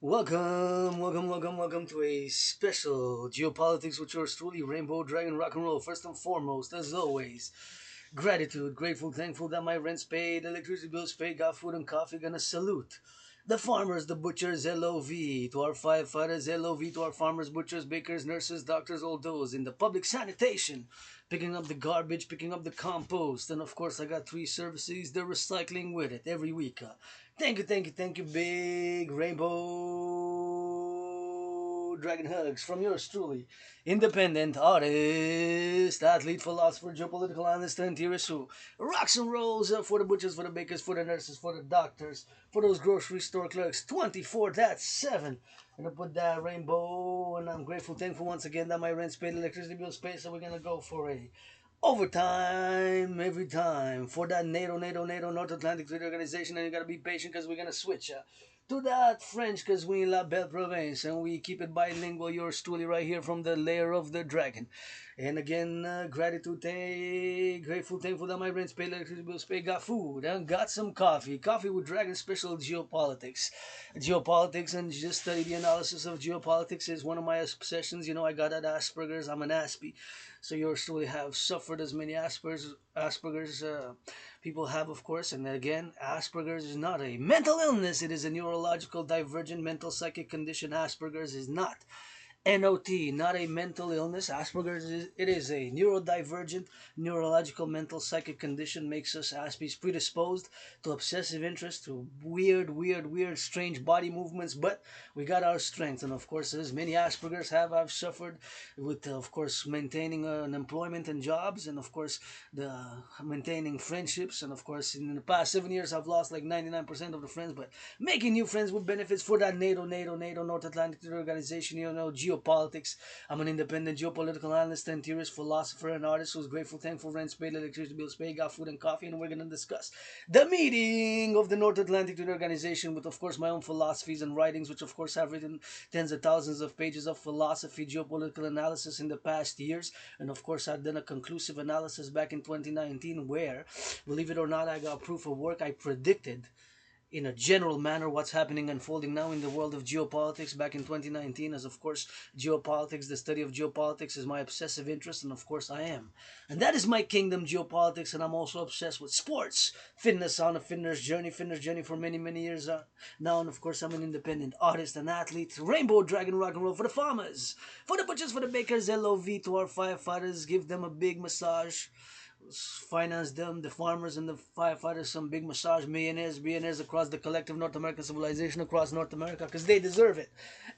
Welcome to a special Geopolitics with yours truly, Rainbow Dragon Rock and Roll. First and foremost, as always, gratitude, grateful, thankful that my rent's paid, electricity bills paid, got food and coffee. Gonna salute the farmers, the butchers, LOV, to our firefighters, LOV, to our farmers, butchers, bakers, nurses, doctors, all those in the public sanitation, picking up the garbage, picking up the compost, and of course, I got three services, the recycling with it every week. Thank you, Big Rainbow Dragon Hugs from yours truly, independent artist, athlete, philosopher, geopolitical analyst, and Tirisu. Rocks and rolls for the butchers, for the bakers, for the nurses, for the doctors, for those grocery store clerks. 24, that's 7. I'm gonna put that rainbow, and I'm grateful, thankful once again that my rent's paid, electricity bills paid, so we're gonna go for a overtime every time for that NATO North Atlantic Treaty Organization, and you gotta be patient because we're gonna switch to that French because we in La Belle Province and we keep it bilingual. Yours truly, right here from the lair of the dragon. And again, gratitude, grateful, thankful that my rent's paid, electricity bills paid, got food, and got some coffee. Coffee with Dragon Special Geopolitics. Geopolitics and just study the analysis of geopolitics is one of my obsessions. You know, I got at Asperger's, I'm an Aspie. So yours truly have suffered as many Asperger's people have, of course. And again, Asperger's is not a mental illness; it is a neurological divergent mental psychic condition. Asperger's is not NOT, not a mental illness. Asperger's it is a neurodivergent, neurological, mental, psychic condition. Makes us Aspies predisposed to obsessive interest, to weird, strange body movements. But we got our strength, and of course, as many Asperger's have, I've suffered with, of course, maintaining an employment and jobs, and of course, the maintaining friendships, and of course, in the past 7 years, I've lost like 99% of the friends, but making new friends with benefits for that NATO, North Atlantic Treaty Organization, you know, geopolitics. I'm an independent geopolitical analyst and theorist, philosopher, and artist who's grateful, thankful, rent paid, electricity bills paid, got food and coffee, and we're going to discuss the meeting of the North Atlantic Treaty Organization with, of course, my own philosophies and writings, which, of course, have written tens of thousands of pages of philosophy, geopolitical analysis in the past years. And, of course, I've done a conclusive analysis back in 2019 where, believe it or not, I got proof of work. I predicted in a general manner what's happening unfolding now in the world of geopolitics back in 2019, as of course geopolitics, the study of geopolitics, is my obsessive interest, and of course I am, and that is my kingdom, geopolitics. And I'm also obsessed with sports, fitness, on a fitness journey for many years now. And of course I'm an independent artist and athlete, Rainbow Dragon Rock and Roll, for the farmers, for the butchers, for the bakers, LOV, to our firefighters, give them a big massage, finance them, the farmers and the firefighters, some big massage, billionaires across the collective North American civilization, across North America, because they deserve it.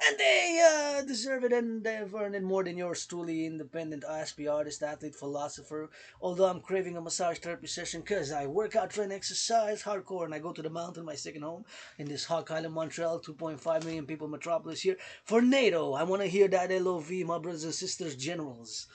And they deserve it, and they've earned it more than yours truly, independent ISP artist, athlete, philosopher. Although I'm craving a massage therapy session because I work out, train, exercise hardcore, and I go to the mountain, my second home, in this Hawk Island, Montreal, 2.5 million people metropolis here. For NATO, I want to hear that LOV, my brothers and sisters, generals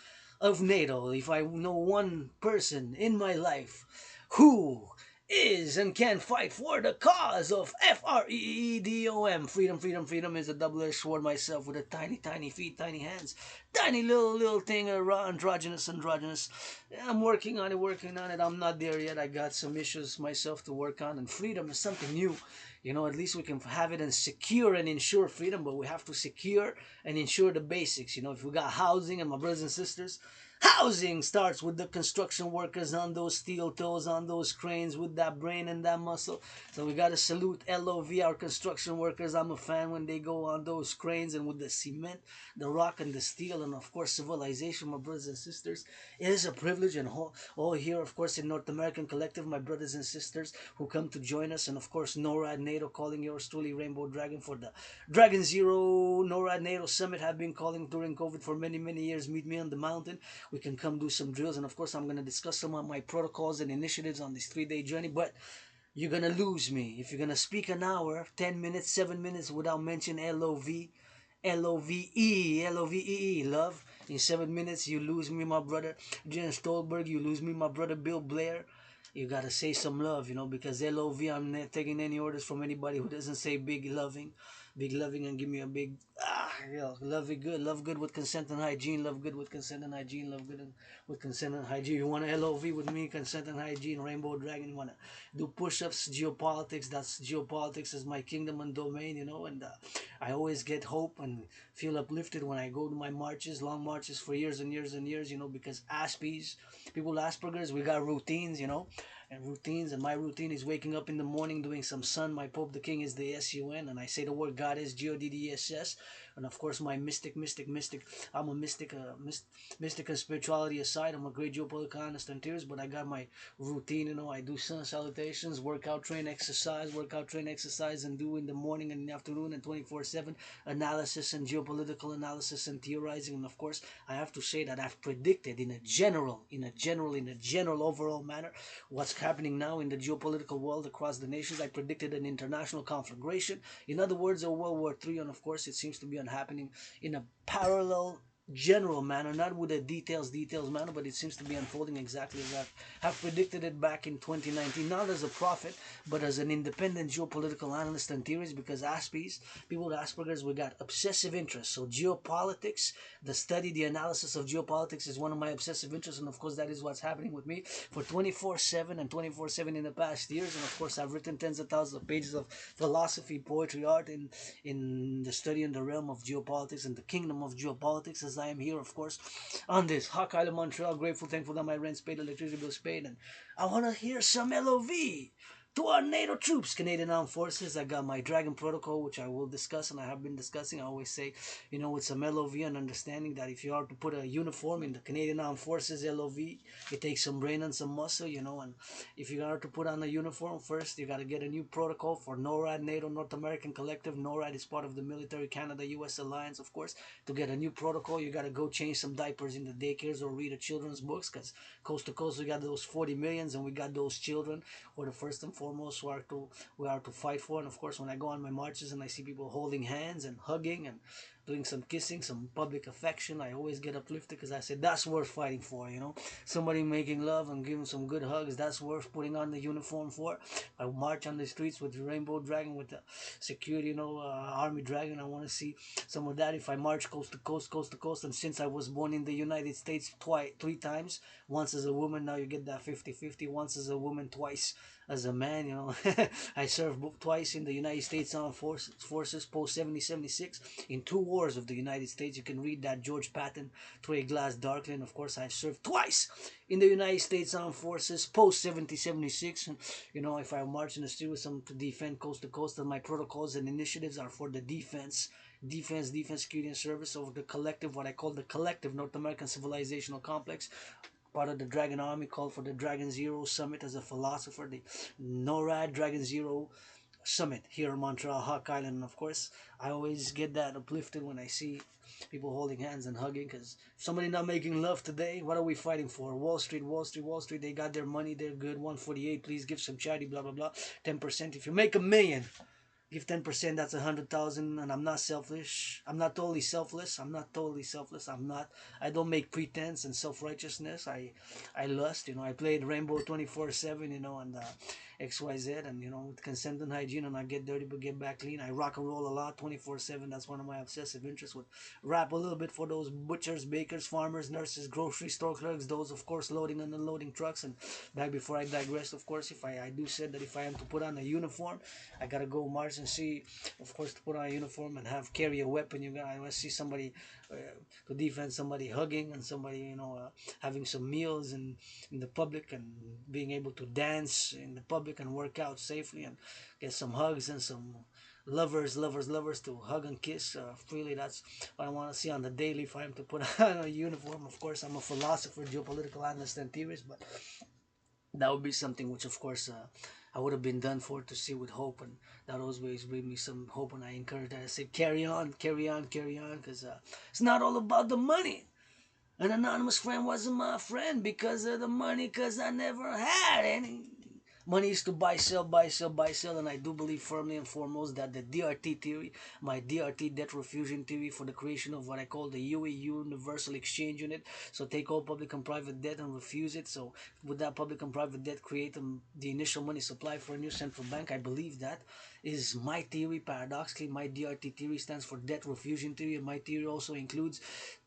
of NATO. If I know one person in my life who is and can fight for the cause of FREEDOM. Freedom is a double-edged sword myself, with a tiny feet, tiny hands, tiny little thing, androgynous. I'm working on it. I'm not there yet. I got some issues myself to work on, and freedom is something new. You know, at least we can have it and secure and ensure freedom, but we have to secure and ensure the basics. You know, if we got housing, and my brothers and sisters, housing starts with the construction workers on those steel toes, on those cranes, with that brain and that muscle. So we gotta salute LOV, our construction workers. I'm a fan when they go on those cranes and with the cement, the rock, and the steel, and of course civilization, my brothers and sisters. It is a privilege, and all here, of course, in North American Collective, my brothers and sisters who come to join us, and of course NORAD NATO, calling yours truly Rainbow Dragon for the Dragon Zero NORAD NATO Summit. Have been calling during COVID for many years. Meet me on the mountain. We can come do some drills, and of course I'm going to discuss some of my protocols and initiatives on this 3-day journey. But you're going to lose me if you're going to speak an hour, 10 minutes, 7 minutes without mentioning LOVE, love. In 7 minutes you lose me, my brother Jen Stolberg. You lose me, my brother Bill Blair. You gotta say some love, because LOV, I'm not taking any orders from anybody who doesn't say big loving, and give me a big love it good, love good with consent and hygiene, love good with consent and hygiene, love good with consent and hygiene. You want to LOV with me, consent and hygiene, Rainbow Dragon. You want to do push-ups, geopolitics. That's geopolitics is my kingdom and domain, and I always get hope and feel uplifted when I go to my marches, long marches for years and years and years, because Aspies, people with Asperger's, we got routines, and routines. And my routine is waking up in the morning, doing some sun. My Pope the King is the SUN, and I say the word God is GODDSS. And of course, my mystic. I'm a mystic, mystic and spirituality aside. I'm a great geopolitical analyst and tears, but I got my routine. I do sun salutations, workout, train, exercise, and do in the morning and in the afternoon and 24/7 analysis and geopolitical analysis and theorizing. And of course, I have to say that I've predicted in a general overall manner what's happening now in the geopolitical world across the nations. I predicted an international conflagration. In other words, a World War III, and of course, it seems to be happening in a parallel general manner, not with a details manner, but it seems to be unfolding exactly as I have predicted it back in 2019, not as a prophet, but as an independent geopolitical analyst and theorist, because Aspies, people with Asperger's, we got obsessive interests. So geopolitics, the study, the analysis of geopolitics is one of my obsessive interests, and of course that is what's happening with me for 24/7 and 24/7 in the past years. And of course I've written tens of thousands of pages of philosophy, poetry, art in the study in the realm of geopolitics and the kingdom of geopolitics, as I am here, of course, on this Hawk Island, Montreal. Grateful, thankful that my rent's paid, electricity bill's paid, and I want to hear some LOV to our NATO troops, Canadian Armed Forces. I got my Dragon Protocol, which I will discuss and I have been discussing. I always say, with some LOV and understanding that if you are to put a uniform in the Canadian Armed Forces LOV, it takes some brain and some muscle, and if you are to put on a uniform, first you got to get a new protocol for NORAD, NATO, North American Collective. NORAD is part of the military Canada-US alliance, of course. To get a new protocol, you got to go change some diapers in the daycares or read a children's books, because coast to coast we got those 40 millions and we got those children who are the first and foremost we are to fight for. And of course, when I go on my marches and I see people holding hands and hugging and doing some kissing, some public affection, I always get uplifted, because I said that's worth fighting for. Somebody making love and giving some good hugs, that's worth putting on the uniform for. I march on the streets with the Rainbow Dragon, with the security, Army Dragon. I want to see some of that. If I march coast to coast, and since I was born in the United States three times, once as a woman, now you get that 50-50. Once as a woman, twice as a man. I served twice in the United States Armed Forces post 70-76 in two wars of the United States. You can read that, George Patton, Trey Glass Darkly. And of course, I served twice in the United States Armed Forces post 70-76. And if I march in the street with some to defend coast to coast, and my protocols and initiatives are for the defense, security, and service of the collective, what I call the collective North American civilizational complex. Part of the Dragon Army, called for the Dragon Zero Summit as a philosopher, the NORAD Dragon Zero Summit here in Montreal, Hawk Island. And of course, I always get that uplifted when I see people holding hands and hugging, because somebody not making love today, what are we fighting for? Wall Street, they got their money, they're good. 148, please give some charity, blah, blah, blah. 10%. If you make $1 million, give 10%, that's 100,000. And I'm not selfish. I'm not totally selfless. I don't make pretense and self-righteousness. I lust, I played Rainbow 24/7, and XYZ, and with consent and hygiene, and I get dirty but get back clean. I rock and roll a lot 24/7. That's one of my obsessive interests. With rap a little bit for those butchers, bakers, farmers, nurses, grocery store clerks, those of course loading and unloading trucks. And back before I digress, of course, if I do said that if I am to put on a uniform, I gotta go march and see, of course, to put on a uniform and carry a weapon. I want to see somebody to defend somebody, hugging, and somebody having some meals in the public, and being able to dance in the public and work out safely and get some hugs and some lovers to hug and kiss freely. That's what I want to see on the daily if I am to put on a uniform. Of course, I'm a philosopher, geopolitical analyst, and theorist, but that would be something which, of course, I would have been done for, to see with hope, and that always bring me some hope. And I encourage that. I say, carry on, because it's not all about the money. An anonymous friend wasn't my friend because of the money, because I never had any. Money is to buy, sell, buy, sell, buy, sell, and I do believe firmly and foremost that the DRT theory, my DRT debt refusion theory for the creation of what I call the UE Universal Exchange Unit. So take all public and private debt and refuse it. So with that public and private debt, create the initial money supply for a new central bank. I believe that is my theory. Paradoxically, my DRT theory stands for debt refusion theory, and my theory also includes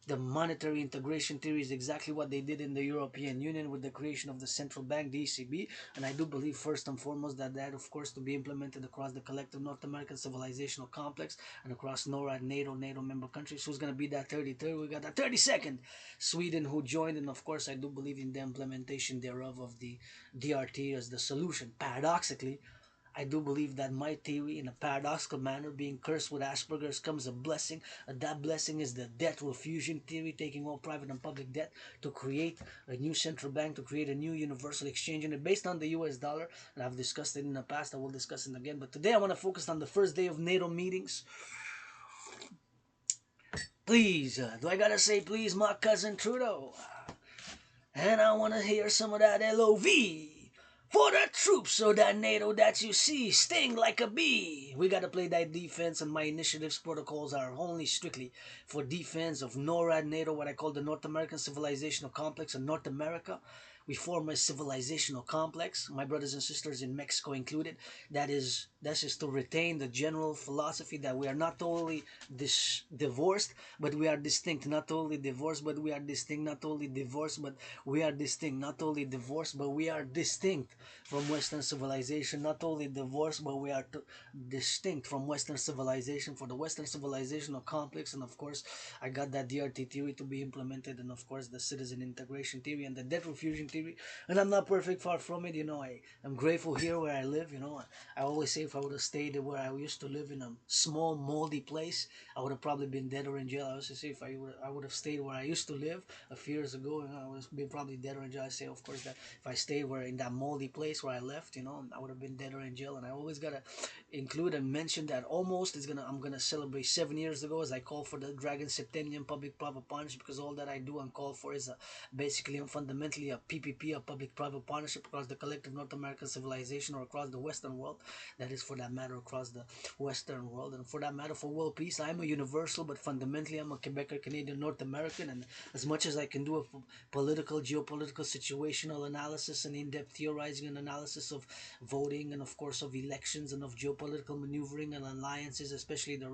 the monetary integration theory is exactly what they did in the European Union with the creation of the central bank, the ECB. And I do believe first and foremost that of course to be implemented across the collective North American civilizational complex and across NORAD, NATO member countries. Who's going to be that 33rd? We got that 32nd, Sweden, who joined. And of course I do believe in the implementation thereof of the DRT as the solution. Paradoxically, I do believe that my theory, in a paradoxical manner, being cursed with Asperger's, comes a blessing. And that blessing is the debt refusion theory, taking all private and public debt to create a new central bank, to create a new universal exchange unit based on the US dollar. And I've discussed it in the past, I will discuss it again. But today I want to focus on the first day of NATO meetings. Please, do I gotta say please, my cousin Trudeau? And I want to hear some of that LOV. For the troops, so that NATO that you see sting like a bee. We gotta play that defense, and my initiatives protocols are only strictly for defense of NORAD, NATO, what I call the North American Civilizational Complex in North America. We form a civilizational complex, my brothers and sisters in Mexico included. That is to retain the general philosophy that we are not totally divorced, but we are distinct. Not totally divorced, but we are distinct. Not totally divorced, but we are distinct. Not totally divorced, but we are distinct from Western civilization. Not only divorced, but we are distinct from Western civilization for the Western civilizational complex. And of course, I got that DRT theory to be implemented, and of course, the citizen integration theory and the debt refusion theory. And I'm not perfect, far from it. I'm grateful here where I live. I always say if I would have stayed where I used to live in a small, moldy place, I would have probably been dead or in jail. I also say if I would have stayed where I used to live a few years ago, I would have been probably dead or in jail. I say, of course, that if I stayed where in that moldy place where I left, I would have been dead or in jail. And I always gotta include and mention that almost I'm gonna celebrate 7 years ago as I call for the Dragon Septennium public-private partnership, because all that I do and call for is basically and fundamentally a PPP, a public-private partnership across the collective North American civilization or across the Western world. That is, for that matter, across the Western world. And for that matter, for world peace, I'm a universal, but fundamentally I'm a Quebecer, Canadian, North American. And as much as I can do a political, geopolitical, situational analysis and in-depth theorizing and analysis of voting and of course of elections and of geopolitical maneuvering and alliances, especially the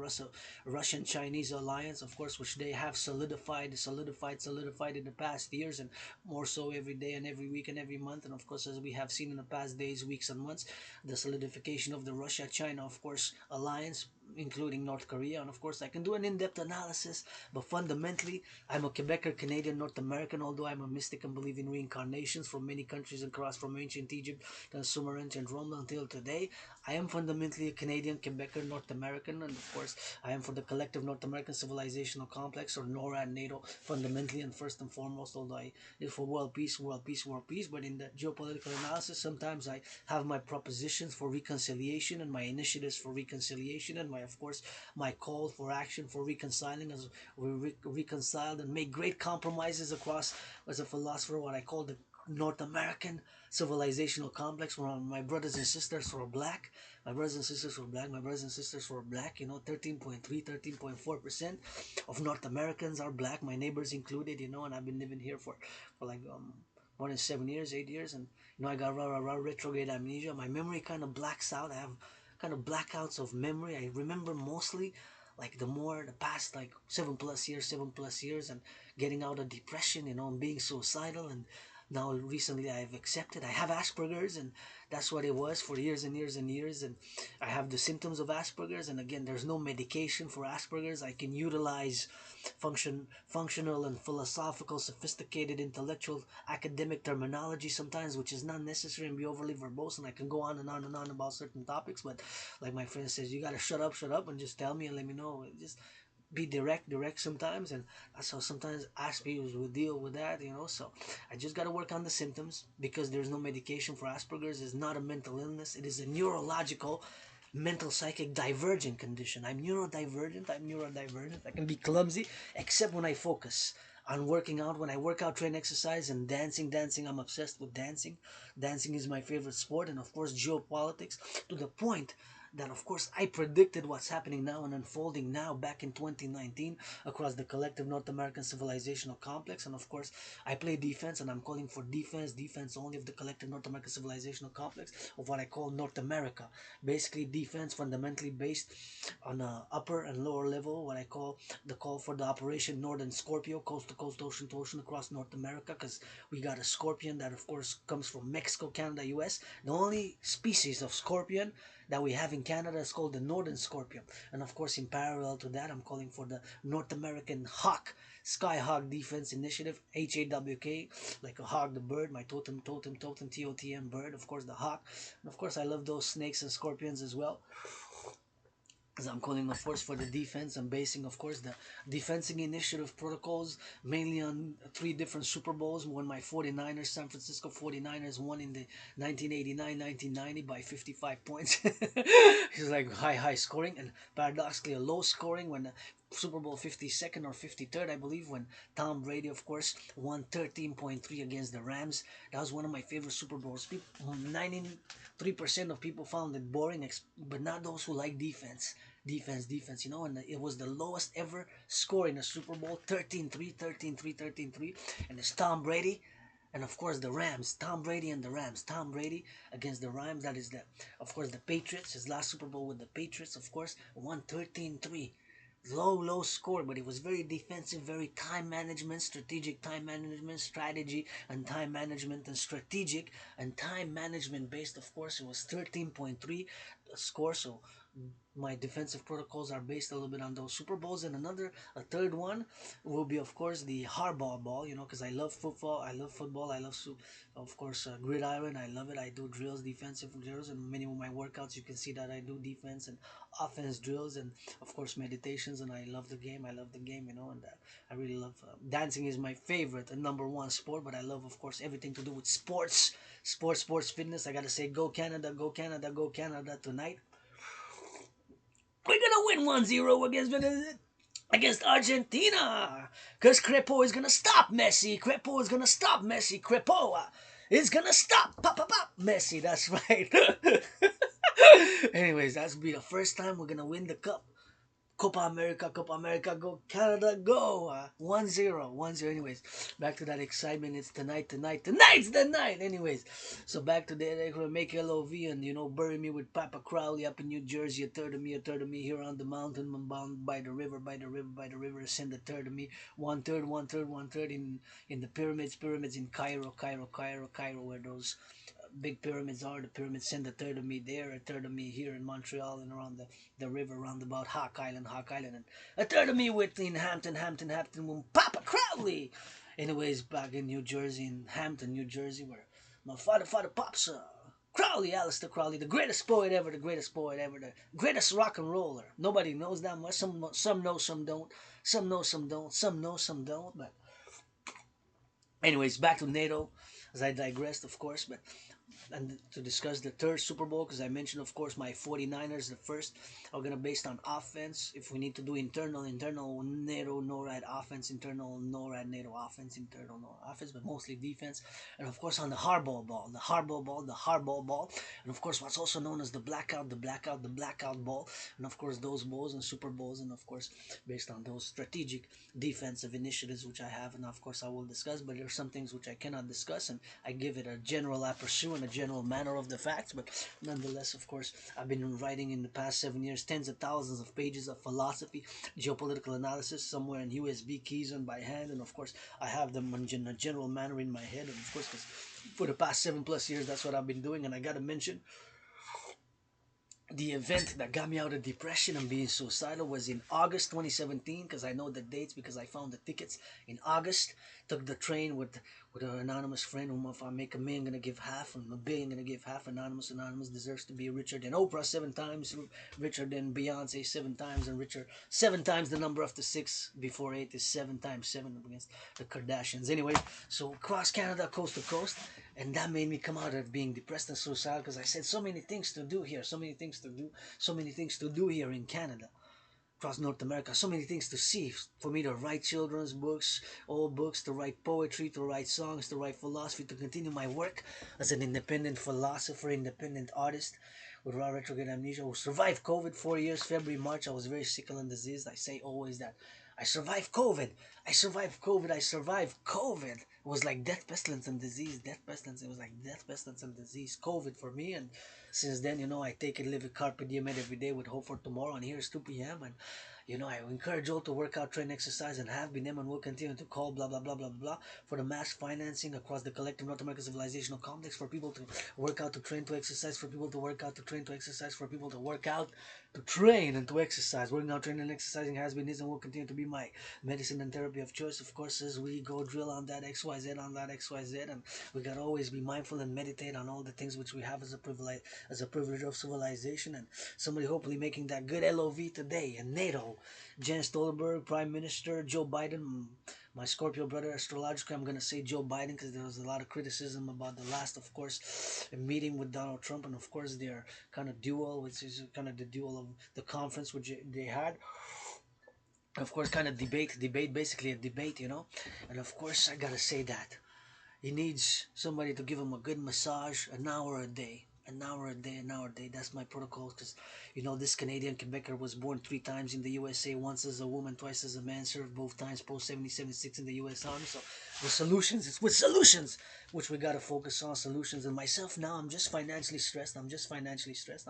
Russian-Chinese alliance, of course, which they have solidified in the past years, and more so every day and every week and every month. And of course, as we have seen in the past days, weeks and months, the solidification of the Russia-China, of course, alliance, including North Korea. And of course, I can do an in-depth analysis, but fundamentally, I'm a Quebecer, Canadian, North American, although I'm a mystic and believe in reincarnations from many countries across, from ancient Egypt to Sumer, ancient Rome until today. I am fundamentally a Canadian, Quebecer, North American, and of course, I am for the collective North American civilizational complex, or NORAD, NATO, fundamentally and first and foremost, although I live for world peace, world peace, world peace. But in the geopolitical analysis, sometimes I have my propositions for reconciliation and my initiatives for reconciliation and of course, my call for action for reconciling, as we reconciled and made great compromises across, as a philosopher, what I call the North American civilizational complex, where my brothers and sisters were black. My brothers and sisters were black. My brothers and sisters were black. 13.3, 13.4% of North Americans are black. My neighbors included, and I've been living here for like more than 7 years, 8 years, and I got retrograde amnesia. My memory kind of blacks out. I have kind of blackouts of memory. I remember mostly like the past like 7+ years, and getting out of depression, and being suicidal. And now recently I've accepted I have Asperger's, and that's what it was for years and years and years. And I have the symptoms of Asperger's, and again, there's no medication for Asperger's. I can utilize functional and philosophical, sophisticated, intellectual, academic terminology sometimes, which is not necessary, and be overly verbose. And I can go on and on and on about certain topics, but like my friend says, you gotta shut up, and just tell me and let me know. Just be direct sometimes, and that's how sometimes Asperger's will deal with that. So I just got to work on the symptoms, because there's no medication for Asperger's. It's not a mental illness. It is a neurological, mental, psychic divergent condition. I'm neurodivergent. I can be clumsy, except when I focus on working out. When I work out, train, exercise, and dancing, I'm obsessed with dancing. Dancing is my favorite sport, and of course geopolitics, to the point that of course I predicted what's happening now and unfolding now back in 2019 across the collective North American civilizational complex. And of course I play defense, and I'm calling for defense only of the collective North American civilizational complex of what I call North America. Basically defense fundamentally based on a upper and lower level, what I call the call for the Operation Northern Scorpio, coast to coast, ocean to ocean across North America, because we got a scorpion that of course comes from Mexico, Canada, US. The only species of scorpion that we have in Canada is called the Northern Scorpion. And of course in parallel to that, I'm calling for the North American Hawk, Skyhawk Defense Initiative, HAWK, like a hawk, the bird, my totem, TOTM bird, of course the hawk. And of course I love those snakes and scorpions as well. As I'm calling, of course, for the defense. I'm basing, of course, the defensing initiative protocols mainly on three different Super Bowls. When my 49ers, San Francisco 49ers, won in the 1989-1990 by 55 points. It's like high scoring, and paradoxically a low scoring when the Super Bowl 52nd or 53rd, I believe, when Tom Brady, of course, won 13.3 against the Rams. That was one of my favorite Super Bowls. 93% of people found it boring, but not those who like defense. Defense, and it was the lowest ever score in a Super Bowl, 13-3, 13-3, 13-3, and it's Tom Brady, and of course the Rams, Tom Brady and the Rams, Tom Brady against the Rams, that is of course the Patriots, his last Super Bowl with the Patriots, of course, won 13-3, low score, but it was very defensive, very time management, strategic time management, strategy and time management, and strategic and time management based. Of course it was 13.3 score, so my defensive protocols are based a little bit on those Super Bowls. And a third one will be, of course, the hardball ball, because I love football, I love, of course, gridiron, I love it. I do drills, defensive drills, and many of my workouts, you can see that I do defense and offense drills, and of course meditations, and I love the game, and I really love, dancing is my favorite and number one sport, but I love, of course, everything to do with sports, fitness. I gotta say, go Canada, go Canada, go Canada tonight. We're gonna win 1-0 against Argentina. Because Crepo is gonna stop Messi. Crepo is gonna stop Messi. Crepo is gonna stop Messi. That's right. Anyways, that's be the first time we're gonna win the cup. Copa America, go Canada, go! 1-0, 1-0. Anyways, back to that excitement. It's tonight's the night. Anyways, so back to the make LOV and bury me with Papa Crowley up in New Jersey. A third of me here on the mountain. I'm bound by the river. Send a third of me. One third in the pyramids in Cairo, where those big pyramids are. The pyramids send a third of me there, a third of me here in Montreal and around the river around about Hawk Island, and a third of me in Hampton, with Papa Crowley. Anyways, back in New Jersey, in Hampton, New Jersey, where my father pops Crowley, Aleister Crowley, the greatest poet ever, the greatest rock and roller. Nobody knows that much. Some know, some don't. Some know, some don't. Some know, some don't. But anyways, back to NATO, as I digressed, of course, but and to discuss the third Super Bowl, because I mentioned, of course, my 49ers, the first, are going to based on offense. If we need to do internal NATO, NORAD offense, internal NORAD NATO offense, internal NORAD offense, but mostly defense. And of course, on the hardball ball. And of course, what's also known as the blackout ball. And of course, those balls and Super Bowls, and of course, based on those strategic defensive initiatives which I have, and of course, I will discuss, but there are some things which I cannot discuss, and I give it a general aperture and a general manner of the facts. But nonetheless, of course, I've been writing in the past 7 years tens of thousands of pages of philosophy, geopolitical analysis, somewhere in USB keys and by hand, and of course I have them in a general manner in my head, and of course, because for the past 7+ years that's what I've been doing. And I gotta mention, the event that got me out of depression and being suicidal was in August 2017, because I know the dates because I found the tickets in August. Took the train with an anonymous friend whom, if I make $1 million, gonna give half, and $1 billion gonna give half. Anonymous deserves to be richer than Oprah 7 times, richer than Beyonce 7 times, and richer 7 times the number after 6 before 8 is 7 times 7 against the Kardashians. Anyway, so across Canada, coast to coast, and that made me come out of being depressed and suicidal, because I said so many things to do here, so many things to do here in Canada. across North America. So many things to see. For me to write children's books, old books, to write poetry, to write songs, to write philosophy, to continue my work as an independent philosopher, independent artist with raw retrograde amnesia who survived COVID 4 years, February, March. I was very sick and diseased. I say always that I survived COVID. I survived COVID. I survived COVID. It was like death, pestilence, and disease. Death, pestilence. It was like death, pestilence, and disease. COVID for me. And since then, I take it, live it, carpe diem it every day with hope for tomorrow. And here's 2 p.m. And I encourage all to work out, train, exercise, and have been them and will continue to call blah blah blah blah blah for the mass financing across the collective North American civilizational complex for people to work out, to train, to exercise, for people to work out, to train, to exercise, for people to work out, to train, and to exercise. Working out, training, and exercising has been, is, and will continue to be my medicine and therapy of choice. Of course, as we go drill on that XYZ, on that XYZ, and we gotta always be mindful and meditate on all the things which we have as a privilege of civilization, and somebody hopefully making that good LOV today. And NATO, Jan Stoltenberg, Prime Minister, Joe Biden, my Scorpio brother astrologically, I'm gonna say Joe Biden because there was a lot of criticism about the last, of course, meeting with Donald Trump, and of course their kind of duel, which is kind of the duel of the conference which they had. Of course, kind of debate, basically a debate, and of course I gotta say that he needs somebody to give him a good massage an hour a day. An hour a day, an hour a day. That's my protocol because, this Canadian Quebecer was born 3 times in the USA, once as a woman, twice as a man, served both times post 7076 in the US Army. So, with solutions, it's with solutions, which we got to focus on solutions. And myself now, I'm just financially stressed. I'm just financially stressed.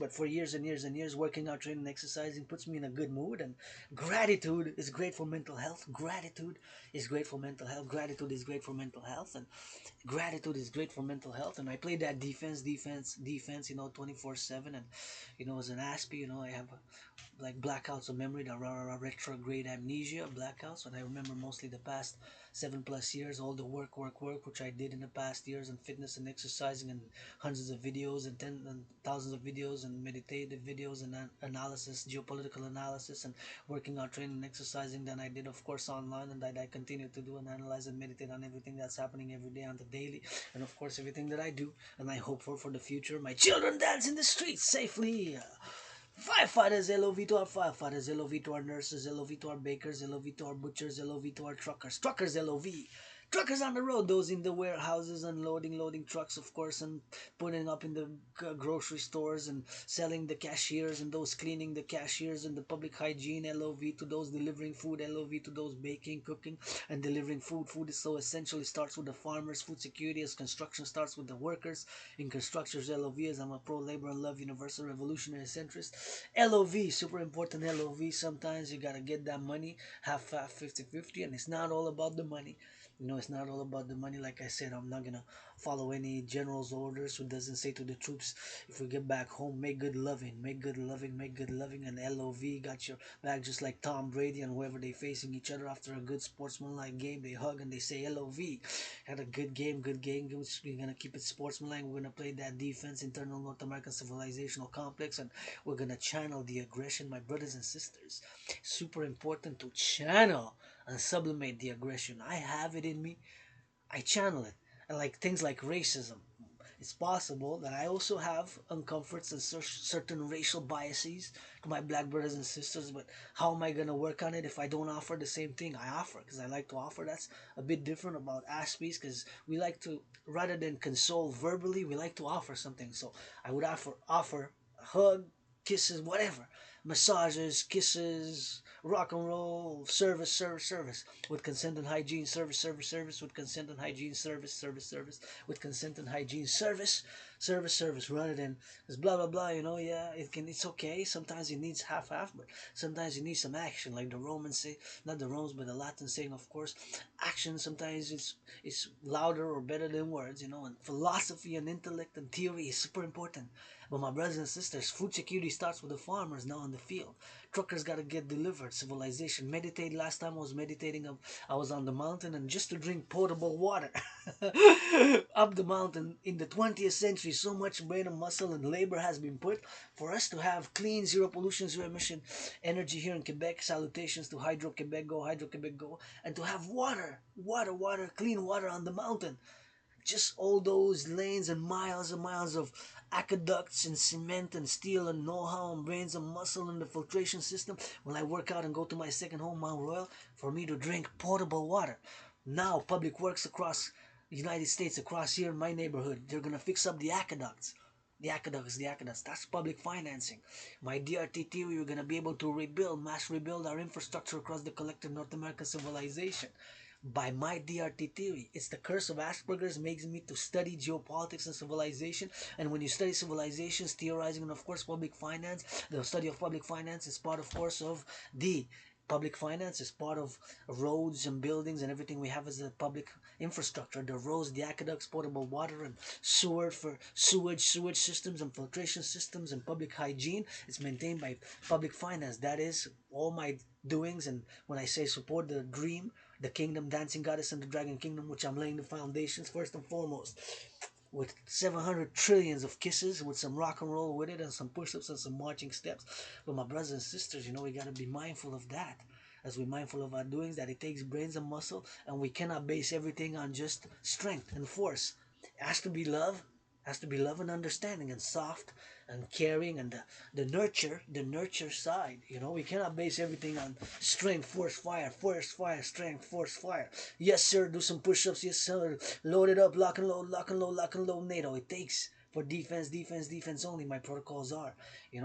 But for years and years and years, working out, training, exercising puts me in a good mood. And gratitude is great for mental health. Gratitude is great for mental health. Gratitude is great for mental health, and gratitude is great for mental health. And I play that defense, 24/7. And as an aspie, I have like blackouts of memory, the retrograde amnesia blackouts, and I remember mostly the past 7+ years, all the work, which I did in the past years, and fitness and exercising, and hundreds of videos, and thousands of videos, and meditative videos, and analysis, geopolitical analysis, and working out, training, and exercising. Then I did, of course, online, and that I continue to do and analyze and meditate on everything that's happening every day on the daily, and of course everything that I do, and I hope for the future. My children dance in the streets safely. Firefighters, LOV to our firefighters, LOV to our nurses, LOV to our bakers, LOV to our butchers, LOV to our truckers, LOV. Truckers on the road, those in the warehouses, unloading, loading trucks, of course, and putting up in the grocery stores, and selling, the cashiers, and those cleaning the cashiers, and the public hygiene, LOV to those delivering food, LOV to those baking, cooking, and delivering food. Food is so essential. It starts with the farmers. Food security as construction starts with the workers. In constructions, LOV, as I'm a pro-labor and love universal revolutionary centrist. LOV, super important. LOV, sometimes you gotta get that money, half 50-50, and it's not all about the money. It's not all about the money. Like I said, I'm not gonna follow any general's orders who doesn't say to the troops, if we get back home, make good loving, make good loving, make good loving, and LOV got your back, just like Tom Brady and whoever they facing each other after a good sportsmanlike game. They hug and they say LOV. Had a good game, good game. We're gonna keep it sportsmanlike. We're gonna play that defense, internal North American civilizational complex, and we're gonna channel the aggression, my brothers and sisters. Super important to channel and sublimate the aggression. I have it in me. I channel it. And like things like racism. It's possible that I also have uncomforts and certain racial biases to my black brothers and sisters, but how am I going to work on it if I don't offer the same thing I offer? Because I like to offer. That's a bit different about Aspies, because we like to, rather than console verbally, we like to offer something. So I would offer a hug, kisses, whatever, massages, kisses, rock and roll, service, with consent and hygiene, service, with consent and hygiene, service, with consent and hygiene, service, rather than this blah blah blah. Yeah, it's okay. Sometimes it needs half, but sometimes you need some action, like the Romans say, not the Romans, but the Latin saying, of course, action. Sometimes it's louder or better than words. And philosophy and intellect and theory is super important. But my brothers and sisters, food security starts with the farmers now in the field. Truckers gotta get delivered. Civilization. Meditate. Last time I was meditating, I was on the mountain, and just to drink potable water up the mountain in the 20th century, so much brain and muscle and labor has been put for us to have clean, zero pollution, zero emission energy here in Quebec. Salutations to Hydro Quebec Go, and to have water, clean water on the mountain. Just all those lanes and miles of aqueducts and cement and steel and know-how and brains and muscle and the filtration system when I work out and go to my second home, Mount Royal, for me to drink potable water. Now, public works across the United States, across here in my neighborhood, they're gonna fix up the aqueducts. The aqueducts. That's public financing. My DRT theory, we're gonna be able to rebuild, mass rebuild our infrastructure across the collective North American civilization by my DRT theory. It's the curse of Asperger's makes me to study geopolitics and civilization. And when you study civilizations, theorizing, and of course public finance, the study of public finance is part, of course, of the public finance is part of roads and buildings and everything we have as a public infrastructure. The roads, the aqueducts, potable water and sewer for sewage systems and filtration systems and public hygiene. It's maintained by public finance. That is all my doings. And when I say support the dream, the kingdom, dancing goddess and the dragon kingdom, which I'm laying the foundations first and foremost, with 700 trillions of kisses, with some rock and roll with it, and some push-ups and some marching steps. But my brothers and sisters, we gotta be mindful of that. As we're mindful of our doings, that it takes brains and muscle, and we cannot base everything on just strength and force. It has to be love, has to be love and understanding and soft and caring and the nurture side. We cannot base everything on strength, force fire, strength, force fire. Yes sir, do some push-ups. Yes sir, load it up, lock and load, lock and load, lock and load. NATO, it takes for defense only. My protocols are,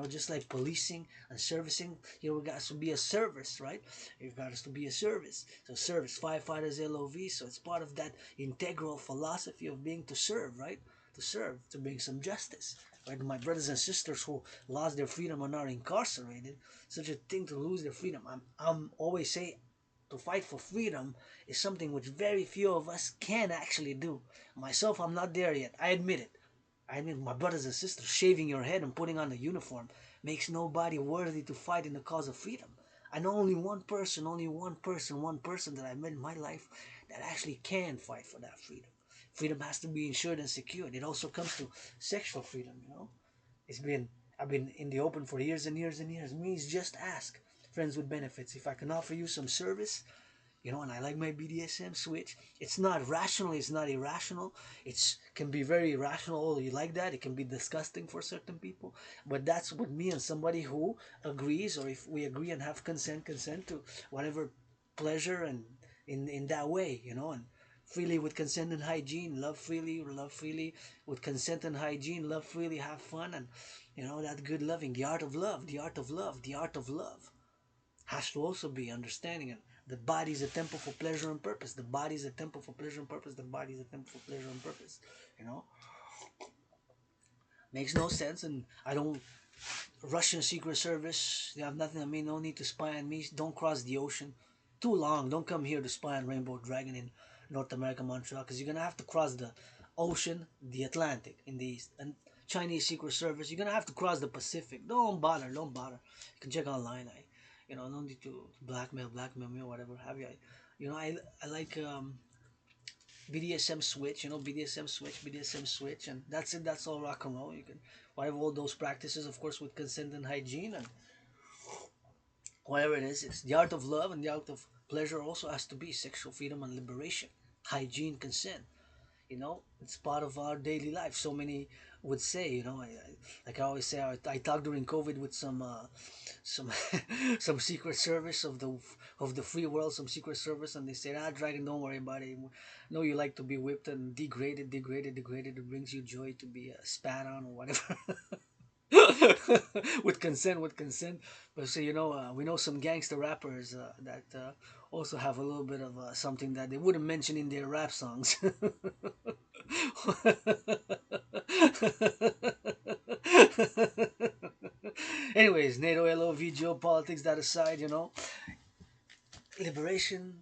just like policing and servicing. We got to be a service, right? You've got us to be a service. So service, firefighters, LOV. So it's part of that integral philosophy of being to serve, right? To serve, to bring some justice. Right? My brothers and sisters who lost their freedom and are incarcerated, such a thing to lose their freedom. I'm always say to fight for freedom is something which very few of us can actually do. Myself, I'm not there yet. I admit it. I mean, my brothers and sisters, shaving your head and putting on a uniform makes nobody worthy to fight in the cause of freedom. I know only one person that I met in my life that actually can fight for that freedom. Freedom has to be ensured and secured. It also comes to sexual freedom. It's been I've been in the open for years and years and years. Means just ask. Friends with benefits. If I can offer you some service, and I like my BDSM switch. It's not rational, it's not irrational. It can be very irrational. Oh, you like that? It can be disgusting for certain people. But that's with me and somebody who agrees, or if we agree and have consent to whatever pleasure and in that way, and freely with consent and hygiene, love freely with consent and hygiene, love freely, have fun, and that good loving, the art of love, the art of love, the art of love has to also be understanding it. The body is a temple for pleasure and purpose. The body is a temple for pleasure and purpose. The body is a temple for pleasure and purpose. You know, makes no sense. And I don't. Russian Secret Service. They have nothing on me. No need to spy on me. Don't cross the ocean. Too long. Don't come here to spy on Rainbow Dragon in North America, Montreal, because you're gonna have to cross the ocean, the Atlantic in the east, and Chinese Secret Service. You're gonna have to cross the Pacific. Don't bother. Don't bother. You can check online. No need to blackmail me or whatever have you. I like BDSM switch. BDSM switch, and that's it. That's all rock and roll. You can whatever all those practices, of course, with consent and hygiene and whatever it is. It's the art of love and the art of pleasure also has to be sexual freedom and liberation, hygiene, consent. It's part of our daily life. So many would say, like I always say, I talked during COVID with some some secret service of the free world, some secret service, and they said, Dragon, don't worry about it. No, you like to be whipped and degraded. It brings you joy to be spat on or whatever. with consent. But so we know some gangster rappers that also have a little bit of something that they wouldn't mention in their rap songs. Anyways, NATO, LOV, geopolitics, that aside, liberation,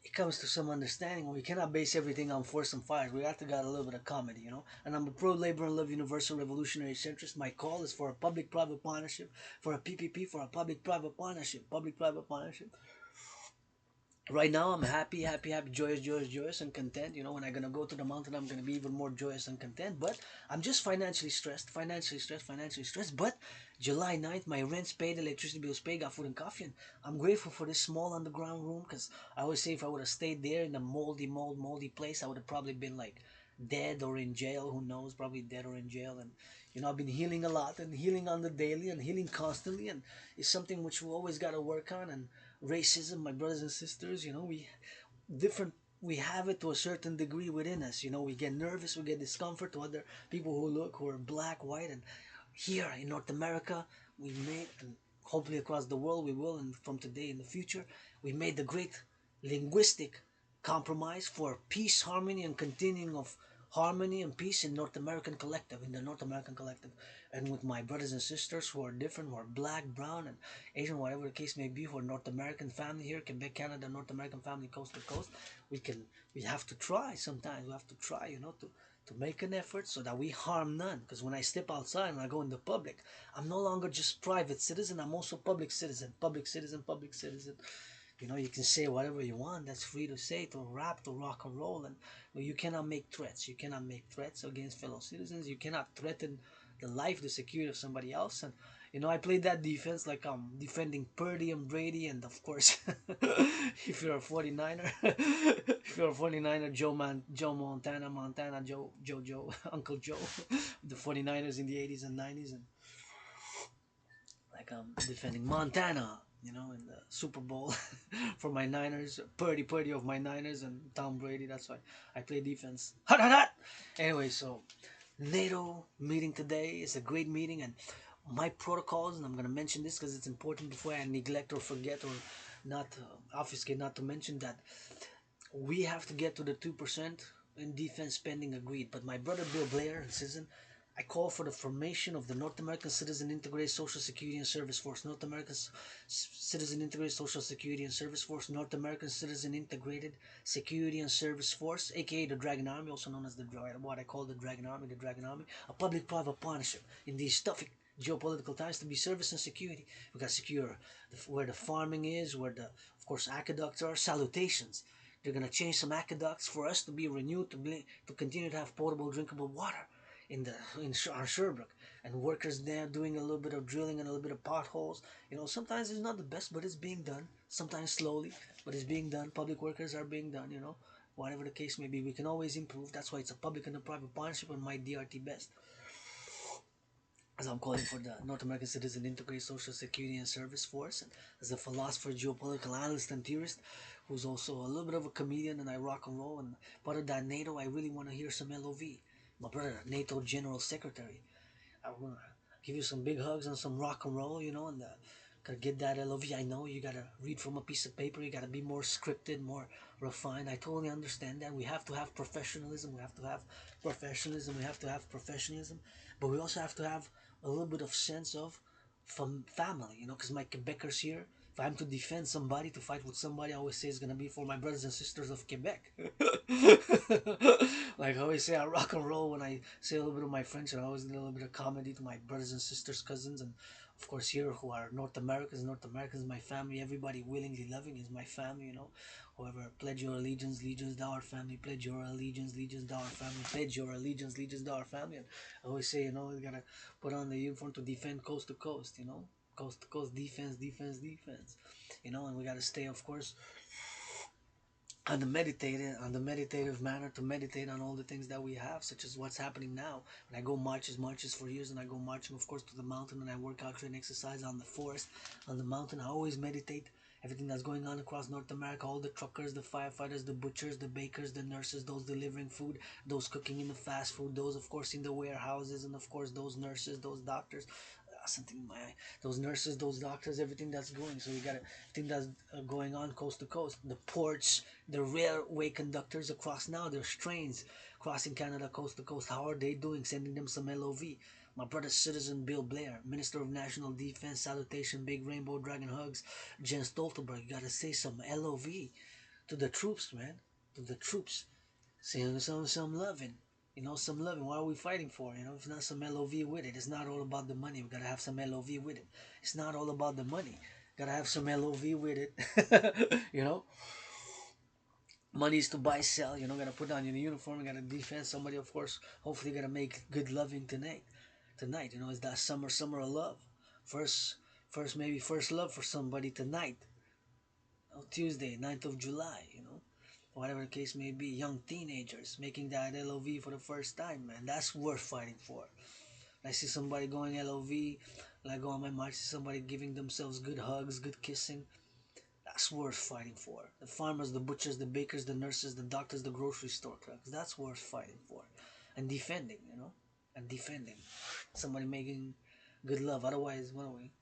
it comes to some understanding. We cannot base everything on force and fire. We have to got a little bit of comedy. And I'm a pro labor and love universal revolutionary centrist. My call is for a public-private partnership, for a PPP, for a public-private partnership, public-private partnership. Right now, I'm happy, joyous, and content. When I'm gonna go to the mountain, I'm gonna be even more joyous and content. But I'm just financially stressed. But July 9th, my rent's paid, electricity bills paid, got food and coffee. And I'm grateful for this small underground room because I always say if I would have stayed there in the moldy place, I would have probably been like dead or in jail. Who knows? Probably dead or in jail. And I've been healing a lot and healing on the daily and healing constantly, and it's something which we always got to work on. And racism, my brothers and sisters, we different. We have it to a certain degree within us. We get nervous, we get discomfort to other people who are black, white, and here in North America, we made, and hopefully across the world we will, and from today in the future, we made the great linguistic compromise for peace, harmony, and continuing of harmony and peace in the North American collective, and with my brothers and sisters who are different, who are black, brown, and Asian, whatever the case may be, who are North American family here, Quebec, Canada, North American family, coast to coast. We can, we have to try sometimes. We have to try, to make an effort so that we harm none. Because when I step outside and I go in the public, I'm no longer just private citizen. I'm also public citizen. Public citizen. Public citizen. You can say whatever you want. That's free to say, to rap, to rock and roll, and you cannot make threats. You cannot make threats against fellow citizens. You cannot threaten the life, the security of somebody else. And I played that defense like I'm defending Purdy and Brady, and of course, if you're a 49er, if you're a 49er, Joe Montana, Joe, Uncle Joe, the 49ers in the 80s and 90s, and like I'm defending Montana, in the Super Bowl for my Niners, Purdy of my Niners, and Tom Brady. That's why I play defense. Hot, hot, hot. Anyway, so NATO meeting today is a great meeting, and my protocols, and I'm gonna mention this because it's important before I neglect or forget or not obfuscate, not to mention that we have to get to the 2% in defense spending agreed. But my brother Bill Blair and Citizen, I call for the formation of the North American Citizen Integrated Social Security and Service Force, North American Citizen Integrated Social Security and Service Force, North American Citizen Integrated Security and Service Force, aka the Dragon Army, also known as what I call the Dragon Army, a public-private partnership in these tough geopolitical times to be service and security. We got to secure where the farming is, where the, of course, aqueducts are, salutations. They're gonna change some aqueducts for us to be renewed, to continue to have potable, drinkable water in our Sherbrooke, and workers there doing a little bit of drilling and a little bit of potholes. Sometimes it's not the best, but it's being done. Sometimes slowly, but it's being done. Public workers are being done. Whatever the case may be, we can always improve. That's why it's a public and a private partnership, and my DRT best. As I'm calling for the North American Citizen Integrated Social Security and Service Force, and as a philosopher, geopolitical analyst, and theorist, who's also a little bit of a comedian, and I rock and roll, and part of that NATO, I really want to hear some LOV. My brother, NATO General Secretary, I want to give you some big hugs and some rock and roll, and gotta get that LOV. I know you gotta read from a piece of paper, you gotta be more scripted, more refined. I totally understand that. We have to have professionalism, we have to have professionalism, but we also have to have a little bit of sense of family, because my Quebecers here, if I'm to defend somebody, to fight with somebody, I always say it's gonna be for my brothers and sisters of Quebec. Like I always say, I rock and roll when I say a little bit of my French, and I always do a little bit of comedy to my brothers and sisters, cousins, and of course here who are North Americans. North Americans, my family. Everybody willingly loving is my family. Whoever pledge your allegiance, legions to our family. Pledge your allegiance, legions to our family. Pledge your allegiance, legions to our family. And I always say, you gotta put on the uniform to defend coast to coast. Coast to coast defense, defense, defense. And we gotta stay, of course, on the meditative manner, to meditate on all the things that we have, such as what's happening now. When I go marches for years, and I go marching, of course, to the mountain, and I work out, train, exercise on the forest, on the mountain. I always meditate everything that's going on across North America, all the truckers, the firefighters, the butchers, the bakers, the nurses, those delivering food, those cooking in the fast food, those, of course, in the warehouses, and of course those nurses, those doctors, something in my eye. Those nurses, those doctors, everything that's going. So we got everything that's going on coast to coast. The ports, the railway conductors across now. There's trains crossing Canada coast to coast. How are they doing? Sending them some LOV. My brother Citizen Bill Blair, Minister of National Defense, salutation, big rainbow dragon hugs. Jen Stoltenberg, you gotta say some LOV to the troops, man. To the troops. Saying some loving. Some loving. What are we fighting for? If not some LOV with it. It's not all about the money. We gotta have some LOV with it. It's not all about the money. Gotta have some LOV with it. Money is to buy, sell. Gotta put on your uniform. Gotta defend somebody, of course. Hopefully, gotta make good loving tonight. Tonight, it's that summer of love. First love for somebody tonight. Tuesday, 9th of July. whatever the case may be, young teenagers making that LOV for the first time, man. That's worth fighting for. I see somebody going LOV, like go on my march, see somebody giving themselves good hugs, good kissing. That's worth fighting for. The farmers, the butchers, the bakers, the nurses, the doctors, the grocery store clerks. That's worth fighting for. And defending, you know? And defending. Somebody making good love. Otherwise, what are we?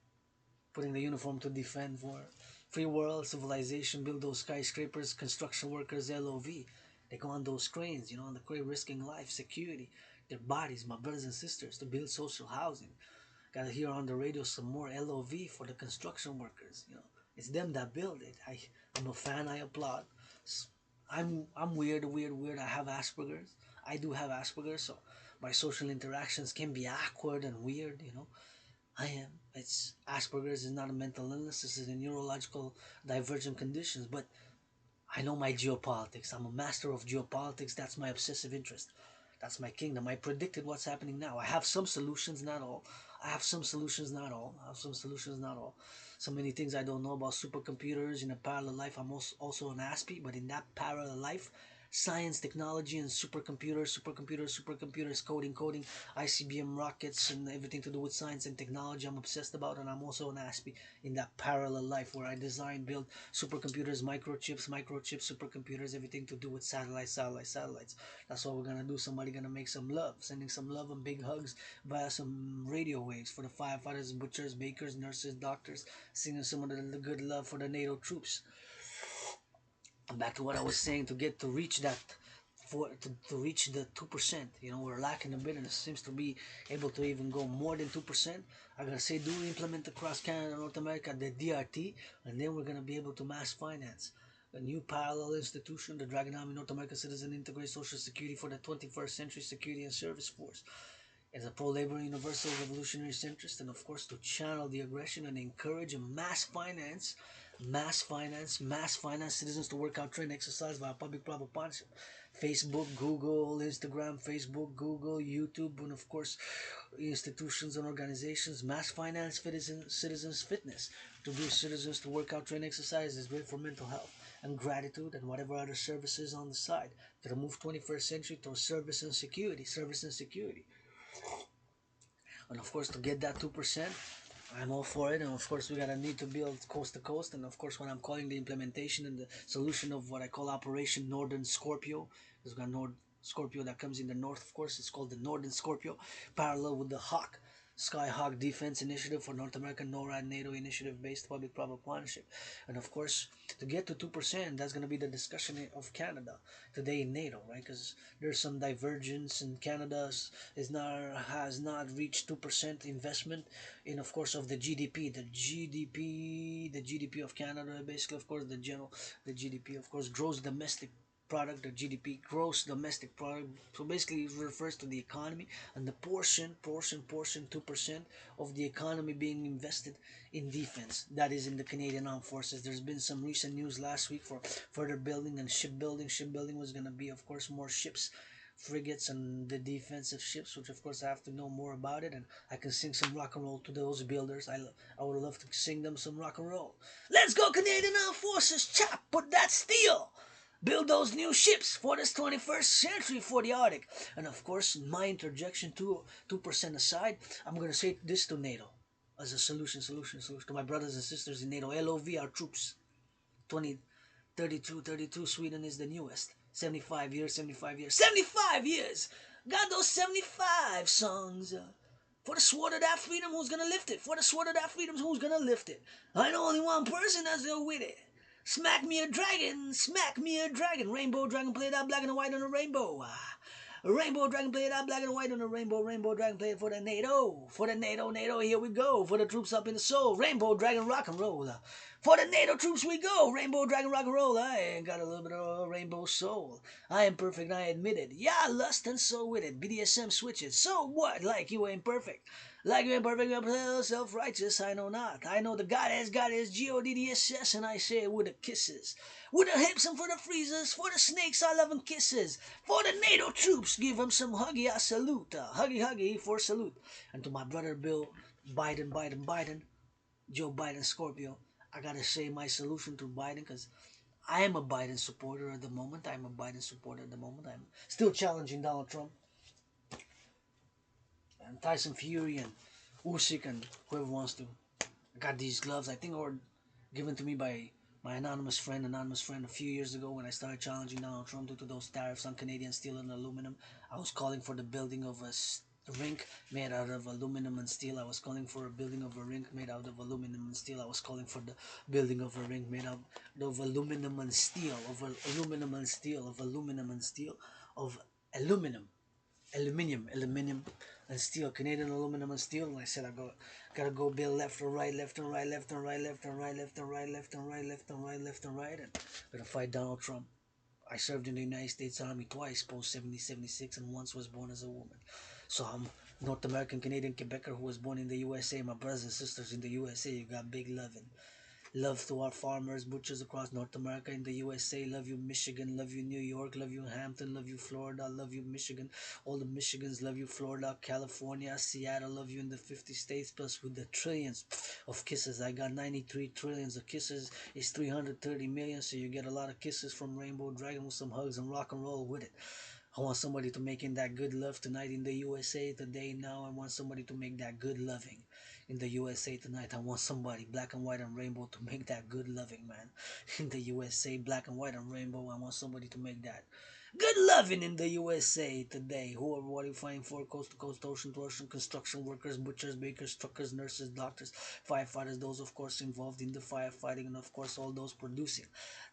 Putting the uniform to defend for free world, civilization, build those skyscrapers, construction workers, LOV. They go on those cranes, you know, on the crane risking life, security, their bodies, my brothers and sisters, to build social housing. Gotta hear on the radio some more LOV for the construction workers, you know. It's them that build it. I'm a fan, I applaud. I'm weird. I have Asperger's. I do have Asperger's, so my social interactions can be awkward and weird, you know. I am. It's Asperger's is not a mental illness. This is a neurological divergent conditions. But I know my geopolitics. I'm a master of geopolitics. That's my obsessive interest. That's my kingdom. I predicted what's happening now. I have some solutions, not all. I have some solutions, not all. I have some solutions, not all. So many things I don't know about supercomputers in a parallel life. I'm also an ASPE, but in that parallel life, science, technology, and supercomputers, coding, ICBM rockets, and everything to do with science and technology I'm obsessed about, and I'm also an ASPE in that parallel life where I design, build supercomputers, microchips, supercomputers, everything to do with satellites. That's what we're gonna do. Somebody gonna make some love, sending some love and big hugs via some radio waves for the firefighters, butchers, bakers, nurses, doctors, singing some of the good love for the NATO troops. And back to what I was saying, to get to reach that, to reach the 2%, you know, we're lacking a bit, and it seems to be able to even go more than 2%. I gotta say, do implement across Canada and North America the DRT, and then we're gonna be able to mass finance a new parallel institution, the Dragon Army North American Citizen Integrated Social Security for the 21st Century Security and Service Force. As a pro-labor universal revolutionary centrist, and of course to channel the aggression and encourage a mass finance citizens to work out, train, exercise via public-private partnership. Facebook, Google, Instagram, Facebook, Google, YouTube, and of course institutions and organizations. Mass finance citizens fitness to do citizens to work out, train, exercise is great for mental health and gratitude and whatever other services on the side. To move 21st century to service and security. And of course, to get that 2%, I'm all for it. And of course, we gotta need to build coast to coast. And of course, what I'm calling the implementation and the solution of what I call Operation Northern Scorpio, because we got North Scorpio that comes in the north. Of course, it's called the Northern Scorpio, parallel with the Hawk. Skyhawk Defense Initiative for North American NORAD NATO initiative based public-private partnership. And of course, to get to 2%, that's going to be the discussion of Canada today in NATO, right? Because there's some divergence, and Canada has not reached 2% investment in, of course, of the GDP. The GDP of Canada, basically, of course, the GDP, of course, gross domestic product, the GDP, gross domestic product. So basically it refers to the economy, and the portion 2% of the economy being invested in defense, that is in the Canadian Armed Forces. There's been some recent news last week for further building and shipbuilding was going to be, of course, more ships, frigates, and the defensive ships, which of course I have to know more about it, and I can sing some rock and roll to those builders. I would love to sing them some rock and roll. Let's go Canadian Armed Forces, chop, put that steel, build those new ships for this 21st century for the Arctic. And of course, my interjection, 2% aside, I'm going to say this to NATO as a solution to my brothers and sisters in NATO. LOV, our troops. 20, 32, Sweden is the newest. 75 years. 75 years! Got those 75 songs. For the sword of that freedom, who's gonna lift it? For the sword of that freedom, who's gonna lift it? I know only one person that's gonna win it. Smack me a dragon. Rainbow dragon, play that black and white on the rainbow. Rainbow dragon, play that black and white on the rainbow. Rainbow dragon, play it for the NATO, here we go. For the troops up in the soul. Rainbow dragon, rock and roll. For the NATO troops we go. Rainbow dragon, rock and roll. I got a little bit of a rainbow soul. I am perfect, I admit it. Yeah, lust and so with it. BDSM switches. So what? Like you ain't perfect. Like you ain't perfect, you're self-righteous, I know not. I know the God is G-O-D-D-S-S, and I say it with the kisses. With the hips and for the freezers, for the snakes, I love them kisses. For the NATO troops, give them some huggy, I salute. Huggy for salute. And to my brother Bill Biden, Joe Biden Scorpio, I gotta say my solution to Biden, because I am a Biden supporter at the moment. I'm a Biden supporter at the moment. I'm still challenging Donald Trump and Tyson Fury and Usyk and whoever wants to. I got these gloves. I think they were given to me by my anonymous friend a few years ago when I started challenging Donald Trump due to those tariffs on Canadian steel and aluminum. I was calling for the building of a rink made out of aluminum and steel. I was calling for a building of a rink made out of aluminum and steel. I was calling for the building of a rink made out of aluminum and steel, aluminum and steel, of aluminum and steel, of aluminum aluminium, and steel, Canadian aluminum and steel. And I said, gotta go build left and right, left and right, left and right, left and right, left and right, left and right, left and right, left and right, and gonna fight Donald Trump. I served in the United States Army twice, post 76, and once was born as a woman. So I'm North American, Canadian, Quebecer who was born in the USA. My brothers and sisters in the USA, you got big loving. Love to our farmers, butchers across North America, in the USA. Love you, Michigan. Love you, New York. Love you, Hampton. Love you, Florida. Love you, Michigan. All the Michigans love you, Florida, California, Seattle. Love you in the 50 states, plus with the trillions of kisses. I got 93 trillions of kisses. It's 330 million, so you get a lot of kisses from Rainbow Dragon with some hugs and rock and roll with it. I want somebody to make in that good love tonight in the USA today. Now I want somebody to make that good loving in the USA tonight. I want somebody black and white and rainbow to make that good loving, man. In the USA, black and white and rainbow, I want somebody to make that good loving in the USA today. Whoever, what are you fighting for? Coast to coast, ocean to ocean, construction workers, butchers, bakers, truckers, nurses, doctors, firefighters, those of course involved in the firefighting, and of course all those producing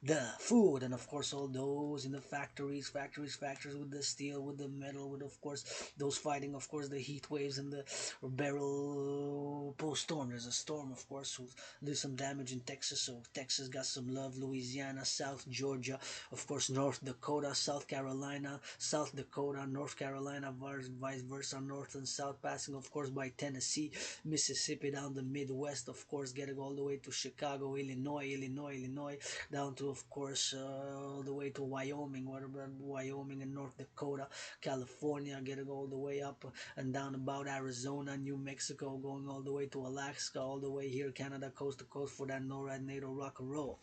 the food, and of course all those in the factories with the steel, with the metal, with of course those fighting of course the heat waves and the barrel post storm. There's a storm of course who did some damage in Texas, so Texas got some love. Louisiana, South Georgia, of course North Dakota, South Carolina, South Dakota, North Carolina, vice versa, North and South, passing of course by Tennessee, Mississippi, down the Midwest, of course getting all the way to Chicago, Illinois, down to of course all the way to Wyoming, what about Wyoming and North Dakota, California, getting all the way up and down about Arizona, New Mexico, going all the way to Alaska, all the way here Canada, coast to coast for that NORAD NATO rock and roll.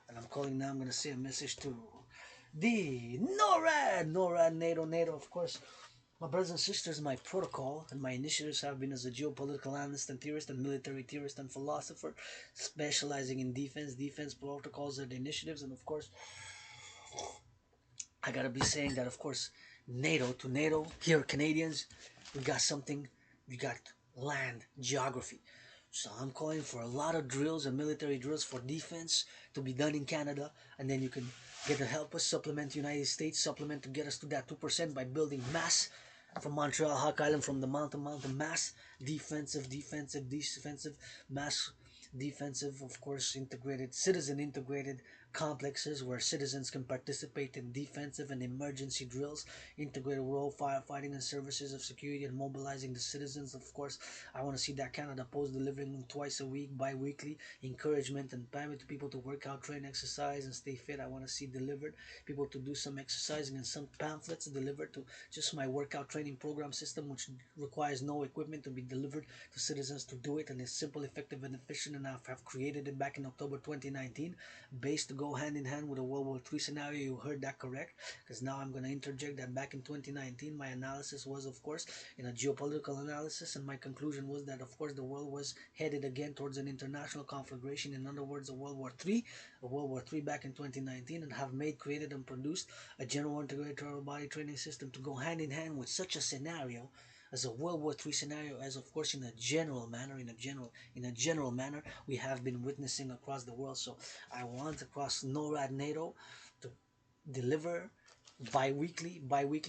And I'm calling now, I'm gonna say a message to the NORAD NATO, of course. My brothers and sisters, my protocol and my initiatives have been as a geopolitical analyst and theorist and military theorist and philosopher, specializing in defense protocols and initiatives. And of course, I gotta be saying that, of course, NATO to NATO, here Canadians, we got something, we got land, geography. So I'm calling for a lot of drills and military drills for defense to be done in Canada, and then you can get to help us supplement the United States, supplement to get us to that 2% by building mass from Montreal, Hawk Island, from the mountain, mass defensive, mass defensive, of course, integrated, citizen integrated complexes where citizens can participate in defensive and emergency drills, integrated role firefighting and services of security, and mobilizing the citizens. Of course, I want to see that Canada Post delivering them twice a week, bi-weekly, encouragement and empowerment to people to work out, train, exercise, and stay fit. I want to see delivered people to do some exercising, and some pamphlets delivered to just my workout training program system, which requires no equipment, to be delivered to citizens to do it, and it's simple, effective, and efficient. And I have created it back in October 2019, based to go hand in hand with a World War III scenario. You heard that correct, because now I'm going to interject that back in 2019, my analysis was, of course, in a geopolitical analysis, and my conclusion was that, of course, the world was headed again towards an international conflagration. In other words, a World War III back in 2019, and have created, and produced a general integrated body training system to go hand in hand with such a scenario as a World War III scenario, as of course in a general manner we have been witnessing across the world. So I want across NORAD NATO to deliver bi-weekly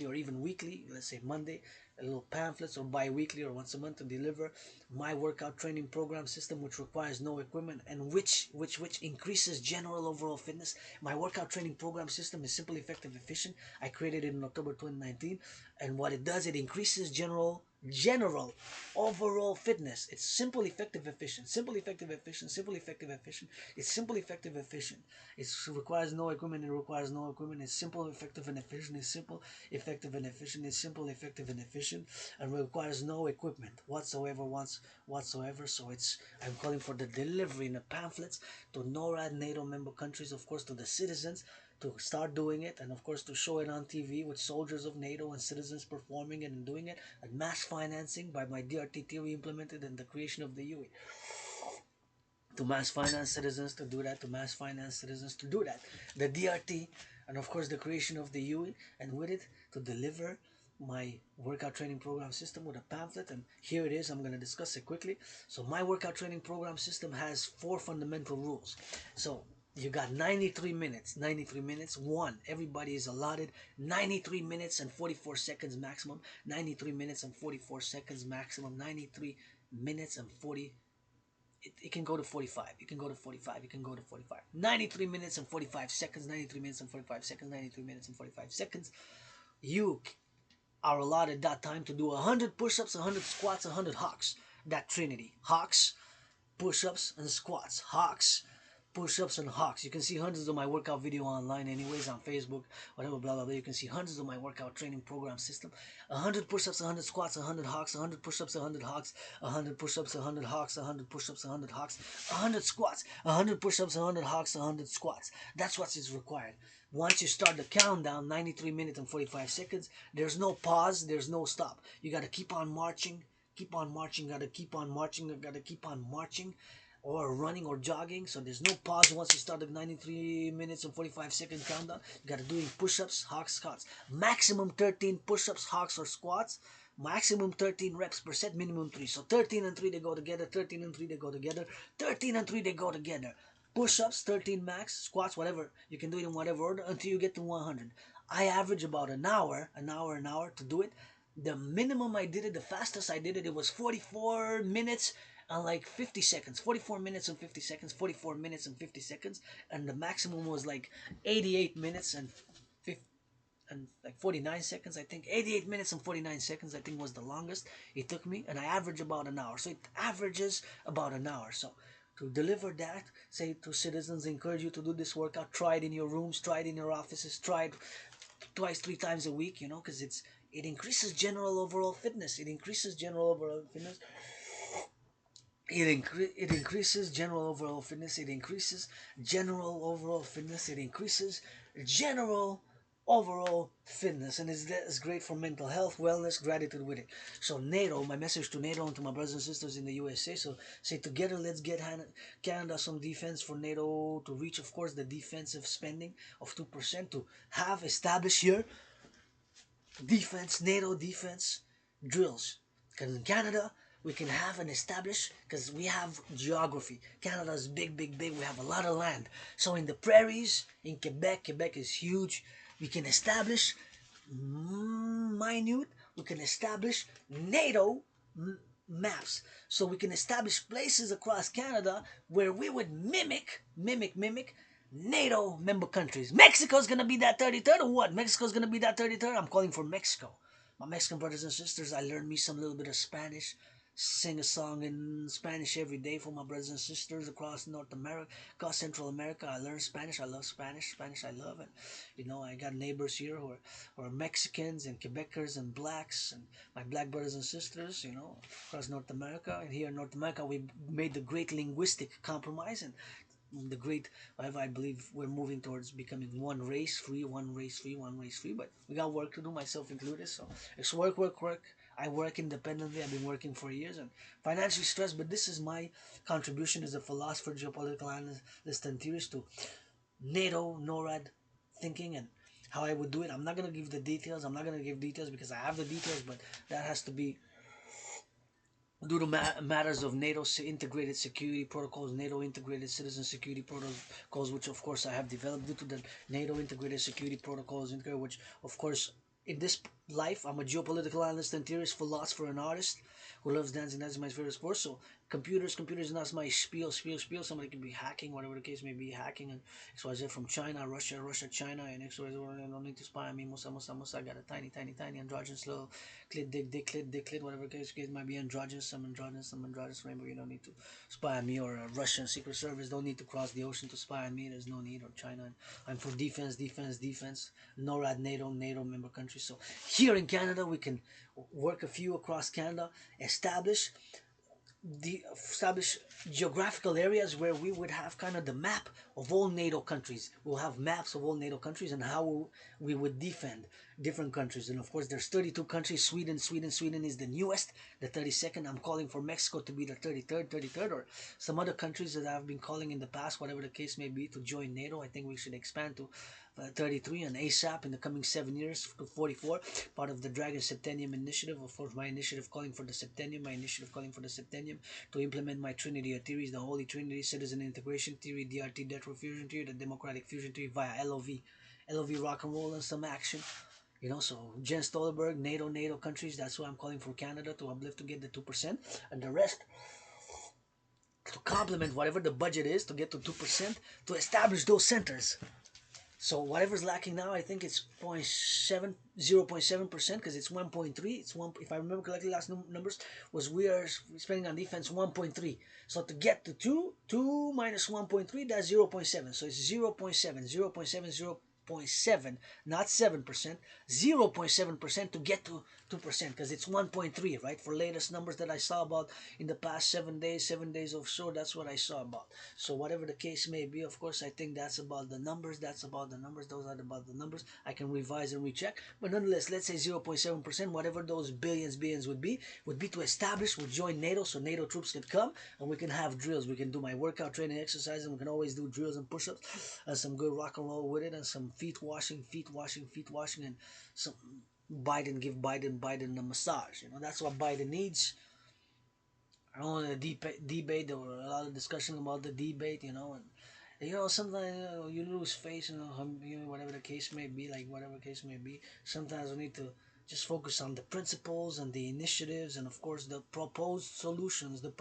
or even weekly, let's say Monday, a little pamphlets, or bi-weekly or once a month, to deliver my workout training program system, which requires no equipment, and which increases general overall fitness. My workout training program system is simple, effective, efficient. I created it in October 2019, and what it does, it increases general general overall fitness. It's simple, effective, efficient. Simple, effective, efficient. Simple, effective, efficient. It's simple, effective, efficient. It requires no equipment. It requires no equipment. It's simple, effective, and efficient. It's simple, effective, and efficient. It's simple, effective, and efficient, and requires no equipment whatsoever. Whatsoever. So I'm calling for the delivery in the pamphlets to NORAD, NATO member countries, of course, to the citizens, to start doing it, and of course to show it on TV with soldiers of NATO and citizens performing it and doing it, and mass financing by my DRT theory implemented in the creation of the UE. To mass finance citizens to do that, to mass finance citizens to do that. The DRT, and of course the creation of the UE, and with it to deliver my workout training program system with a pamphlet. And here it is. I'm going to discuss it quickly. So my workout training program system has 4 fundamental rules. So you got 93 minutes. 93 minutes. One, everybody is allotted 93 minutes and 44 seconds maximum. 93 minutes and 44 seconds maximum. 93 minutes and 40. It can go to 45. You can go to 45. You can go to 45. 93 minutes and 45 seconds. 93 minutes and 45 seconds. 93 minutes and 45 seconds. You are allotted that time to do 100 push-ups, 100 squats, 100 hawks. That trinity. Hawks, push-ups, and squats. Hawks, push-ups, and hawks. You can see hundreds of my workout video online anyways on Facebook, whatever, blah, blah, blah. You can see hundreds of my workout training program system. 100 push-ups, 100 squats, 100 hawks, 100 push-ups, 100 hawks, 100 push-ups, 100 hawks, 100 push-ups, 100 hawks, 100 squats, 100 push-ups, 100 hawks, 100 squats. That's what is required. Once you start the countdown, 93 minutes and 45 seconds, there's no pause, there's no stop. You got to keep on marching, got to keep on marching, got to keep on marching, or running or jogging. So there's no pause once you start the 93 minutes and 45 second countdown. You got to do push-ups, hawks, squats. Maximum 13 push-ups, hawks, or squats. Maximum 13 reps per set, minimum 3. So 13 and 3 they go together, 13 and 3 they go together, 13 and 3 they go together. Push-ups, 13 max, squats, whatever. You can do it in whatever order until you get to 100. I average about an hour to do it. The minimum I did it, the fastest I did it, it was 44 minutes and like 50 seconds. 44 minutes and 50 seconds, 44 minutes and 50 seconds. And the maximum was like 88 minutes and 50, and like 49 seconds, I think. 88 minutes and 49 seconds, I think, was the longest it took me. And I average about an hour. So it averages about an hour. So to deliver that, say to citizens, encourage you to do this workout. Try it in your rooms, try it in your offices, try it twice, 3 times a week, because it increases general overall fitness. It increases general overall fitness. It increases general overall fitness. It increases general overall fitness. It increases general overall fitness, and it's great for mental health, wellness, gratitude with it. So NATO, my message to NATO and to my brothers and sisters in the USA. So say together, let's get Canada some defense for NATO to reach, of course, the defensive spending of 2% to have established here defense, NATO defense drills. Because in Canada, we can have and establish, because we have geography. Canada is big, big, big. We have a lot of land. So in the prairies, in Quebec is huge. We can establish minute, we can establish NATO maps. So we can establish places across Canada where we would mimic NATO member countries. Mexico's gonna be that 33rd or what? Mexico's gonna be that 33rd? I'm calling for Mexico. My Mexican brothers and sisters, I learned me some little bit of Spanish. Sing a song in Spanish every day for my brothers and sisters across North America, across Central America. I learned Spanish. I love Spanish. Spanish I love. And, I got neighbors here who are Mexicans and Quebecers and blacks and my black brothers and sisters, across North America. And here in North America, we made the great linguistic compromise and the great, whatever, I believe we're moving towards becoming one race free, but we got work to do, myself included. So it's work. I work independently. I've been working for years and financially stressed, but this is my contribution as a philosopher, geopolitical analyst, and theorist to NATO, NORAD thinking and how I would do it. I'm not going to give the details. I'm not going to give details because I have the details, but that has to be due to matters of NATO integrated security protocols, NATO integrated citizen security protocols, which of course I have developed due to the NATO integrated security protocols, which of course in this life I'm a geopolitical analyst and theorist, philosopher and artist. who loves dancing. That's my favorite sport. So computers, and that's my spiel. Somebody can be hacking, whatever the case may be, hacking and XYZ from China, Russia, China, and XYZ. I don't need to spy on me. Musa. I got a tiny androgynous little clit, whatever the case might be androgynous. I'm androgynous. Remember, you don't need to spy on me, or Russian Secret Service don't need to cross the ocean to spy on me. There's no need. Or China. I'm for defense. NORAD, NATO member countries. So here in Canada, we can work a few across Canada, establish geographical areas where we would have kind of the map of all NATO countries. We'll have maps of all NATO countries and how we would defend different countries. And of course, there's 32 countries. Sweden is the newest, the 32nd. I'm calling for Mexico to be the 33rd, or some other countries that I've been calling in the past, whatever the case may be, to join NATO. I think we should expand to 33 and ASAP in the coming 7 years to 44, part of the Dragon Septennium initiative. Of course, my initiative calling for the Septennium, to implement my Trinity of theories, the Holy Trinity, Citizen Integration Theory, DRT, Death Fusion Theory, the Democratic Fusion Theory via LOV rock and roll and some action. So Jens Stoltenberg, NATO countries, that's why I'm calling for Canada to uplift to get the 2%, and the rest to complement whatever the budget is to get to 2%, to establish those centers. So whatever's lacking now, I think it's 0.7%, because it's 1.3. It's one. If I remember correctly, last numbers was we are spending on defense 1.3. So to get to 2 minus 1.3, that's 0.7. So it's 0.7, not 7%, 0.7% to get to 2%, because it's 1.3, right? For latest numbers that I saw about in the past 7 days of show, that's what I saw about. So whatever the case may be, of course, I think that's about the numbers. Those are about the numbers. I can revise and recheck, but nonetheless, let's say 0.7%, whatever those billions would be to establish, would join NATO, so NATO troops can come and we can have drills. We can do my workout training exercise, and we can always do drills and push-ups and some good rock and roll with it, and some feet washing, and some give Biden a massage. That's what Biden needs. I don't want to debate. There were a lot of discussion about the debate, and sometimes you lose face, whatever the case may be, Sometimes we need to just focus on the principles and the initiatives, and of course the proposed solutions. So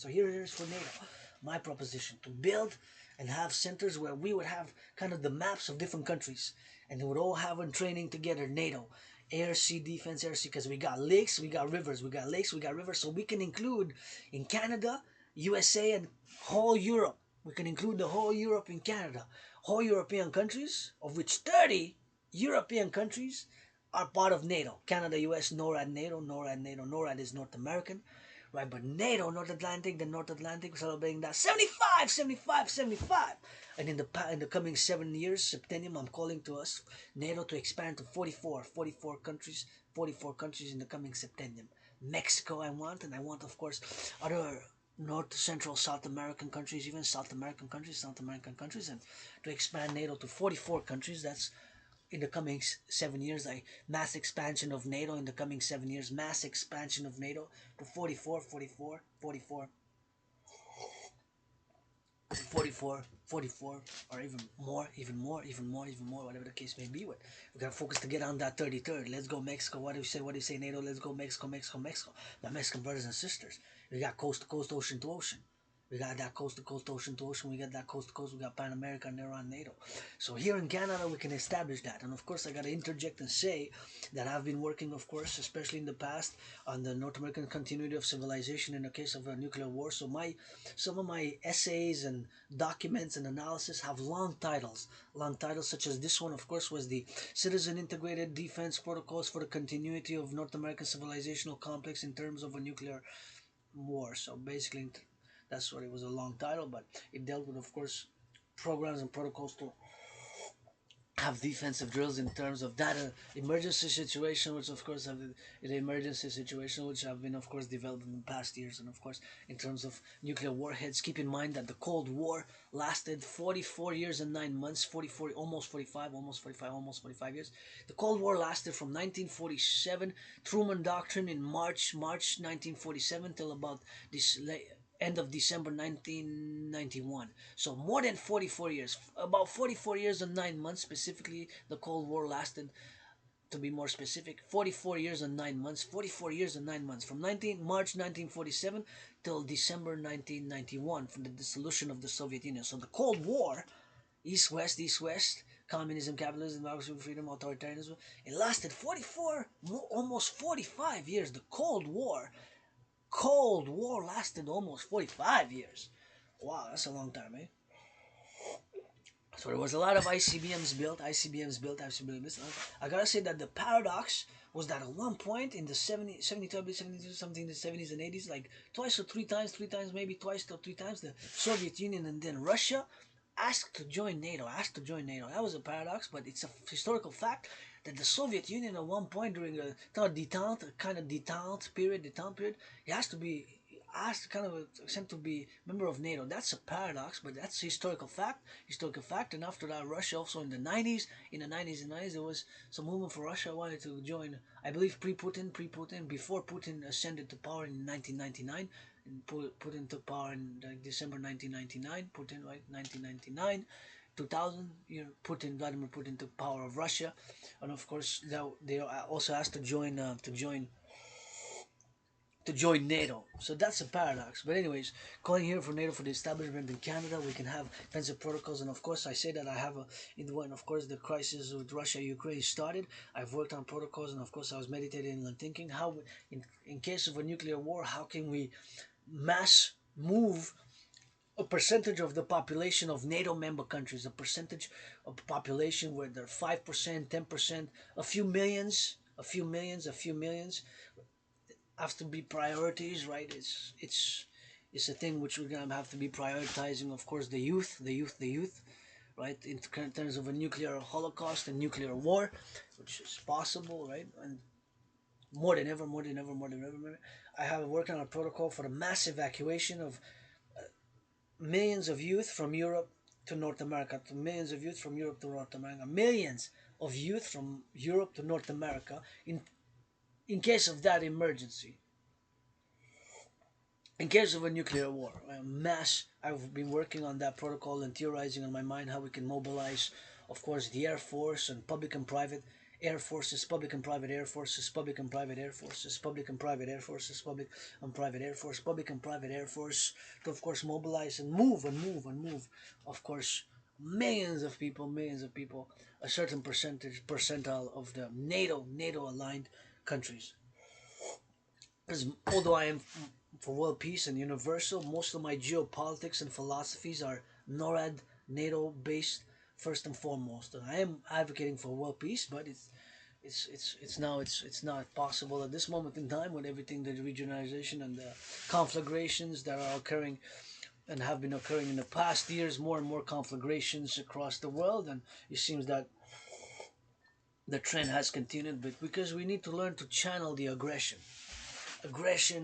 here it is for NATO. My proposition: to build and have centers where we would have kind of the maps of different countries, and they would all have a training together. NATO, air, sea defense, because we got lakes, we got rivers, we got lakes, we got rivers, so we can include in Canada, USA, and whole Europe. We can include the whole Europe in Canada, whole European countries, of which 30 European countries are part of NATO. Canada, US, NORAD, NATO. NORAD is North American, right? But NATO, North Atlantic, we're celebrating that 75. And in the coming 7 years, Septennium, I'm calling to us, NATO, to expand to 44 countries in the coming Septennium. Mexico, I want, of course, other North, Central, South American countries, even South American countries, and to expand NATO to 44 countries. That's in the coming 7 years. Mass expansion of NATO in the coming 7 years. Mass expansion of NATO to 44, or even more, whatever the case may be. We gotta focus to get on that 33rd. Let's go Mexico. What do you say, NATO? Let's go Mexico. My Mexican brothers and sisters. We got coast to coast, ocean to ocean. We got that coast to coast, ocean to ocean. We got that coast to coast. We got Pan America, and they're on NATO. So here in Canada, we can establish that. And of course, I got to interject and say that I've been working, of course, especially in the past, on the North American continuity of civilization in the case of a nuclear war. So some of my essays and documents and analysis have long titles, such as this one, of course, was the Citizen Integrated Defense Protocols for the Continuity of North American Civilizational Complex in Terms of a Nuclear War. So basically, that's what it was, a long title, but it dealt with, of course, programs and protocols to have defensive drills in terms of that emergency situation, which of course have the emergency situation, which have been, of course, developed in the past years. And of course, in terms of nuclear warheads, keep in mind that the Cold War lasted 44 years and 9 months, 44, almost 45 years. The Cold War lasted from 1947, Truman Doctrine in March 1947, till about this end of December 1991. So more than 44 years, about 44 years and 9 months specifically, the Cold War lasted to be more specific, 44 years and 9 months. 44 years and 9 months from March 1947 till December 1991, from the dissolution of the Soviet Union. So the Cold War, East West, communism, capitalism, democracy, freedom, authoritarianism. It lasted 44, almost 45 years. The Cold War lasted almost 45 years. Wow, that's a long time, eh? So there was a lot of ICBMs built. I gotta say that the paradox was that at one point in the 70, 72, 72, something in the 70s and 80s, like three times, maybe twice to three times, the Soviet Union and then Russia asked to join NATO. That was a paradox, but it's a historical fact that the Soviet Union at one point during a detente period, it has to be asked kind of sent to be member of NATO. That's a paradox, but that's a historical fact. And after that, Russia also in the 90s, there was some movement for Russia wanted to join. I believe pre-Putin, before Putin ascended to power in 1999. And Putin took power in December 1999. Putin, right, 1999. 2000, Vladimir Putin took power of Russia, and of course they also asked to join NATO. So that's a paradox. But anyways, calling here for NATO for the establishment in Canada, we can have defensive protocols. And of course, I say that I have when of course the crisis with Russia Ukraine started, I've worked on protocols, and of course I was meditating and thinking how, in case of a nuclear war, how can we mass move a percentage of the population of NATO member countries, a percentage of the population where they're 5%, 10%, a few millions have to be priorities, right? It's a thing which we're gonna have to be prioritizing. Of course, the youth, right? In terms of a nuclear holocaust and nuclear war, which is possible, right? And more than ever, I have worked on a protocol for the mass evacuation of millions of youth from Europe to North America, millions of youth from Europe to North America, millions of youth from Europe to North America in case of that emergency, in case of a nuclear war, mass. I've been working on that protocol and theorizing in my mind how we can mobilize, of course, the Air Force and public and private air forces, public and private air forces, public and private air forces, public and private air forces, public and private air force, public and private air force, to of course mobilize and move, of course, millions of people, a certain percentile of the NATO aligned countries. Because although I am for world peace and universal, most of my geopolitics and philosophies are NORAD, NATO based first and foremost. And I am advocating for world peace, but it's not possible at this moment in time with everything, the regionalization and the conflagrations that are occurring and have been occurring in the past years, more and more conflagrations across the world, and it seems that the trend has continued, but because we need to learn to channel the aggression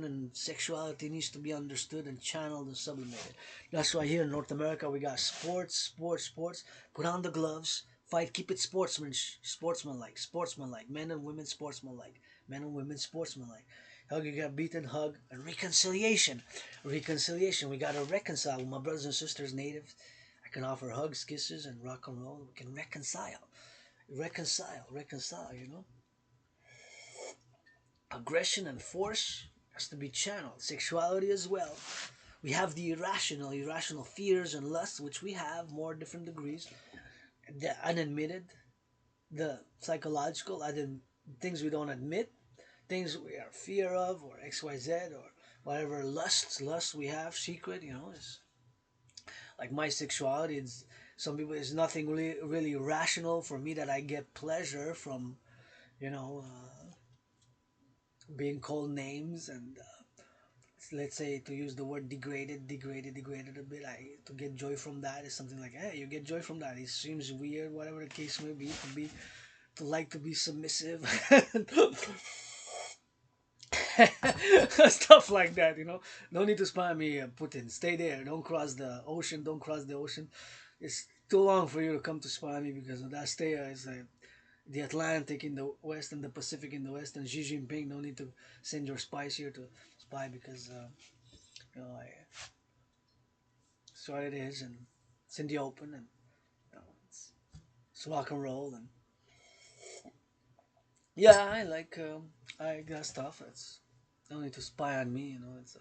and sexuality needs to be understood and channeled and sublimated. That's why here in North America we got sports. Put on the gloves, fight, keep it sportsmanlike, men and women sportsmanlike. Hug, you got beaten, hug, and reconciliation. We gotta reconcile with my brothers and sisters, natives. I can offer hugs, kisses, and rock and roll. We can reconcile. Aggression and force has to be channeled. Sexuality as well. We have the irrational fears and lusts, which we have more different degrees. The unadmitted, the psychological, things we don't admit, things we are fear of, or XYZ, or whatever lusts we have, secret. Is like my sexuality. It's some people. It's nothing really rational for me that I get pleasure from. You know. Being called names and let's say to use the word degraded a bit. I to get joy from that is something like, hey, you get joy from that. It seems weird, whatever the case may be, to like to be submissive, stuff like that. No need to spam me, Putin. Stay there. Don't cross the ocean. It's too long for you to come to spy me because of that. Stay is the Atlantic in the west and the Pacific in the west, and Xi Jinping no need to send your spies here to spy because it's what it is, and it's in the open, and it's rock and roll, and Yeah, I got stuff. It's don't need to spy on me. It's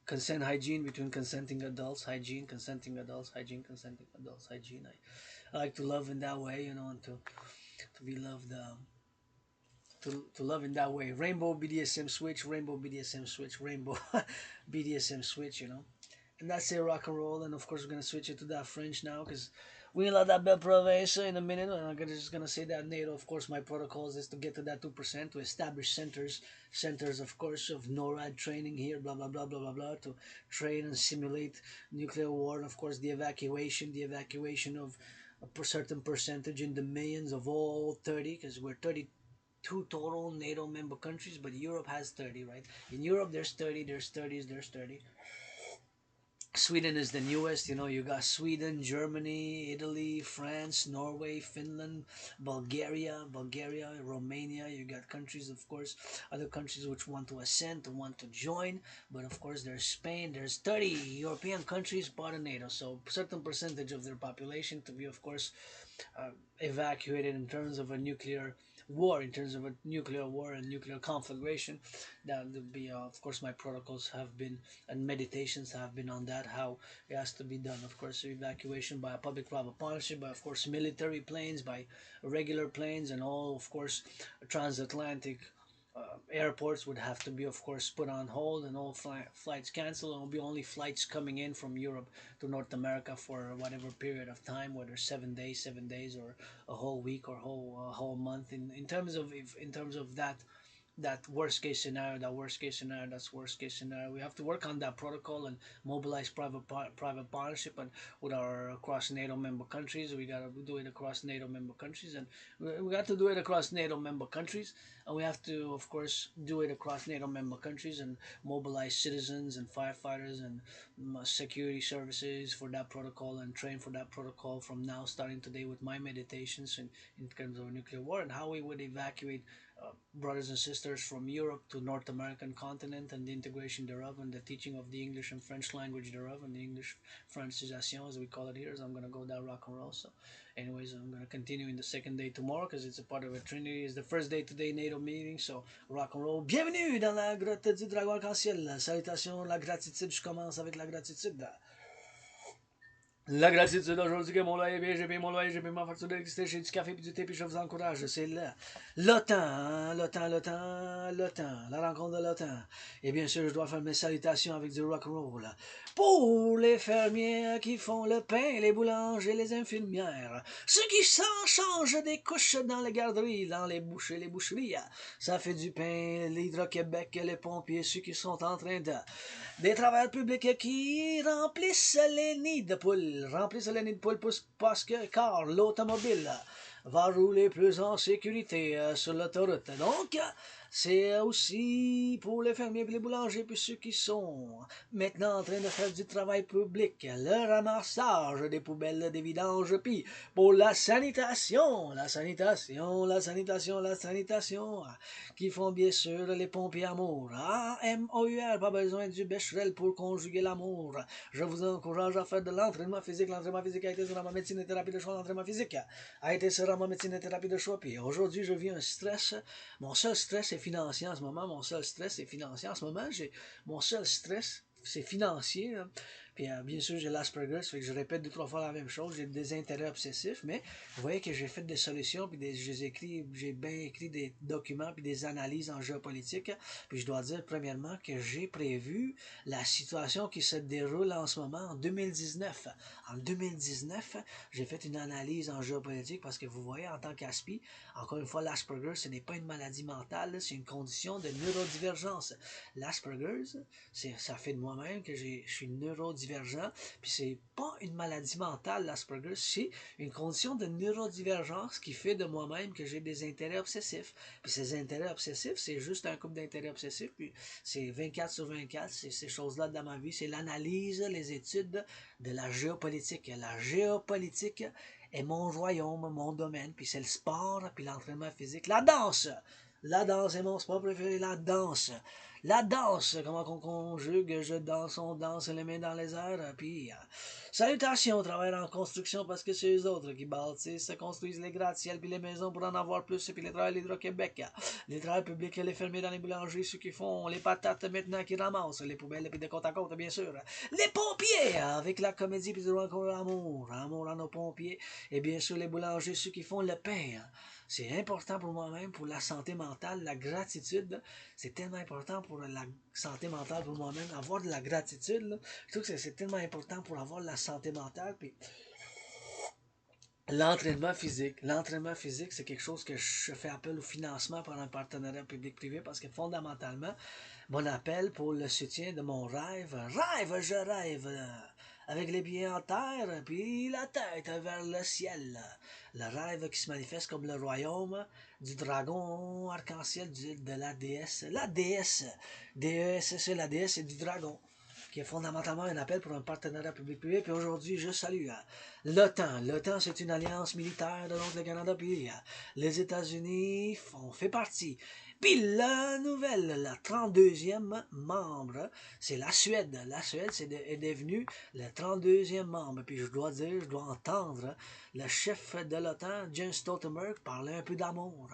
consent hygiene between consenting adults, hygiene, consenting adults, hygiene, consenting adults, hygiene. I like to love in that way, and to be loved. To love in that way. Rainbow BDSM switch, rainbow BDSM switch, rainbow BDSM switch, And that's it, rock and roll. And of course, we're gonna switch it to that French now because we love that belle province in a minute. And just gonna say that NATO, of course, my protocols is to get to that 2% to establish centers, of course, of NORAD training here, blah blah blah blah blah blah, to train and simulate nuclear war, and of course, the evacuation of a certain percentage in the millions of all 30, because we're 32 total NATO member countries, but Europe has 30, right? In Europe, there's 30, there's 30s, there's 30. Sweden is the newest. You got Sweden, Germany, Italy, France, Norway, Finland, Bulgaria, Romania. You got countries, of course, other countries which want to ascend, want to join. But of course, there's Spain. There's 30 European countries part of NATO. So a certain percentage of their population to be, of course, evacuated in terms of a nuclear war, in terms of a nuclear war and nuclear conflagration. That would be, of course, my protocols have been and meditations have been on that, how it has to be done. Of course, evacuation by a public-private partnership, by, of course, military planes, by regular planes, and all, of course, transatlantic airports would have to be, of course, put on hold, and all flights canceled. And will be only flights coming in from Europe to North America for whatever period of time, whether 7 days, or a whole week, or whole month. In terms of that worst case scenario, that's worst case scenario. We have to work on that protocol and mobilize private partnership, and with our across NATO member countries. We gotta do it across NATO member countries, and we got to do it across NATO member countries, and we have to, of course, do it across NATO member countries and mobilize citizens and firefighters and security services for that protocol, and train for that protocol from now, starting today, with my meditations in terms of nuclear war and how we would evacuate brothers and sisters from Europe to North American continent, and the integration thereof, and the teaching of the English and French language thereof, and the English Francisation, as we call it here. So I'm gonna go down rock and roll. So, anyways, I'm gonna continue in the second day tomorrow because it's a part of a Trinity. It's the first day today NATO meeting. So rock and roll. Bienvenue dans la grotte du dragon arc-en-ciel. Salutations, la gratitude. Je commence avec la gratitude. La gratitude aujourd'hui que mon loyer est bien, j'ai payé mon loyer, j'ai payé ma facture d'électricité, j'ai du café et du thé, puis je vous encourage. C'est là. L'OTAN, hein, l'OTAN, la rencontre de l'OTAN. Et bien sûr, je dois faire mes salutations avec du rock'n'roll. Pour les fermiers qui font le pain, les boulangers, les infirmières, ceux qui changent des couches dans les garderies, dans les boucheries, les boucheries, ça fait du pain, l'Hydro-Québec, les pompiers, ceux qui sont en train des travailleurs publics qui remplissent les nids de poules parce que, car l'automobile va rouler plus en sécurité sur l'autoroute. Donc, c'est aussi pour les fermiers et les boulangers puis ceux qui sont maintenant en train de faire du travail public, le ramassage des poubelles, des vidanges, puis pour la sanitation, qui font bien sûr les pompiers amour. AMOUR, pas besoin du Becherel pour conjuguer l'amour. Je vous encourage à faire de l'entraînement physique. L'entraînement physique a été sur ma médecine et thérapie de choix. L'entraînement physique a été sur ma médecine et thérapie de choix. Puis aujourd'hui, je vis un stress. Mon seul stress est financier en ce moment. Mon seul stress, c'est financier. Là. Puis bien sûr, j'ai l'Asperger, ça fait que je répète 2 3 fois la même chose. J'ai des intérêts obsessifs, mais vous voyez que j'ai fait des solutions, puis j'ai bien écrit des documents, puis des analyses en géopolitique. Puis je dois dire, premièrement, que j'ai prévu la situation qui se déroule en ce moment en 2019. En 2019, j'ai fait une analyse en géopolitique parce que vous voyez, en tant qu'ASPI, encore une fois, l'Asperger, ce n'est pas une maladie mentale, c'est une condition de neurodivergence. L'Asperger, ça fait de moi-même que je suis neurodivergent, puis c'est pas une maladie mentale, l'Asperger, c'est une condition de neurodivergence qui fait de moi-même que j'ai des intérêts obsessifs. Puis ces intérêts obsessifs, c'est juste un couple d'intérêts obsessifs, puis c'est 24 sur 24, c'est ces choses-là dans ma vie, c'est l'analyse, les études de la géopolitique. La géopolitique est mon royaume, mon domaine, puis c'est le sport, puis l'entraînement physique, la danse. La danse est mon sport préféré, la danse. La danse, comment qu'on conjugue, je danse, on danse les mains dans les airs, puis salutations, on travaille en construction parce que c'est eux autres qui bâtissent, construisent les gratte-ciels puis les maisons pour en avoir plus, puis les travailleurs de l'Hydro-Québec, les travailleurs publics, les fermiers dans les boulangeries, ceux qui font les patates maintenant qui ramassent, les poubelles puis de côte à côte, bien sûr, les pompiers, avec la comédie puis du rencontre l'amour, amour à nos pompiers, et bien sûr les boulangers, ceux qui font le pain, c'est important pour moi-même, pour la santé mentale, la gratitude. C'est tellement important pour la santé mentale pour moi-même. Avoir de la gratitude, là, je trouve que c'est tellement important pour avoir la santé mentale. Puis l'entraînement physique. L'entraînement physique, c'est quelque chose que je fais appel au financement par un partenariat public-privé parce que fondamentalement, mon appel pour le soutien de mon rêve, je rêve, avec les pieds en terre, puis la tête vers le ciel. Le rêve qui se manifeste comme le royaume du dragon arc-en-ciel de la déesse. La déesse, D-E-S-S-E, la déesse et du dragon, qui est fondamentalement un appel pour un partenariat public-privé. Puis aujourd'hui, je salue l'OTAN. L'OTAN, c'est une alliance militaire de donc le Canada, puis les États-Unis font fait partie. Puis la nouvelle, la 32e membre, c'est la Suède. La Suède est devenue le 32e membre. Puis je dois dire, je dois entendre le chef de l'OTAN, Jens Stoltenberg, parler un peu d'amour.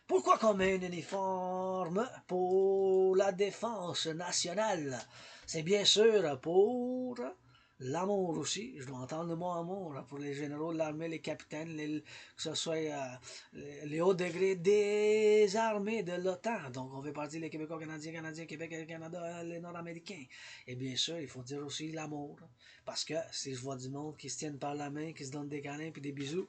Pourquoi qu'on met un uniforme pour la défense nationale? C'est bien sûr pour l'amour aussi. Je dois entendre le mot amour pour les généraux de l'armée, les capitaines, que ce soit les hauts degrés des armées de l'OTAN. Donc, on fait partie des Québécois, Canadiens, Québec, Canada, les Nord-Américains. Et bien sûr, il faut dire aussi l'amour. Parce que si je vois du monde qui se tiennent par la main, qui se donnent des câlins puis des bisous,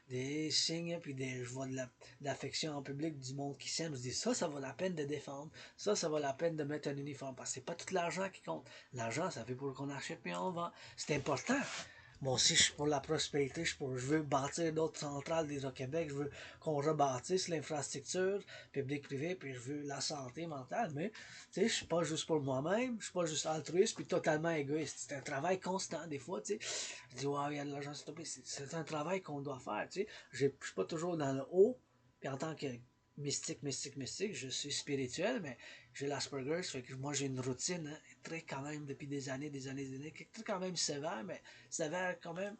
des signes, puis je vois de l'affection en public, du monde qui s'aime, je dis ça vaut la peine de défendre, ça vaut la peine de mettre un uniforme, parce que c'est pas tout l'argent qui compte. L'argent, ça fait pour qu'on achète puis on vend. C'est important. Moi aussi, je suis pour la prospérité, je veux bâtir d'autres centrales d'Hydro-Québec, je veux qu'on rebâtisse l'infrastructure publique-privée, puis je veux la santé mentale, mais tu sais, je suis pas juste pour moi-même, je suis pas juste altruiste puis totalement égoïste. C'est un travail constant, des fois, tu sais. Je dis, ouais, il y a de l'argent, c'est un travail qu'on doit faire, tu sais. Je suis pas toujours dans le haut, puis en tant que mystique, je suis spirituel, mais j'ai l'Asperger, ça fait que moi j'ai une routine très quand même depuis des années, très quand même sévère, mais sévère quand même.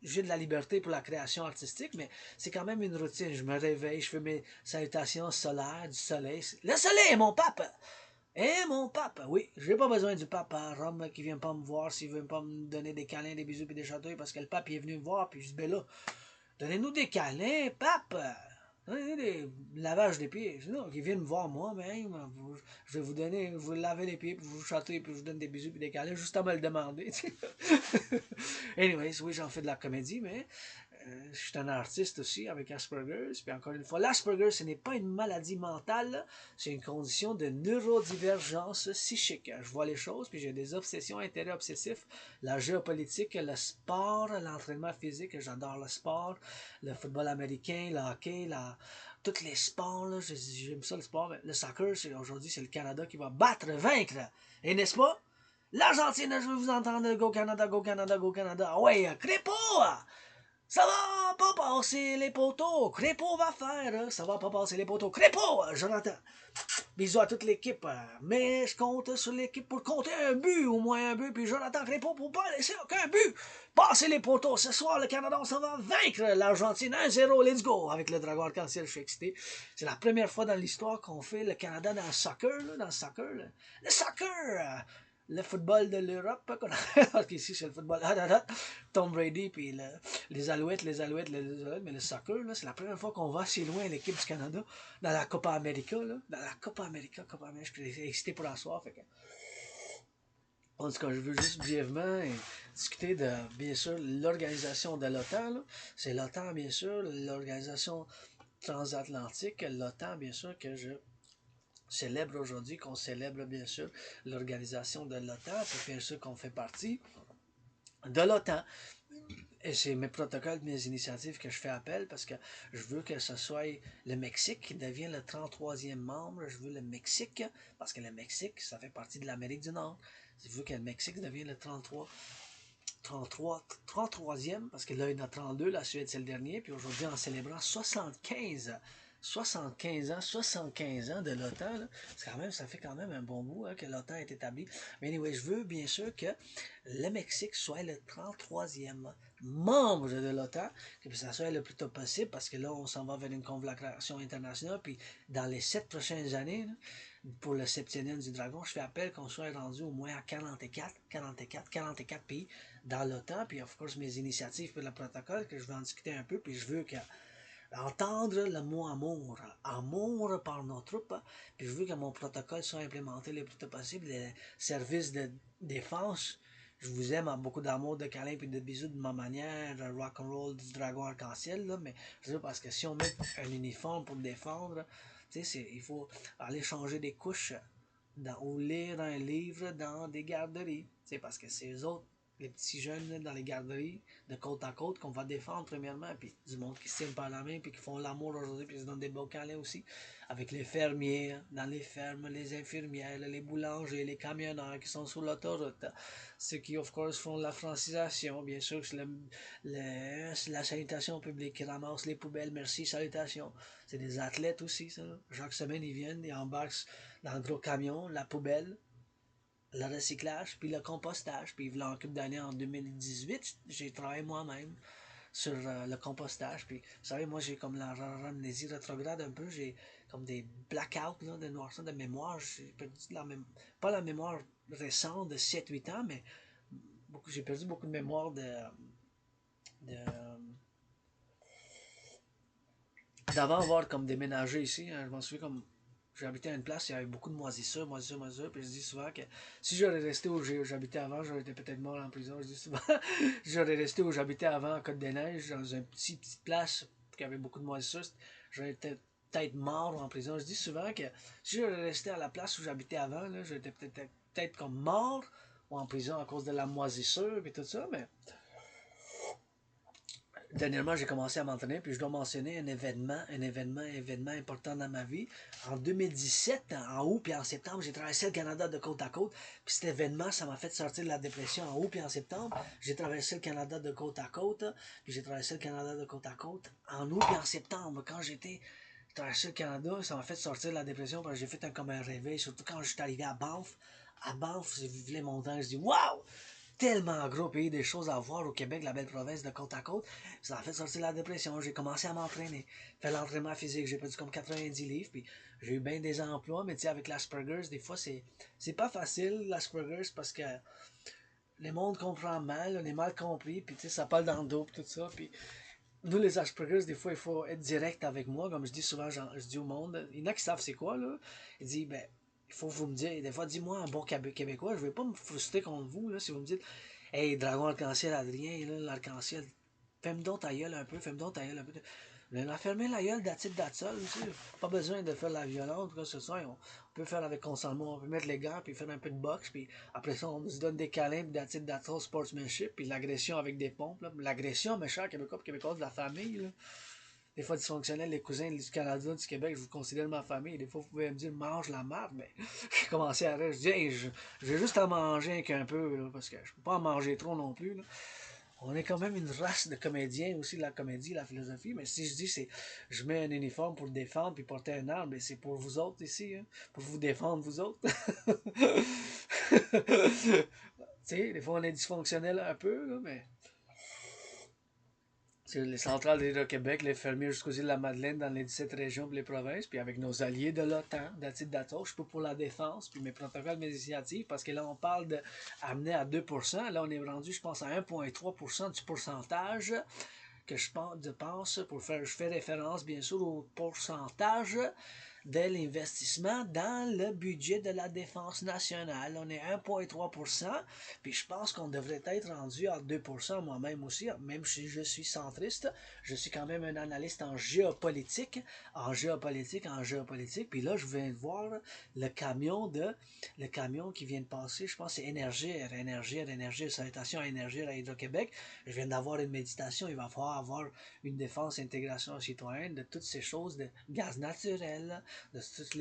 J'ai de la liberté pour la création artistique, mais c'est quand même une routine. Je me réveille, je fais mes salutations solaires, du soleil. Le soleil est mon pape! Eh, mon pape, oui, j'ai pas besoin du pape à Rome qui vient pas me voir s'il veut pas me donner des câlins, des bisous et des chatouilles parce que le pape il est venu me voir puis je dis, ben là, donnez-nous des câlins, pape! Donnez-nous des lavages des pieds. Non, qui viennent me voir moi-même. Je vais vous donner, vous laver les pieds, puis vous chatouiller, puis je vous donne des bisous puis des câlins, juste à me le demander. Anyways, oui, j'en fais de la comédie, mais je suis un artiste aussi avec Asperger's. Puis encore une fois, l'Asperger, ce n'est pas une maladie mentale, c'est une condition de neurodivergence psychique. Je vois les choses, puis j'ai des obsessions, intérêts obsessifs, la géopolitique, le sport, l'entraînement physique, j'adore le sport, le football américain, le hockey, tous les sports, là, j'aime ça le sport, mais le soccer, aujourd'hui, c'est le Canada qui va vaincre. Et n'est-ce pas? L'Argentine, je veux vous entendre, go Canada, go Canada, go Canada. Ah ouais, Crépo! Ça va pas passer les poteaux. Crépo va faire. Ça va pas passer les poteaux. Crépo, Jonathan. Bisous à toute l'équipe. Mais je compte sur l'équipe pour compter un but, au moins un but. Puis Jonathan Crépo pour pas laisser aucun but. Passer les poteaux. Ce soir, le Canada, ça va vaincre l'Argentine 1-0. Let's go. Avec le Dragon Arc-en-Ciel, je suis excité. C'est la première fois dans l'histoire qu'on fait le Canada dans le soccer. Là, dans le soccer. Là. Le soccer! Le football de l'Europe, parce qu'ici c'est le football, Tom Brady, puis les Alouettes, mais le soccer, là, c'est la première fois qu'on va si loin l'équipe du Canada dans la Copa América, là, dans la Copa América, je suis excité pour la soirée, fait que, en tout cas, je veux juste brièvement discuter de, bien sûr, l'organisation de l'OTAN, c'est l'OTAN, bien sûr, l'organisation transatlantique, l'OTAN, bien sûr, que je célèbre aujourd'hui, qu'on célèbre bien sûr l'organisation de l'OTAN, c'est bien sûr qu'on fait partie de l'OTAN. Et c'est mes protocoles, mes initiatives que je fais appel parce que je veux que ce soit le Mexique qui devient le 33e membre. Je veux le Mexique, parce que le Mexique, ça fait partie de l'Amérique du Nord. Je veux que le Mexique devienne le 33e, parce que là, il y en a 32, la Suède, c'est le dernier. Puis aujourd'hui, en célébrant 75 75 ans de l'OTAN, là. Ça fait quand même un bon bout hein, que l'OTAN est établi. Mais anyway, je veux bien sûr que le Mexique soit le 33e membre de l'OTAN, que ça soit le plus tôt possible, parce que là, on s'en va vers une convocation internationale, puis dans les 7 prochaines années, là, pour le septième du dragon, je fais appel qu'on soit rendu au moins à 44 pays dans l'OTAN, puis of course mes initiatives pour le protocole, que je vais en discuter un peu, puis je veux que entendre le mot amour, amour par nos troupes, puis je veux que mon protocole soit implémenté le plus tôt possible, les services de défense, je vous aime avec beaucoup d'amour, de câlins et de bisous de ma manière, rock and roll du dragon arc-en-ciel, là, mais je veux parce que si on met un uniforme pour défendre, il faut aller changer des couches ou lire un livre dans des garderies, parce que c'est eux autres les petits jeunes là, dans les garderies de côte à côte qu'on va défendre premièrement, puis du monde qui se tiennent par la main, puis qui font l'amour aujourd'hui, puis ils se donnent des beaux câlins aussi, avec les fermiers, dans les fermes, les infirmières, les boulangers, les camionneurs qui sont sur l'autoroute, ceux qui, of course, font la francisation, bien sûr, c'est la salutation publique qui ramasse les poubelles, merci, salutations. C'est des athlètes aussi, ça. Chaque semaine, ils viennent, ils embarquent dans le gros camion, la poubelle, le recyclage, puis le compostage. Puis, il y a une couple d'années, en 2018, j'ai travaillé moi-même sur le compostage. Puis, vous savez, moi, j'ai comme la amnésie rétrograde un peu. J'ai comme des blackouts là, de noirceur de mémoire. J'ai perdu pas la mémoire récente de 7-8 ans, mais j'ai perdu beaucoup de mémoire de d'avant avoir comme déménagé ici. Hein, je m'en souviens comme j'habitais à une place, il y avait beaucoup de moisissures, puis je dis souvent que si j'aurais resté où j'habitais avant, j'aurais été peut-être mort en prison. Je dis souvent, j'aurais resté où j'habitais avant, à Côte-des-Neiges, dans une petite place qui avait beaucoup de moisissures, j'aurais été peut-être mort en prison. Je dis souvent que si j'aurais resté à la place où j'habitais avant, là, j'aurais été peut-être comme mort ou en prison à cause de la moisissure et tout ça, mais dernièrement, j'ai commencé à m'entraîner, puis je dois mentionner un événement important dans ma vie. En 2017, en août puis en septembre, j'ai traversé le Canada de côte à côte. Puis cet événement, ça m'a fait sortir de la dépression en août puis en septembre. J'ai traversé le Canada de côte à côte, puis j'ai traversé le Canada de côte à côte en août puis en septembre. Quand j'ai traversé le Canada, ça m'a fait sortir de la dépression parce que j'ai fait comme un réveil, surtout quand je suis arrivé à Banff. À Banff, j'ai vu les montagnes, je dis waouh! Tellement gros pays, des choses à voir au Québec, la belle province de côte à côte. Ça a fait sortir la dépression. J'ai commencé à m'entraîner. Fait l'entraînement physique. J'ai perdu comme 90 livres. Puis j'ai eu bien des emplois. Mais tu sais, avec l'Asperger's, des fois, c'est pas facile, l'Asperger's, parce que le monde comprend mal. On est mal compris. Puis tu sais, ça parle dans le dos. Puis tout ça. Puis nous, les Asperger's, des fois, il faut être direct avec moi. Comme je dis souvent, je dis au monde. Il y en a qui savent c'est quoi, là. Il dit, ben, il faut vous me dire, des fois, dis-moi en bon québécois, je vais pas me frustrer contre vous, là, si vous me dites, hey, dragon arc-en-ciel, Adrien, là, l'arc-en-ciel, fais-moi donc ta gueule un peu, fais-moi donc ta gueule un peu. Mais la fermer la gueule d'attitude d'atsol, pas besoin de faire la violence, quoi que ce soit. On peut faire avec consentement, on peut mettre les gants, puis faire un peu de boxe, puis après ça, on se donne des câlins, puis d'attitude d'atsol, sportsmanship, puis l'agression avec des pompes. L'agression, mes chers Québécois, Québécois de la famille, là. Des fois dysfonctionnels, les cousins du Canada, du Québec, je vous considère ma famille. Des fois, vous pouvez me dire, mange la marde, mais j'ai commencé à rire. Je dis, hey, j'ai juste à manger qu'un peu, là, parce que je peux pas en manger trop non plus. Là. On est quand même une race de comédiens aussi, la comédie, la philosophie, mais si je dis, je mets un uniforme pour le défendre puis porter un arme, ben, c'est pour vous autres ici, hein, pour vous défendre, vous autres. Tu sais, des fois, on est dysfonctionnel un peu, là, mais c'est les centrales d'Hydro-Québec, les fermiers jusqu'aux îles de la Madeleine dans les 17 régions et les provinces, puis avec nos alliés de l'OTAN, d'Atit d'Atos, je suis pas pour la défense, puis mes protocoles, mes initiatives, parce que là, on parle d'amener à 2%, là, on est rendu, je pense, à 1,3% du pourcentage que je pense je fais référence, bien sûr, au pourcentage de l'investissement dans le budget de la défense nationale. On est à 1,3%, puis je pense qu'on devrait être rendu à 2% moi-même aussi, même si je suis centriste, je suis quand même un analyste en géopolitique, puis là, je viens de voir le camion qui vient de passer, je pense que c'est Énergie, salutation à Énergie à Hydro-Québec. Je viens d'avoir une méditation, il va falloir avoir une défense intégration citoyenne de toutes ces choses de gaz naturel, de toutes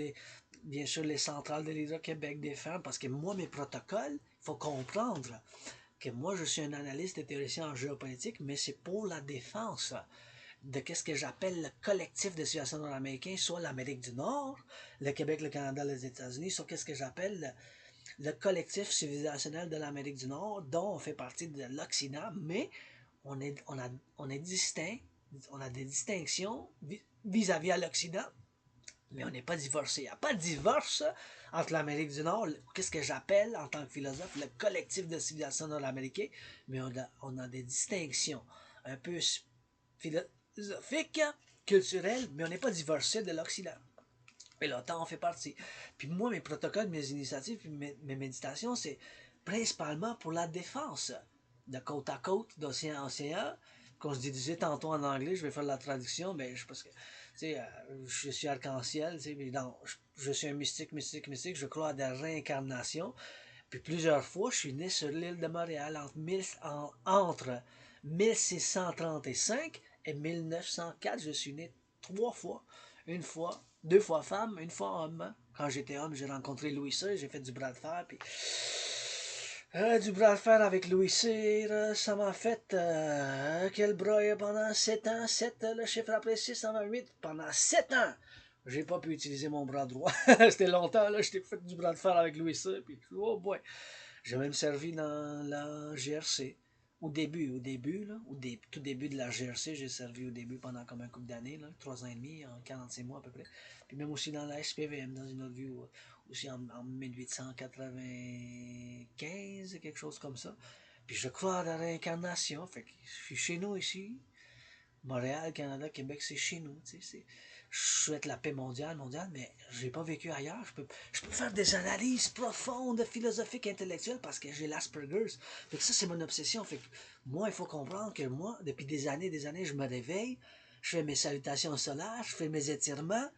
bien sûr, les centrales de l'Hydro-Québec des femmes, parce que moi, mes protocoles, il faut comprendre que moi, je suis un analyste et théoricien en géopolitique, mais c'est pour la défense de qu'est-ce que j'appelle le collectif de civilisations nord-américains, soit l'Amérique du Nord, le Québec, le Canada, les États-Unis, soit qu'est-ce que j'appelle le collectif civilisationnel de l'Amérique du Nord, dont on fait partie de l'Occident, mais on est distinct, on a des distinctions vis-à-vis à l'Occident, mais on n'est pas divorcé. Il n'y a pas de divorce entre l'Amérique du Nord, qu'est-ce que j'appelle en tant que philosophe le collectif de civilisation nord-américaine, mais on a des distinctions un peu philosophiques, culturelles, mais on n'est pas divorcé de l'Occident. Et l'OTAN en fait partie. Puis moi, mes protocoles, mes initiatives, puis mes méditations, c'est principalement pour la défense. De côte à côte, d'océan à océan. Comme je disais tantôt en anglais, je vais faire la traduction, mais je pense que, je suis arc-en-ciel, je suis un mystique, je crois à des réincarnations. Puis plusieurs fois, je suis né sur l'île de Montréal entre 1635 et 1904. Je suis né 3 fois. Une fois, 2 fois femme, une fois homme. Quand j'étais homme, j'ai rencontré Louis XVI, j'ai fait du bras de fer. Puis, du bras de fer avec Louis XVI, ça m'a fait quel bras pendant 7 ans. 7, le chiffre après 6, 128. Pendant 7 ans, j'ai pas pu utiliser mon bras droit. C'était longtemps, là, j'étais fait du bras de fer avec Louis XVI. Puis, oh boy. J'ai même servi dans la GRC. Tout début de la GRC, j'ai servi au début pendant comme un couple d'années, 3 ans et demi, en 46 mois à peu près. Puis même aussi dans la SPVM, dans une autre vie, aussi en 1895, quelque chose comme ça. Puis je crois à la réincarnation, fait que je suis chez nous ici. Montréal, Canada, Québec, c'est chez nous. Je souhaite la paix mondiale, mais j'ai pas vécu ailleurs. Je peux faire des analyses profondes, philosophiques, intellectuelles parce que j'ai l'Asperger's. Fait que ça, c'est mon obsession. Fait que moi, il faut comprendre que moi, depuis des années, je me réveille, je fais mes salutations solaires, je fais mes étirements,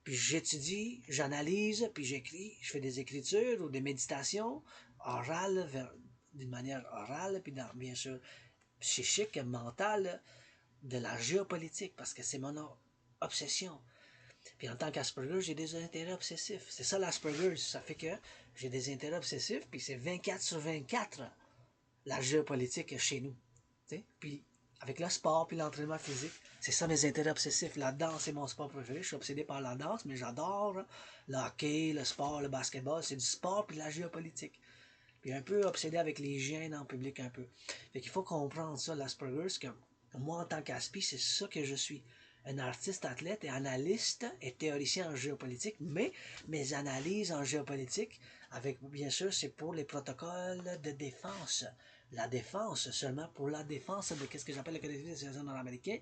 puis j'étudie, j'analyse, puis j'écris, je fais des écritures ou des méditations orales, d'une manière orale, puis bien sûr psychique, mentale, de la géopolitique, parce que c'est mon obsession. Puis en tant qu'Asperger, j'ai des intérêts obsessifs. C'est ça l'Asperger, ça fait que j'ai des intérêts obsessifs, puis c'est 24 sur 24, la géopolitique chez nous. T'sais? Puis avec le sport, puis l'entraînement physique, c'est ça mes intérêts obsessifs. La danse, c'est mon sport préféré. Je suis obsédé par la danse, mais j'adore le hockey, le sport, le basketball. C'est du sport, puis de la géopolitique. Puis un peu obsédé avec les gènes en public un peu. Fait qu'il faut comprendre ça, l'Asperger, c'est que moi, en tant qu'Aspi, c'est ça que je suis. Un artiste, athlète et analyste et théoricien en géopolitique, mais mes analyses en géopolitique, avec bien sûr, c'est pour les protocoles de défense. La défense, seulement pour la défense de ce que j'appelle le collectif des citoyens nord-américains.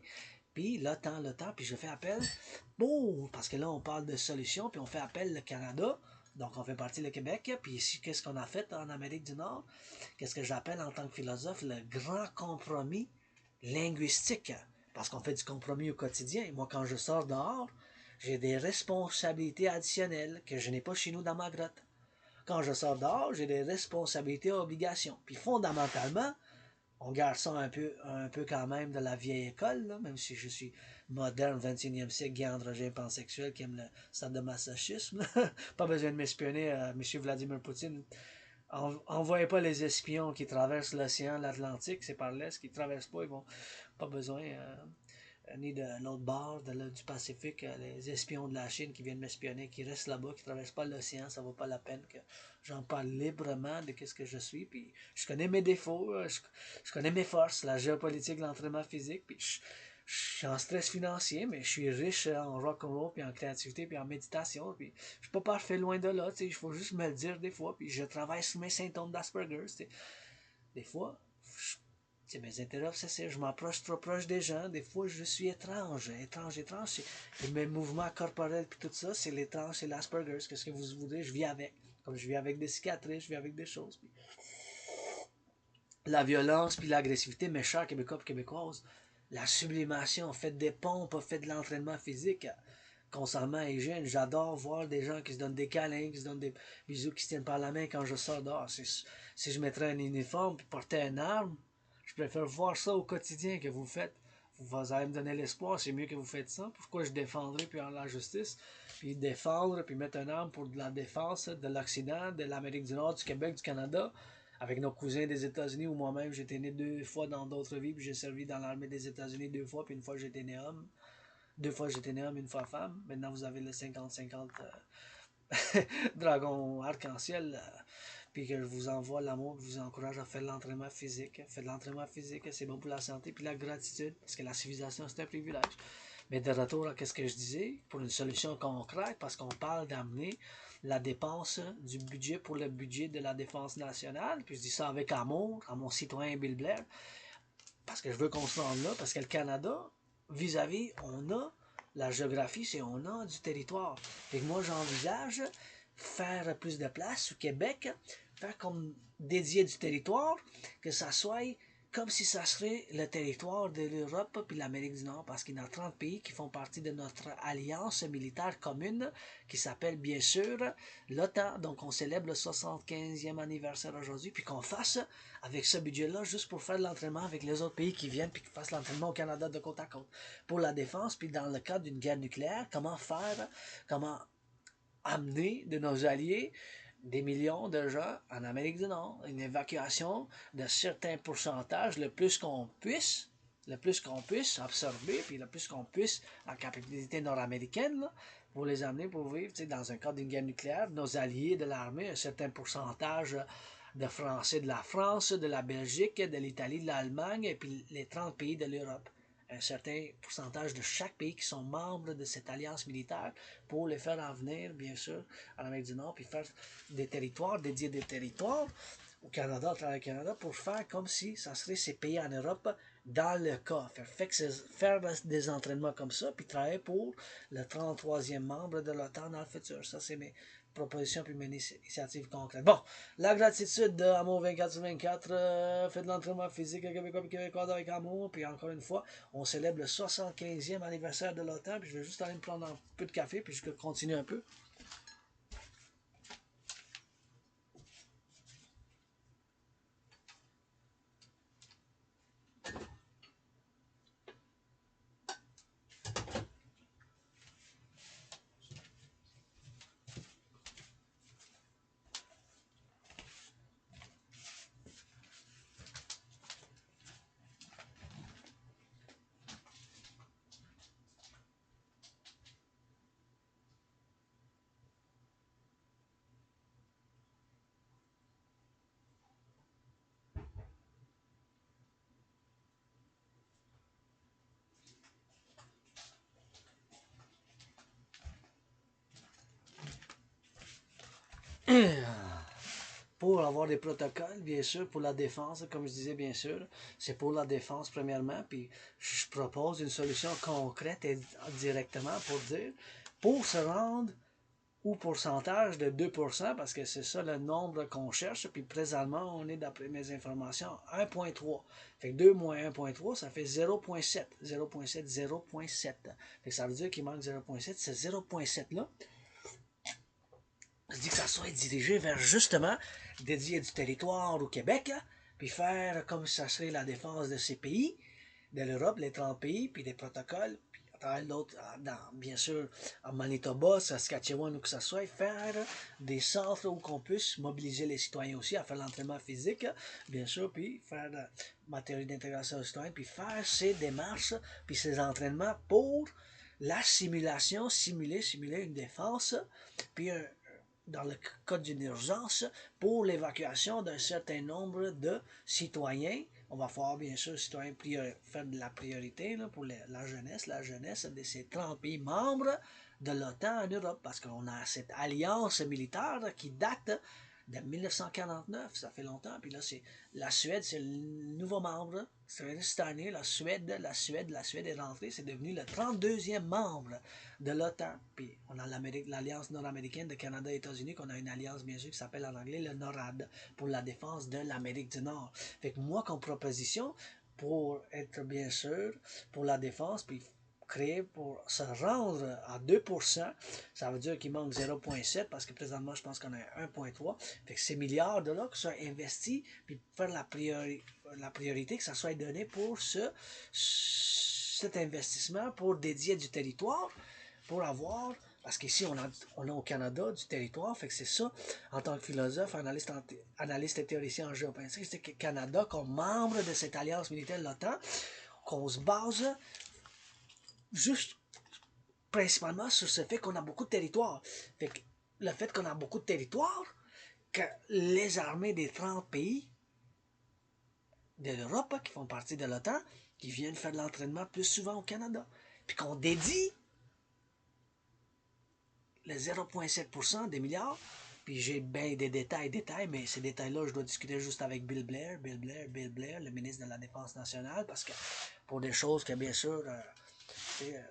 Puis l'OTAN, puis je fais appel, bon, parce que là, on parle de solutions, puis on fait appel le Canada, donc on fait partie du Québec, puis ici, qu'est-ce qu'on a fait en Amérique du Nord? Qu'est-ce que j'appelle en tant que philosophe le grand compromis linguistique, parce qu'on fait du compromis au quotidien. Et moi, quand je sors dehors, j'ai des responsabilités additionnelles que je n'ai pas chez nous dans ma grotte. Quand je sors dehors, j'ai des responsabilités et obligations. Puis fondamentalement, on garde ça un peu quand même de la vieille école, là, même si je suis moderne, 21e siècle, gay, androgène, pansexuel, qui aime le stade de masochisme. Pas besoin de m'espionner, M. Vladimir Poutine. Envoyez pas les espions qui traversent l'océan, l'Atlantique, c'est par l'Est, qui ne traversent pas, ils vont pas besoin ni de l'autre bord du Pacifique, les espions de la Chine qui viennent m'espionner, qui restent là-bas, qui ne traversent pas l'océan, ça vaut pas la peine que j'en parle librement de ce que je suis. Puis je connais mes défauts, je connais mes forces, la géopolitique, l'entraînement physique, puis je suis en stress financier, mais je suis riche en rock'n'roll, puis en créativité, puis en méditation, puis je suis pas parfait loin de là, il faut juste me le dire des fois, puis je travaille sur mes symptômes d'Asperger, des fois, c'est mes intérêts obsessifs, je m'approche trop proche des gens, des fois je suis étrange. Et mes mouvements corporels puis tout ça, c'est l'étrange, c'est l'Asperger, qu'est-ce que vous voudrez, je vis avec. Comme je vis avec des cicatrices, je vis avec des choses. Puis la violence puis l'agressivité, mes chers Québécois et Québécoises, la sublimation, faites des pompes, faites de l'entraînement physique, constamment hygiène. J'adore voir des gens qui se donnent des câlins, qui se donnent des bisous, qui se tiennent par la main quand je sors dehors. Si je mettrais un uniforme et portais une arme, je préfère voir ça au quotidien que vous faites. Vous allez me donner l'espoir, c'est mieux que vous faites ça. Pourquoi je défendrai puis en la justice, puis défendre, puis mettre une arme pour de la défense de l'Occident, de l'Amérique du Nord, du Québec, du Canada, avec nos cousins des États-Unis, ou moi-même, j'étais né 2 fois dans d'autres vies, puis j'ai servi dans l'armée des États-Unis 2 fois, puis une fois j'étais né homme. 2 fois j'étais né homme, une fois femme. Maintenant vous avez le 50-50 dragon arc-en-ciel. Puis que je vous envoie l'amour, je vous encourage à faire de l'entraînement physique. Faites de l'entraînement physique, c'est bon pour la santé, puis la gratitude, parce que la civilisation, c'est un privilège. Mais de retour à ce que je disais, pour une solution concrète, parce qu'on parle d'amener la dépense du budget pour le budget de la défense nationale, puis je dis ça avec amour à mon citoyen Bill Blair, parce que je veux qu'on se rende là, parce que le Canada, vis-à-vis, on a la géographie, c'est on a du territoire. Et moi, j'envisage faire plus de place au Québec, faire comme dédié du territoire, que ça soit comme si ça serait le territoire de l'Europe puis l'Amérique du Nord, parce qu'il y a 30 pays qui font partie de notre alliance militaire commune, qui s'appelle bien sûr l'OTAN. Donc on célèbre le 75e anniversaire aujourd'hui, puis qu'on fasse avec ce budget-là, juste pour faire de l'entraînement avec les autres pays qui viennent, puis qu'ils fassent l'entraînement au Canada de côte à côte. Pour la défense, puis dans le cadre d'une guerre nucléaire, comment amener de nos alliés des millions de gens en Amérique du Nord, une évacuation de certains pourcentages, le plus qu'on puisse absorber, puis le plus qu'on puisse en capacité nord-américaine, là, pour les amener pour vivre dans un cadre d'une guerre nucléaire, nos alliés de l'armée, un certain pourcentage de Français de la France, de la Belgique, de l'Italie, de l'Allemagne, et puis les 30 pays de l'Europe. Un certain pourcentage de chaque pays qui sont membres de cette alliance militaire pour les faire en venir, bien sûr, en Amérique du Nord, puis faire des territoires, dédier des territoires au Canada, à travers le Canada, pour faire comme si ça serait ces pays en Europe dans le cas. Faire des entraînements comme ça, puis travailler pour le 33e membre de l'OTAN dans le futur. Ça, c'est mes propositions puis mes initiatives concrètes. Bon, la gratitude de Amour 24/24, fait de l'entraînement physique québécois et québécois avec amour, puis encore une fois, on célèbre le 75e anniversaire de l'OTAN, puis je vais juste aller me prendre un peu de café, puis je continue un peu. Pour avoir des protocoles, bien sûr, pour la défense, comme je disais, bien sûr, c'est pour la défense premièrement, puis je propose une solution concrète et directement pour dire, pour se rendre au pourcentage de 2%, parce que c'est ça le nombre qu'on cherche, puis présentement, on est, d'après mes informations, 1,3. Fait que 2 moins 1,3, ça fait 0,7. 0,7, 0,7. Fait que ça veut dire qu'il manque 0,7. C'est 0,7 là, je dis que ça soit dirigé vers justement dédier du territoire au Québec, puis faire comme ça serait la défense de ces pays, de l'Europe, les 30 pays, puis des protocoles, puis à travers d'autres, bien sûr, en Manitoba, Saskatchewan, ou que ce soit, faire des centres où qu'on puisse mobiliser les citoyens aussi à faire l'entraînement physique, bien sûr, puis faire la matériel d'intégration citoyenne, puis faire ces démarches, puis ces entraînements pour la simulation, simuler une défense, puis dans le cas d'une urgence, pour l'évacuation d'un certain nombre de citoyens. On va falloir bien sûr citoyens faire de la priorité là, pour la jeunesse de ces 30 pays membres de l'OTAN en Europe, parce qu'on a cette alliance militaire qui date de 1949, ça fait longtemps. Puis là, c'est la Suède, c'est le nouveau membre. Cette année, la Suède est rentrée, c'est devenu le 32e membre de l'OTAN. Puis on a l'Alliance nord-américaine de Canada et États-Unis, qu'on a une alliance, bien sûr, qui s'appelle en anglais le NORAD, pour la défense de l'Amérique du Nord. Fait que moi, comme proposition, pour être bien sûr, pour la défense, puis créer pour se rendre à 2%, ça veut dire qu'il manque 0,7 parce que présentement, je pense qu'on a 1,3. Fait que ces milliards de là qui sont investis, puis faire la priorité, que ça soit donné pour cet investissement, pour dédier du territoire, pour avoir Parce qu'ici, on a au Canada du territoire, fait que c'est ça, en tant que philosophe, analyste et théoricien en géopolitique, c'est que le Canada, comme membre de cette alliance militaire de l'OTAN, qu'on se base juste principalement sur ce fait qu'on a beaucoup de territoire. Fait que le fait qu'on a beaucoup de territoire, que les armées des 30 pays de l'Europe qui font partie de l'OTAN, qui viennent faire de l'entraînement plus souvent au Canada, puis qu'on dédie le 0,7% des milliards, puis j'ai bien des détails, mais ces détails-là, je dois discuter juste avec Bill Blair, le ministre de la Défense nationale, parce que pour des choses que, bien sûr,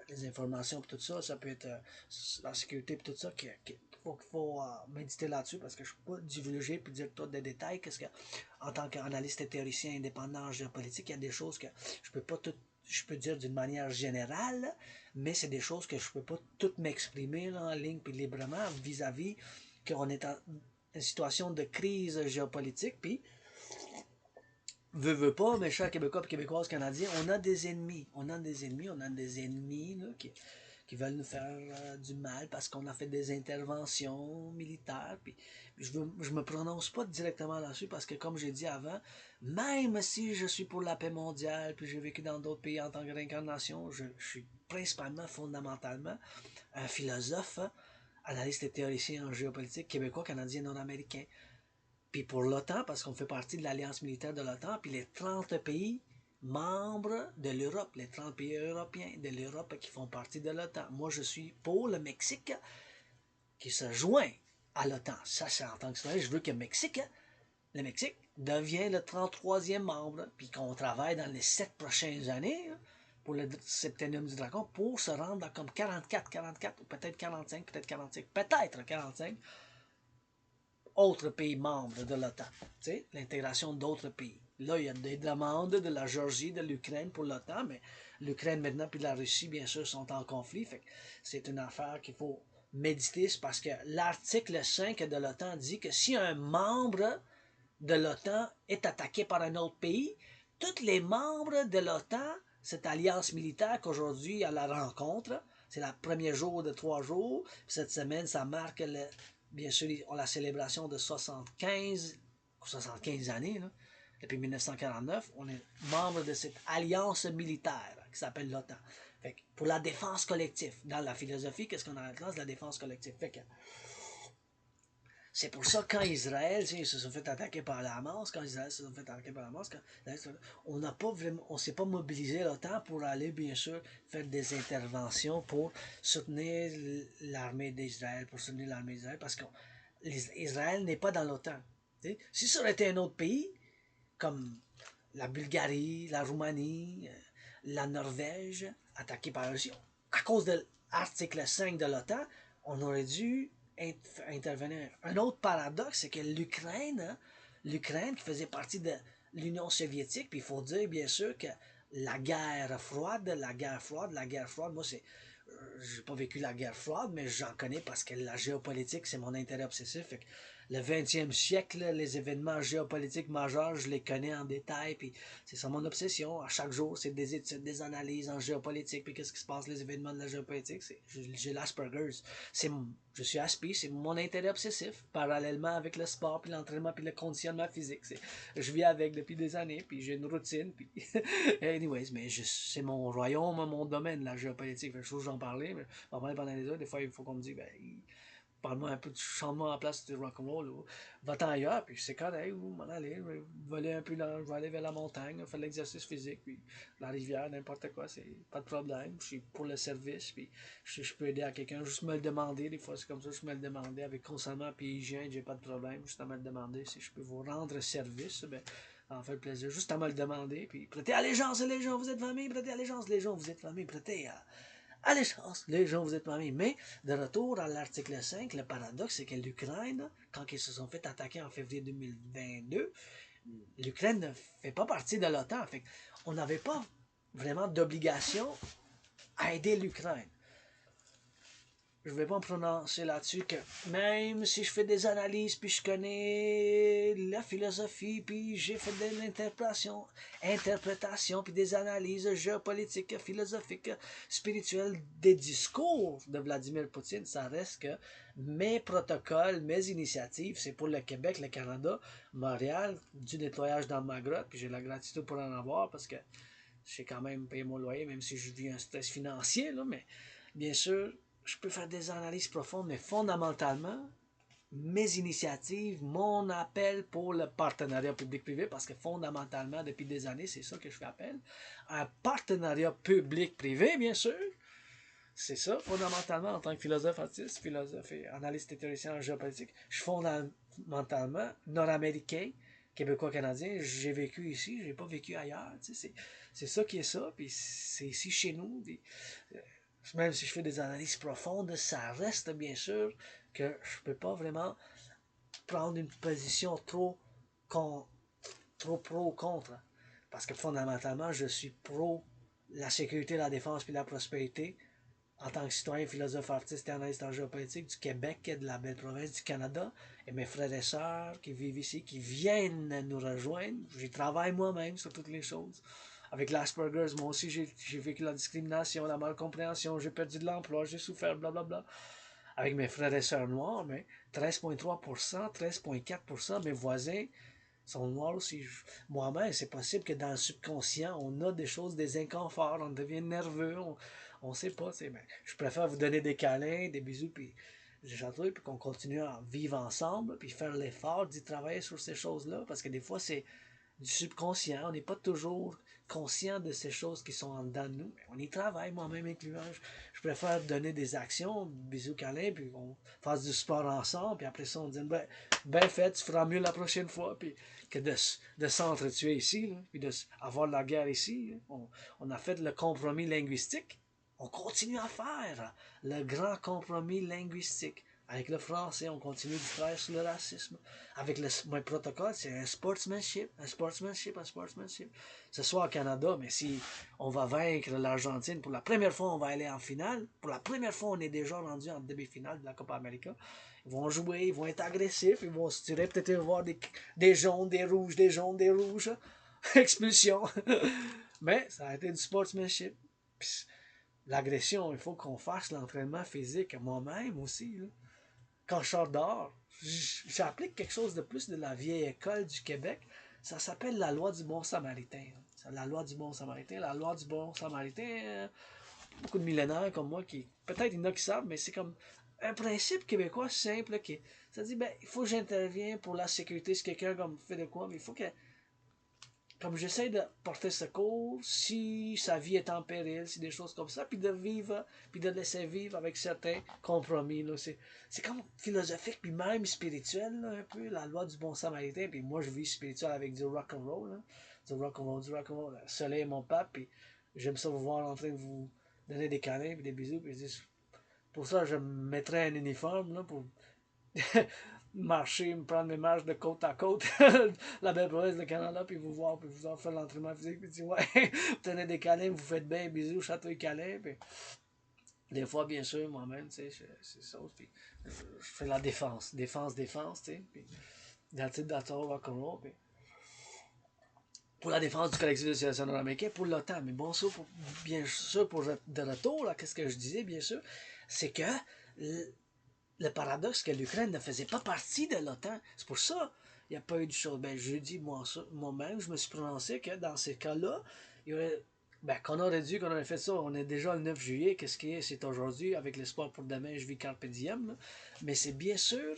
les informations et tout ça, ça peut être la sécurité et tout ça, qu'il faut méditer là-dessus, parce que je ne peux pas divulguer et dire tout des détails, qu'est-ce que, en tant qu'analyste et théoricien indépendant en géopolitique, il y a des choses que je peux pas tout, je peux dire d'une manière générale, mais c'est des choses que je peux pas toutes m'exprimer en ligne puis librement vis-à-vis qu'on est en une situation de crise géopolitique, puis veut pas, mes chers Québécois et Québécoises canadiens, on a des ennemis. On a des ennemis là, qui veulent nous faire du mal parce qu'on a fait des interventions militaires. Puis je me prononce pas directement là-dessus parce que, comme j'ai dit avant, même si je suis pour la paix mondiale, puis j'ai vécu dans d'autres pays en tant que réincarnation, je suis principalement, fondamentalement, un philosophe, analyste et théoricien en géopolitique québécois, canadien, nord-américain. Puis pour l'OTAN, parce qu'on fait partie de l'alliance militaire de l'OTAN, puis les 30 pays membres de l'Europe, les 30 pays européens de l'Europe qui font partie de l'OTAN. Moi, je suis pour le Mexique qui se joint à l'OTAN. Ça, c'est en tant que citoyen, je veux que le Mexique devienne le 33e membre, puis qu'on travaille dans les 7 prochaines années pour le Septennum du Dragon pour se rendre à comme 44, ou peut-être 45, peut-être 45 autres pays membres de l'OTAN. L'intégration d'autres pays. Là, il y a des demandes de la Géorgie, de l'Ukraine pour l'OTAN, mais l'Ukraine maintenant puis la Russie, bien sûr, sont en conflit. Fait que c'est une affaire qu'il faut méditer, parce que l'article 5 de l'OTAN dit que si un membre de l'OTAN est attaqué par un autre pays, tous les membres de l'OTAN, cette alliance militaire qu'aujourd'hui à la rencontre, c'est le premier jour de 3 jours, cette semaine, ça marque bien sûr la célébration de 75 années, là, depuis 1949, on est membre de cette alliance militaire qui s'appelle l'OTAN. Pour la défense collective, dans la philosophie, qu'est-ce qu'on a en classe? La défense collective. C'est pour ça que quand Israël, ils se sont fait attaquer par la Hamas, on n'a pas vraiment, on s'est pas mobilisé l'OTAN pour aller, bien sûr, faire des interventions pour soutenir l'armée d'Israël, parce qu'Israël n'est pas dans l'OTAN. Si ça aurait été un autre pays, comme la Bulgarie, la Roumanie, la Norvège, attaquée par la Russie, à cause de l'article 5 de l'OTAN, on aurait dû intervenir. Un autre paradoxe, c'est que l'Ukraine qui faisait partie de l'Union soviétique, puis il faut dire bien sûr que la guerre froide, moi c'est, j'ai pas vécu la guerre froide, mais j'en connais parce que la géopolitique, c'est mon intérêt obsessif. Fait que le 20e siècle, les événements géopolitiques majeurs, je les connais en détail, puis c'est ça mon obsession. À chaque jour, c'est des études, des analyses en géopolitique, puis qu'est-ce qui se passe, les événements de la géopolitique. J'ai l'Asperger's. Je suis Aspi, c'est mon intérêt obsessif, parallèlement avec le sport, puis l'entraînement, puis le conditionnement physique. Je vis avec depuis des années, puis j'ai une routine, puis anyways, mais c'est mon royaume, mon domaine, la géopolitique. Je trouve que j'en parlais, mais j'en parlais pendant les heures. Des fois, il faut qu'on me dise, parle-moi un peu, chante-moi en place du rock'n'roll, ou va-t'en ailleurs, puis c'est correct, ou m'en aller, je vais voler un peu, je vais aller vers la montagne, faire de l'exercice physique, puis la rivière, n'importe quoi, c'est pas de problème, je suis pour le service, puis je peux aider à quelqu'un, juste me le demander, des fois c'est comme ça, je me le demander, avec consentement puis hygiène, j'ai pas de problème, juste à me le demander, si je peux vous rendre service, ben, en fait plaisir, juste à me le demander, puis prêtez allégeance, les gens, vous êtes famille, prêtez allégeance, les gens, vous êtes famille, prêtez allégeance, les gens, vous êtes famille. Mais, de retour à l'article 5, le paradoxe, c'est que l'Ukraine, quand ils se sont fait attaquer en février 2022, l'Ukraine ne fait pas partie de l'OTAN. Fait on n'avait pas vraiment d'obligation à aider l'Ukraine. je vais pas me prononcer là-dessus, que même si je fais des analyses, puis je connais la philosophie, puis j'ai fait de l'interprétation, puis des analyses géopolitiques, philosophiques, spirituelles, des discours de Vladimir Poutine, ça reste que mes protocoles, mes initiatives, c'est pour le Québec, le Canada, Montréal, du nettoyage dans ma grotte, puis j'ai la gratitude pour en avoir, parce que j'ai quand même payé mon loyer, même si je vis un stress financier, là, mais bien sûr, je peux faire des analyses profondes, mais fondamentalement, mes initiatives, mon appel pour le partenariat public-privé, parce que fondamentalement, depuis des années, c'est ça que je fais appel, un partenariat public-privé, bien sûr, c'est ça, fondamentalement, en tant que philosophe artiste, philosophe et analyste et théoricien en géopolitique, je suis fondamentalement nord-américain, québécois-canadien, j'ai vécu ici, j'ai pas vécu ailleurs, tu sais, c'est ça qui est ça, puis c'est ici chez nous, puis même si je fais des analyses profondes, ça reste bien sûr que je peux pas vraiment prendre une position trop pro ou contre, parce que fondamentalement, je suis pro la sécurité, la défense puis la prospérité, en tant que citoyen, philosophe, artiste et analyste en géopolitique du Québec et de la belle province du Canada, et mes frères et sœurs qui vivent ici, qui viennent nous rejoindre. J'y travaille moi-même sur toutes les choses. Avec l'Asperger's, moi aussi, j'ai vécu la discrimination, la malcompréhension, j'ai perdu de l'emploi, j'ai souffert, blablabla. Avec mes frères et sœurs noirs, mais 13,3%, 13,4%, mes voisins sont noirs aussi. Moi-même, c'est possible que dans le subconscient, on a des choses, des inconforts, on devient nerveux, on sait pas. Mais je préfère vous donner des câlins, des bisous, puis des chatouilles, puis qu'on continue à vivre ensemble, puis faire l'effort d'y travailler sur ces choses-là, parce que des fois, c'est du subconscient. On n'est pas toujours conscient de ces choses qui sont en dedans de nous. Mais on y travaille, moi-même incluant. Je préfère donner des actions, bisous câlins, puis on fasse du sport ensemble, puis après ça, on dit ben fait, tu feras mieux la prochaine fois, puis que de s'entretuer ici, là, puis d'avoir la guerre ici. On a fait le compromis linguistique. On continue à faire le grand compromis linguistique. Avec le français, on continue de travailler sur le racisme. Avec mon protocole, c'est un sportsmanship, un sportsmanship, un sportsmanship. Ce soit au Canada, mais si on va vaincre l'Argentine, pour la première fois, on va aller en finale. Pour la première fois, on est déjà rendu en demi-finale de la Copa América. Ils vont jouer, ils vont être agressifs, ils vont se tirer, peut-être voir des jaunes, des rouges, des jaunes, des rouges. Expulsion. Mais ça a été du sportsmanship. Puis, l'agression, il faut qu'on fasse l'entraînement physique moi-même aussi. Là. Quand je sors dehors, j'applique quelque chose de plus de la vieille école du Québec. Ça s'appelle la loi du bon samaritain. C'est la loi du bon samaritain. La loi du bon samaritain, beaucoup de millénaires comme moi, qui peut-être il y en a qui savent, mais c'est comme un principe québécois simple qui ça dit ben il faut que j'intervienne pour la sécurité si quelqu'un comme fait de quoi, mais il faut que comme j'essaie de porter secours, si sa vie est en péril, si des choses comme ça, puis de vivre, puis de laisser vivre avec certains compromis. Là. C'est comme philosophique, puis même spirituel, là, un peu, la loi du bon samaritain. Puis moi, je vis spirituel avec du rock and roll, là. Du rock and roll, du rock and roll. Le soleil est mon pape, puis j'aime ça vous voir en train de vous donner des câlins, puis des bisous, puis je dis, pour ça, je me mettrais un uniforme, là, pour marcher, me prendre mes marches de côte à côte, la belle province de Canada, puis vous voir, puis vous en faire l'entraînement physique, puis dire, ouais, vous tenez des câlins, vous faites bien, bisous, château et câlins, puis des fois, bien sûr, moi-même, tu sais, c'est ça, puis je fais la défense, tu sais, puis that's all rock and roll, puis pour la défense du collectif de situation nord-américain, pour l'OTAN, mais bon, ça, bien sûr, pour de retour, là, qu'est-ce que je disais, bien sûr, c'est que le paradoxe que l'Ukraine ne faisait pas partie de l'OTAN. C'est pour ça qu'il n'y a pas eu de chose. Ben, je dis moi-même, je me suis prononcé que dans ces cas-là, il y aurait, qu'on aurait fait ça. On est déjà le 9 juillet. Qu'est-ce qui est? C'est aujourd'hui. Avec l'espoir pour demain, je vis carpe diem. Là. Mais c'est bien sûr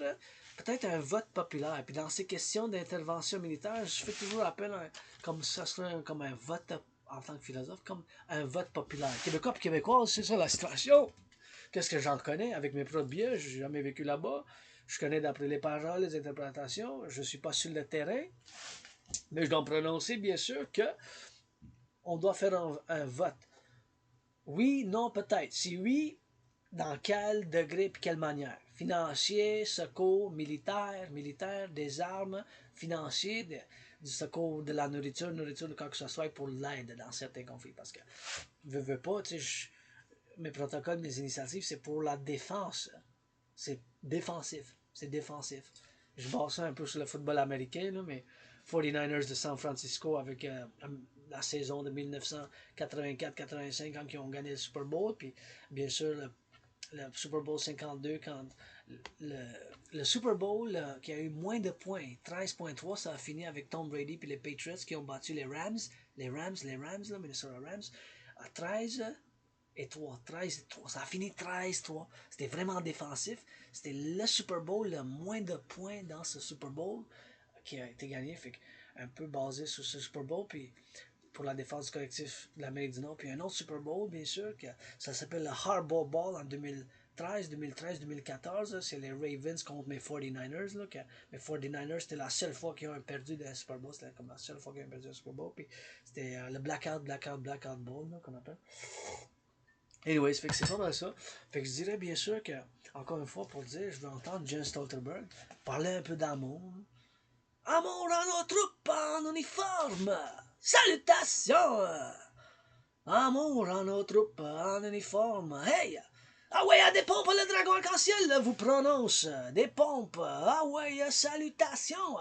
peut-être un vote populaire. Puis dans ces questions d'intervention militaire, je fais toujours appel comme ça serait comme un vote en tant que philosophe, comme un vote populaire. Québécois et Québécois, c'est ça la situation. Qu'est-ce que j'en connais avec mes propres biais? Je n'ai jamais vécu là-bas. Je connais d'après les paroles, les interprétations. Je ne suis pas sur le terrain. Mais je dois me prononcer, bien sûr, que on doit faire un vote. Oui, non, peut-être. Si oui, dans quel degré et quelle manière? Financier, secours, militaire, des armes, financier, du secours de la nourriture de quoi que ce soit pour l'aide dans certains conflits. Parce que, veux pas, tu sais, mes protocoles, mes initiatives, c'est pour la défense. C'est défensif. C'est défensif. Je base ça un peu sur le football américain, là, mais 49ers de San Francisco avec la saison de 1984-85 quand ils ont gagné le Super Bowl, puis bien sûr le Super Bowl 52 quand le, le Super Bowl qui a eu moins de points, 13,3, ça a fini avec Tom Brady puis les Patriots qui ont battu les Rams, là, Minnesota Rams, à 13-3, 13-3. Ça a fini 13-3. C'était vraiment défensif. C'était le Super Bowl, le moins de points dans ce Super Bowl qui a été gagné. Fait un peu basé sur ce Super Bowl. Puis pour la défense du collectif de l'Amérique du Nord. Puis un autre Super Bowl, bien sûr, que ça s'appelle le Hardball Ball en 2013-2014. C'est les Ravens contre mes 49ers. Là, que mes 49ers, c'était la seule fois qu'ils ont perdu de Super Bowl. C'était comme la seule fois qu'ils ont perdu un Super Bowl. Puis c'était le Blackout Bowl, là, qu'on appelle. Anyways, fait que c'est pas mal ça. Fait que je dirais bien sûr que, encore une fois, pour dire, je veux entendre Jen Stoltenberg parler un peu d'amour. Amour à nos troupes en uniforme! Salutations! Amour à nos troupes en uniforme! Hey! Ah ouais, à des pompes, le dragon arc-en-ciel vous prononce des pompes. Ah ouais, salutations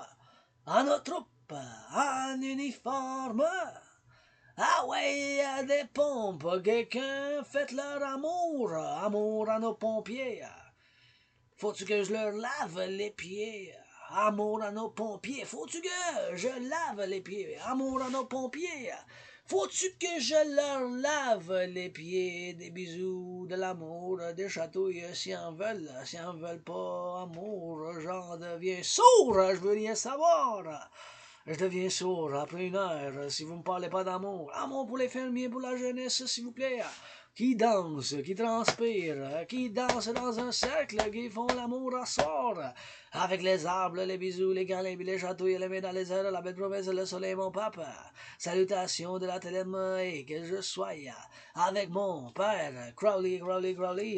à nos troupes en uniforme! Ah ouais, des pompes, quelqu'un, faites leur amour, amour à nos pompiers. Faut-tu que je leur lave les pieds? Amour à nos pompiers. Faut-tu que je lave les pieds? Amour à nos pompiers. Faut-tu que je leur lave les pieds? Des bisous, de l'amour, des chatouilles, si en veulent pas amour, j'en deviens sourd, je veux rien savoir. Je deviens sourd après une heure si vous me parlez pas d'amour. Amour pour les fermiers, pour la jeunesse, s'il vous plaît. Qui danse, qui transpire, qui danse dans un cercle, qui font l'amour à soir. Avec les arbres, les bisous, les câlins, les chatouilles, les mains dans les airs, la belle promesse, le soleil, mon papa. Salutations de la télémaille, que je sois avec mon père, Crowley,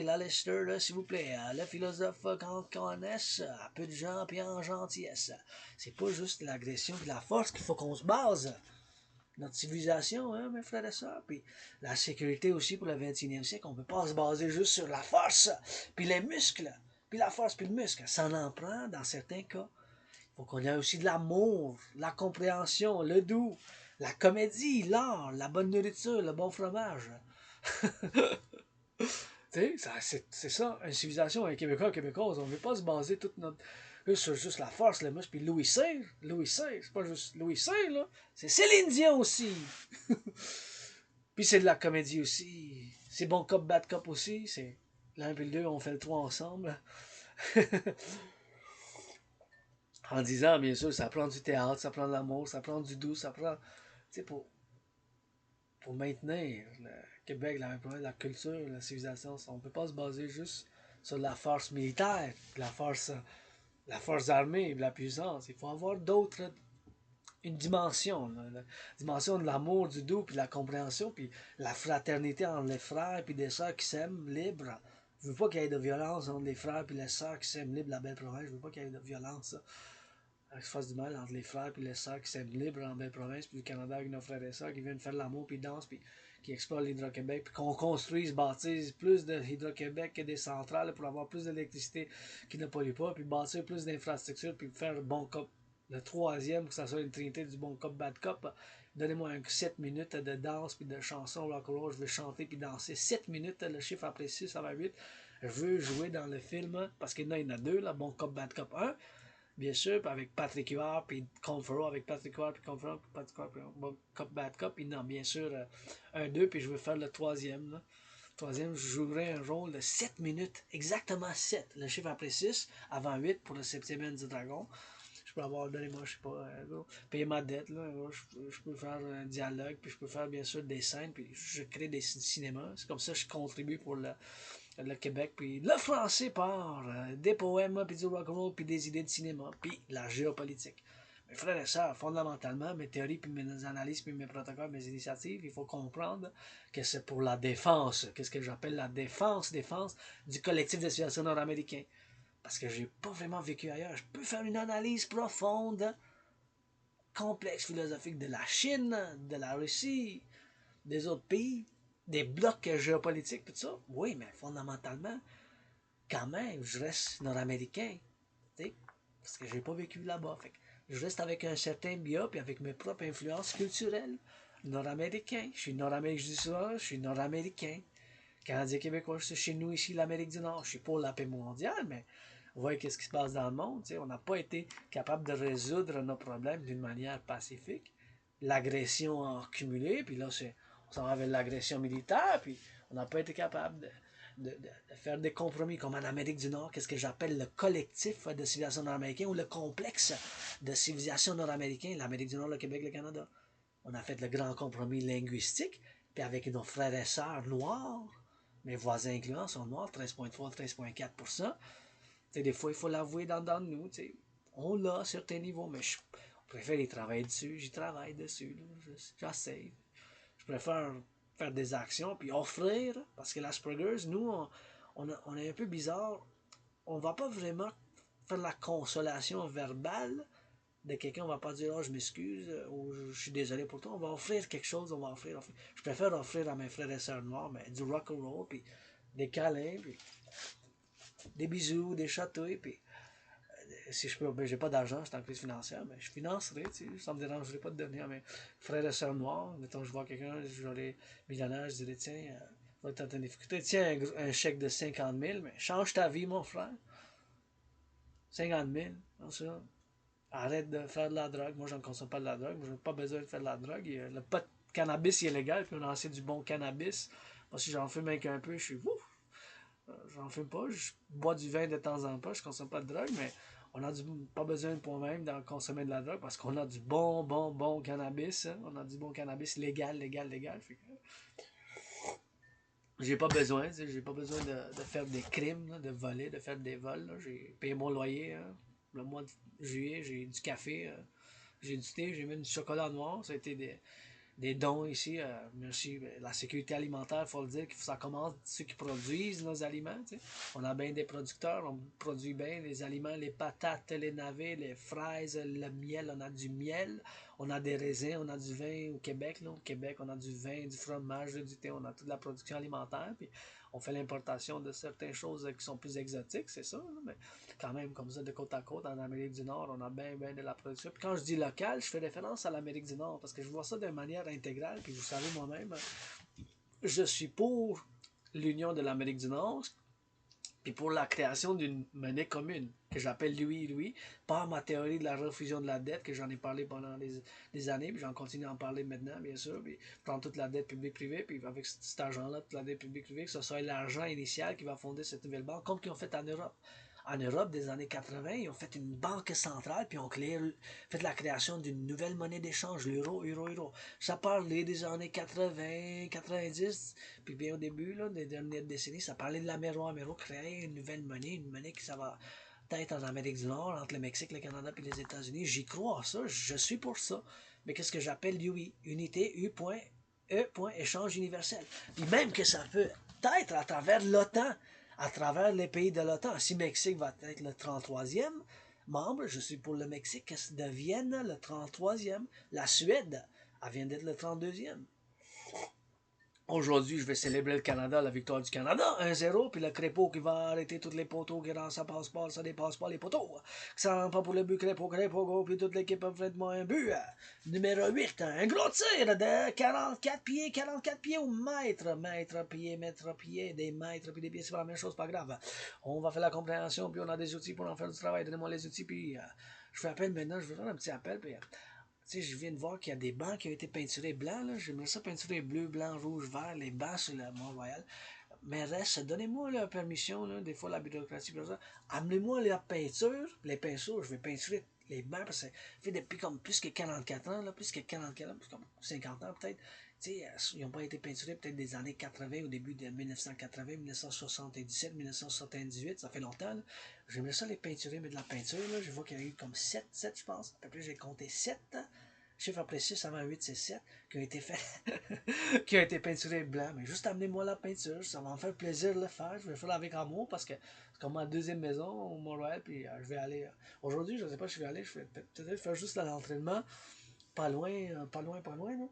la Lester, s'il vous plaît, le philosophe qu'on connaisse, peu de gens puis en gentillesse. C'est pas juste l'agression et la force qu'il faut qu'on se base. Notre civilisation, hein, mes frères et sœurs, puis la sécurité aussi pour le 21e siècle, on peut pas se baser juste sur la force, puis les muscles, puis la force, puis le muscle. Ça en prend dans certains cas. Il faut qu'on ait aussi de l'amour, la compréhension, le doux, la comédie, l'art, la bonne nourriture, le bon fromage. Tu sais, c'est ça, une civilisation, un Québécois, Québécoise. On ne veut pas se baser toute notre. Sur juste la force, le muscle, puis Louis XVI. Louis XVI, c'est pas juste Louis XVI, là. C'est Céline Dion aussi. Puis c'est de la comédie aussi. C'est bon cop, bad cop aussi. C'est l'un puis le deux, on fait le trois ensemble. En disant, bien sûr, ça prend du théâtre, ça prend de l'amour, ça prend du doux, ça prend. Tu sais, pour maintenir le Québec, la culture, la civilisation, on ne peut pas se baser juste sur la force militaire, la force armée, la puissance. Il faut avoir d'autres, une dimension, là, la dimension de l'amour, du doux, puis de la compréhension, puis la fraternité entre les frères, puis des sœurs qui s'aiment libres. Je veux pas qu'il y ait de violence entre les frères et les sœurs qui s'aiment libres, la belle province. Je veux pas qu'il y ait de violence. Qui se fasse du mal entre les frères et les sœurs qui s'aiment libres en belle province, puis le Canada avec nos frères et sœurs qui viennent faire l'amour, puis dansent, puis qui explorent l'Hydro-Québec, puis qu'on construise, bâtisse plus de Hydro-Québec que des centrales pour avoir plus d'électricité qui ne pollue pas, puis bâtir plus d'infrastructures, puis faire le bon cop. Le troisième, que ça soit une trinité du bon cop, bad cop. Donnez-moi 7 minutes de danse puis de chanson rock'n'roll. Je veux chanter puis danser. 7 minutes, le chiffre après 6, ça va 8. Je veux jouer dans le film, parce qu'il y en a deux, là, bon cop, bad cop 1. Bien sûr, avec Patrick Huard, puis Confero avec Patrick Huard, puis Confero, puis Patrick Huard, puis bon, Cop, Bad Cop, puis non, bien sûr, un, deux, puis je veux faire le troisième. Là. Troisième, je jouerai un rôle de 7 minutes, exactement 7. Le chiffre après 6, avant 8 pour le septième du dragon. Je peux avoir, donnez-moi, je sais pas, payer ma dette, là, je peux faire un dialogue, puis je peux faire bien sûr des scènes, puis je crée des cinémas. C'est comme ça que je contribue pour le Québec, puis le français par des poèmes, puis du rock'n'roll, puis des idées de cinéma, puis la géopolitique. Mes frères et sœurs, fondamentalement, mes théories, puis mes analyses, puis mes protocoles, mes initiatives, il faut comprendre que c'est pour la défense. Qu'est-ce que j'appelle la défense du collectif de civilisation nord-américain. Parce que j'ai pas vraiment vécu ailleurs. Je peux faire une analyse profonde, complexe, philosophique de la Chine, de la Russie, des autres pays, des blocs géopolitiques, tout ça. Oui, mais fondamentalement, quand même, je reste nord-américain. Parce que j'ai pas vécu là-bas. Fait que je reste avec un certain biais, puis avec mes propres influences culturelles. Nord-américain. Je suis nord-américain, je dis ça, je suis nord-américain. Canadien québécois, c'est chez nous ici, l'Amérique du Nord. Je suis pour la paix mondiale, mais on voit qu'est-ce qui se passe dans le monde. On n'a pas été capable de résoudre nos problèmes d'une manière pacifique. L'agression a accumulé, puis là, on s'en va vers l'agression militaire, puis on n'a pas été capable de faire des compromis, comme en Amérique du Nord, qu'est-ce que j'appelle le collectif de civilisation nord-américaine ou le complexe de civilisation nord-américaine, l'Amérique du Nord, le Québec, le Canada. On a fait le grand compromis linguistique, puis avec nos frères et sœurs noirs, mes voisins incluants sont noirs, 13,3, 13,4%. Des fois, il faut l'avouer dans nous. On l'a à certains niveaux, mais je préfère y travailler dessus. J'y travaille dessus. J'essaie. Je préfère faire des actions, puis offrir, parce que l'Asperger's, nous, on est un peu bizarre. On ne va pas vraiment faire la consolation verbale de quelqu'un. On ne va pas dire, oh, je m'excuse, ou je suis désolé pour toi. On va offrir quelque chose, on va offrir. Je préfère offrir à mes frères et sœurs noirs, mais du rock and roll, puis des câlins, puis des bisous, des chatouilles, puis si je peux, ben, j'ai pas d'argent, je suis en crise financière, mais je financerai, ça me dérangerait pas de donner à mes frères et sœurs noirs. Mettons, je vois quelqu'un, j'aurais millionnaire, je dirais, tiens, va être en difficulté, tiens, un chèque de 50 000, mais change ta vie, mon frère. 50 000, non, ça. Arrête de faire de la drogue. Moi, je ne consomme pas de la drogue. Moi, je n'ai pas besoin de faire de la drogue. Le pot de cannabis, il est légal, puis on a assez du bon cannabis. Moi, si j'en fume un peu, je suis ouf. J'en fume pas, je bois du vin de temps en temps, je consomme pas de drogue, mais on a pas besoin pour même d'en consommer de la drogue parce qu'on a du bon cannabis. Hein. On a du bon cannabis légal. Fait que j'ai pas besoin, j'ai pas besoin de faire des crimes, là, de voler, de faire des vols. Là. J'ai payé mon loyer. Hein. Le mois de juillet, j'ai du café, j'ai du thé, j'ai même du chocolat noir. Ça a été des dons ici. Merci. La sécurité alimentaire, il faut le dire, que ça commence ceux qui produisent nos aliments. T'sais. On a bien des producteurs, on produit bien les aliments, les patates, les navets, les fraises, le miel, on a du miel, on a des raisins, on a du vin au Québec. Là. Au Québec, on a du vin, du fromage, du thé, on a toute la production alimentaire. Puis on fait l'importation de certaines choses qui sont plus exotiques, c'est ça. Là, mais quand même, comme ça, de côte à côte, en Amérique du Nord, on a bien de la production. Puis quand je dis local, je fais référence à l'Amérique du Nord, parce que je vois ça d'une manière intégrale, puis vous savez moi-même, je suis pour l'union de l'Amérique du Nord, puis pour la création d'une monnaie commune, que j'appelle Louis, par ma théorie de la refusion de la dette, que j'en ai parlé pendant des années, puis j'en continue à en parler maintenant, bien sûr, puis prendre toute la dette publique-privée, puis avec cet argent-là, toute la dette publique-privée, que ce soit l'argent initial qui va fonder cette nouvelle banque, comme qu'ils ont fait en Europe. En Europe, des années 80, ils ont fait une banque centrale, puis ont fait la création d'une nouvelle monnaie d'échange, euro. Ça parlait des années 80, 90, puis bien au début, là, des dernières décennies, ça parlait de l'Amero créer une monnaie qui ça va peut-être en Amérique du Nord, entre le Mexique, le Canada et les États-Unis. J'y crois à ça, je suis pour ça. Mais qu'est-ce que j'appelle UI? Unité U. E. Échange universel. Puis même que ça peut être à travers l'OTAN, à travers les pays de l'OTAN. Si le Mexique va être le 33e membre, je suis pour le Mexique que ça devienne le 33e. La Suède, elle vient d'être le 32e. Aujourd'hui, je vais célébrer le Canada, la victoire du Canada, 1-0, puis le Crépeau qui va arrêter tous les poteaux qui rentrent, ça passe pas, ça dépasse pas les poteaux. Ça rentre pas pour le but, Crépeau, go, puis toute l'équipe a fait de moi un but. Numéro 8, un gros tir de 44 pieds au mètre pied, des mètres, puis des pieds, c'est pas la même chose, pas grave. On va faire la compréhension, puis on a des outils pour en faire du travail, donnez-moi les outils, puis je fais appel maintenant, je vais faire un petit appel, puis je viens de voir qu'il y a des bancs qui ont été peinturés blancs. Là. J'aimerais ça peinturer bleu, blanc, rouge, vert, les bancs sur le Mont-Royal. Mais reste, donnez-moi la permission, là, des fois la bureaucratie, ça. Amenez-moi la peinture, les pinceaux, je vais peinturer les bancs parce que ça fait depuis comme plus que 44 ans, là, plus comme 50 ans peut-être. Ils n'ont pas été peinturés peut-être des années 80, au début de 1980, 1977, 1978, ça fait longtemps. Là. J'aimerais ça les peinturer, mais de la peinture, là, je vois qu'il y a eu comme 7 je pense. À peu près, j'ai compté 7 chiffre après 6 avant 8, c'est 7 qui ont été faits, qui ont été peinturés blanc. Mais juste amenez-moi la peinture, ça va me faire plaisir de le faire. Je vais le faire avec amour parce que c'est comme ma deuxième maison au Montréal. Puis je vais aller. Aujourd'hui, je ne sais pas si je vais aller. Je vais peut-être faire juste l'entraînement. Pas loin, non?